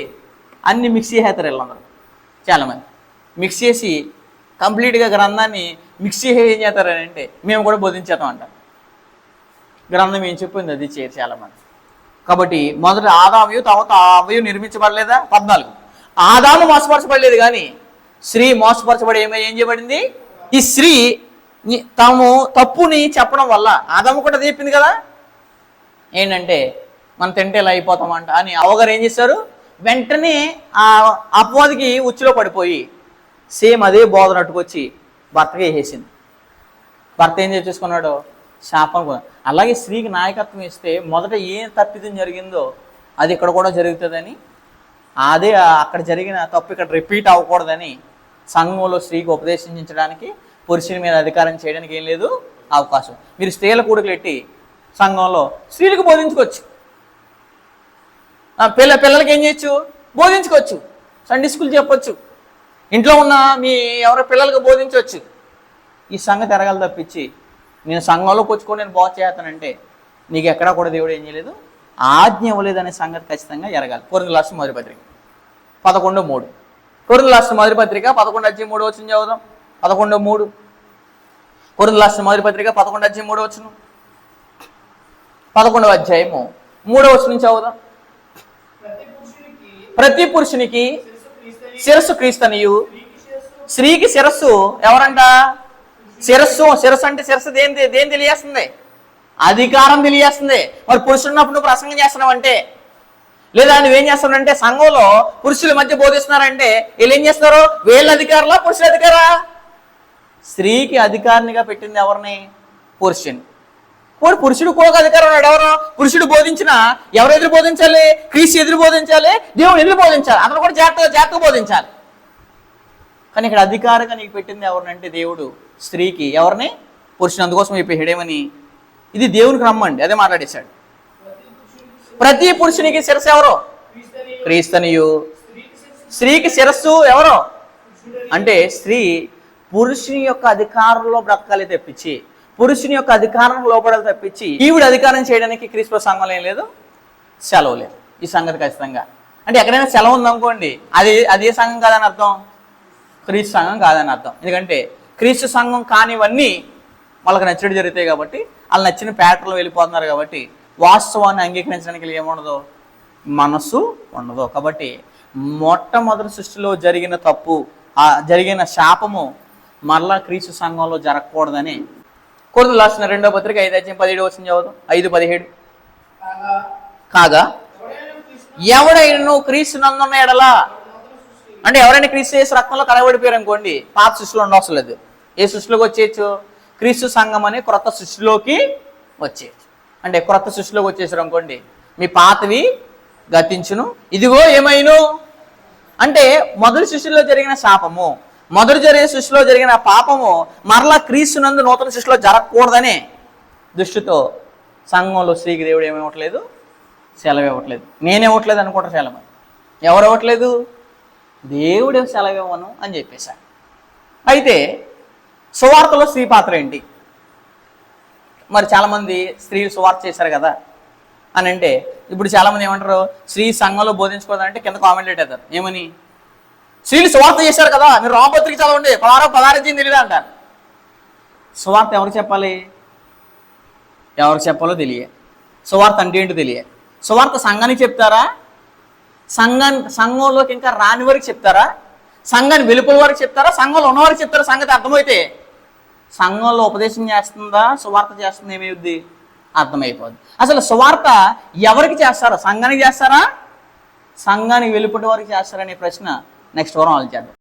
అన్ని మిక్స్ చేసేస్తారు వీళ్ళందరూ. చాలామంది మిక్స్ చేసి కంప్లీట్గా గ్రంథాన్ని మిక్స్ చేసి ఏం చేస్తారని అంటే మేము కూడా బోధించేస్తాం అంటారు. గ్రంథం ఏం చెప్పింది అది చేయరు చాలామంది. కాబట్టి మొదట ఆదాము తర్వాత అవ్వయు నిర్మించబడలేదా? 14. ఆదాము మోసపరచబడలేదు కానీ స్త్రీ మోసపరచబడి ఏం చేయబడింది? ఈ స్త్రీ తాము తప్పుని చెప్పడం వల్ల ఆదాము కూడా అది చెప్పింది కదా, ఏంటంటే మనం తింటే ఇలా అయిపోతామంట అని అవ్వగారు ఏం చేశారు? వెంటనే ఆ అపవాదికి ఉచ్చులో పడిపోయి సేమ్ అదే బోధనట్టుకొచ్చి భర్తకి వేసేసింది. భర్త ఏం చేసుకున్నాడు? శాపం. అలాగే స్త్రీకి నాయకత్వం ఇస్తే మొదట ఏ తప్పిదం జరిగిందో అది ఇక్కడ కూడా జరుగుతుందని, అదే అక్కడ జరిగిన తప్పు ఇక్కడ రిపీట్ అవ్వకూడదని సంఘంలో స్త్రీకి ఉపదేశించడానికి, పురుషుని మీద అధికారం చేయడానికి ఏం లేదు అవకాశం. మీరు స్త్రీల కూడికలు పెట్టి సంఘంలో స్త్రీలకు బోధించుకోవచ్చు. పిల్లలకి ఏం చేయొచ్చు? బోధించుకోవచ్చు. సండే స్కూల్ చెప్పొచ్చు. ఇంట్లో ఉన్న మీ ఎవరో పిల్లలకు బోధించవచ్చు. ఈ సంగతి ఎరగాలి తప్పించి నేను సంఘంలోకి వచ్చుకొని నేను బాగు చేస్తానంటే నీకు ఎక్కడా కూడా దేవుడు ఏం చేయలేదు, ఆజ్ఞ ఇవ్వలేదనే సంగతి ఖచ్చితంగా ఎరగాలి. కొరింథీయులకు రాసిన మొదటి పత్రిక 11:3. కొరింథీయులకు రాసిన మొదటి పత్రిక 11:3 చదువుదాం. 11:3. కొరింథీయులకు రాసిన మొదటి పత్రిక 11:3. 11వ అధ్యాయము 3వ చదువుదాం. ప్రతి పురుషునికి శిరస్సు క్రీస్తనియు స్త్రీకి శిరస్సు ఎవరంట? శిరస్సు అంటే శిరస్సు దేని తెలియజేస్తుంది? అధికారం తెలియజేస్తుంది. మరి పురుషుడు ఉన్నప్పుడు నువ్వు ప్రసంగం చేస్తున్నావు అంటే, లేదా నువ్వేం చేస్తున్నావంటే సంఘంలో పురుషుల మధ్య బోధిస్తున్నారంటే వీళ్ళు ఏం చేస్తారు? వీళ్ళ అధికారులా పురుషుల అధికారా? స్త్రీకి అధికారినిగా పెట్టింది ఎవరిని? పురుషుని. పురుషుడు కూడా అధికారం ఉన్నాడు. ఎవరు? పురుషుడు బోధించినా ఎవరు ఎదురు బోధించాలి? క్రీస్తు ఎదురు బోధించాలి, దేవుడు ఎదురు బోధించాలి, అతను కూడా జాగ్రత్తగా బోధించాలి. కానీ ఇక్కడ అధికారంగా నీకు పెట్టింది ఎవరినంటే దేవుడు స్త్రీకి. ఎవరిని? పురుషుని. అందుకోసం చెప్పేడేమని, ఇది దేవునికి రమ్మండి, అదే మాట్లాడేశాడు. ప్రతి పురుషునికి శిరస్సు ఎవరు? క్రీస్తనియు. స్త్రీకి శిరస్సు ఎవరు అంటే స్త్రీ పురుషుని యొక్క అధికారంలో బ్రతకాలి తప్పించి, పురుషుని యొక్క అధికారం లోపడాలి తప్పించి ఈవిడ అధికారం చేయడానికి క్రీస్తు సంఘంలో ఏం లేదు, సెలవు లేదు. ఈ సంగతి ఖచ్చితంగా. అంటే ఎక్కడైనా సెలవు ఉందనుకోండి, అదే సంఘం కాదని అర్థం, క్రీస్తు సంఘం కాదని అర్థం. ఎందుకంటే క్రీస్తు సంఘం కానివన్నీ వాళ్ళకి నచ్చినట్టు జరుగుతాయి కాబట్టి, వాళ్ళు నచ్చిన ప్యాటర్న్లో వెళ్ళిపోతున్నారు కాబట్టి వాస్తవాన్ని అంగీకరించడానికి ఏముండదు, మనస్సు ఉండదు. కాబట్టి మొట్టమొదటి సృష్టిలో జరిగిన తప్పు, జరిగిన శాపము మరలా క్రీస్తు సంఘంలో జరగకూడదని కొరింథీయులకు రాసిన 2వ పత్రిక 5:17 చదువు. 5:17 కాగా ఎవడైనా క్రీస్తు నందున్న ఎడలా, అంటే ఎవరైనా క్రీస్తు చేసి రక్తంలో కలబడిపోయారు అనుకోండి, పాత సృష్టిలో ఉండవసరం లేదు. ఏ సృష్టిలోకి వచ్చేయచ్చు? క్రీస్తు సంఘం అనే క్రొత్త సృష్టిలోకి వచ్చేయచ్చు. అంటే క్రొత్త సృష్టిలోకి వచ్చేసారు అనుకోండి, మీ పాతవి గతించును, ఇదిగో ఏమైను అంటే మొదటి సృష్టిలో జరిగిన శాపము, మొదటి జరిగిన సృష్టిలో జరిగిన పాపము మరలా క్రీస్తు నందు నూతన సృష్టిలో జరగకూడదనే దృష్టితో సంఘంలో స్త్రీకి దేవుడు ఏమివ్వట్లేదు, సెలవు ఇవ్వట్లేదు. నేనేవ్వట్లేదు అనుకుంటారు సెలవు. ఎవరు ఇవ్వట్లేదు? దేవుడే సెలవు ఇవ్వను అని చెప్పేశాడు. అయితే సువార్తలో స్త్రీ పాత్ర ఏంటి? మరి చాలామంది స్త్రీలు సువార్త చేశారు కదా అని అంటే, ఇప్పుడు చాలామంది ఏమంటారు, స్త్రీ సంఘంలో బోధించుకోవాలంటే కింద కామెంట్ పెట్టేస్తారు. ఏమని? స్త్రీలు సువార్త చేశారు కదా, మీరు రోమపత్రిక చదవండి, 16 తెలియదు అంటారు. సువార్త ఎవరు చెప్పాలి? ఎవరికి చెప్పాలో తెలియదు. సువార్త అంటే ఏంటో తెలియదు. సువార్త సంఘానికి చెప్తారా? సంఘంలోకి ఇంకా రాని వారికి చెప్తారా? సంఘాన్ని వెలుపల వారికి చెప్తారా? సంఘంలో ఉన్నవారికి చెప్తారా? సంగతి అర్థమైతే సంఘంలో ఉపదేశం చేస్తుందా, సువార్త చేస్తుందా, ఏమవుద్ది అర్థమైపోద్ది. అసలు సువార్త ఎవరికి చేస్తారా? సంఘానికి చేస్తారా, సంఘానికి వెలుపటి వారికి చేస్తారనే ప్రశ్న నెక్స్ట్ వారం ఆలోచిద్దాం.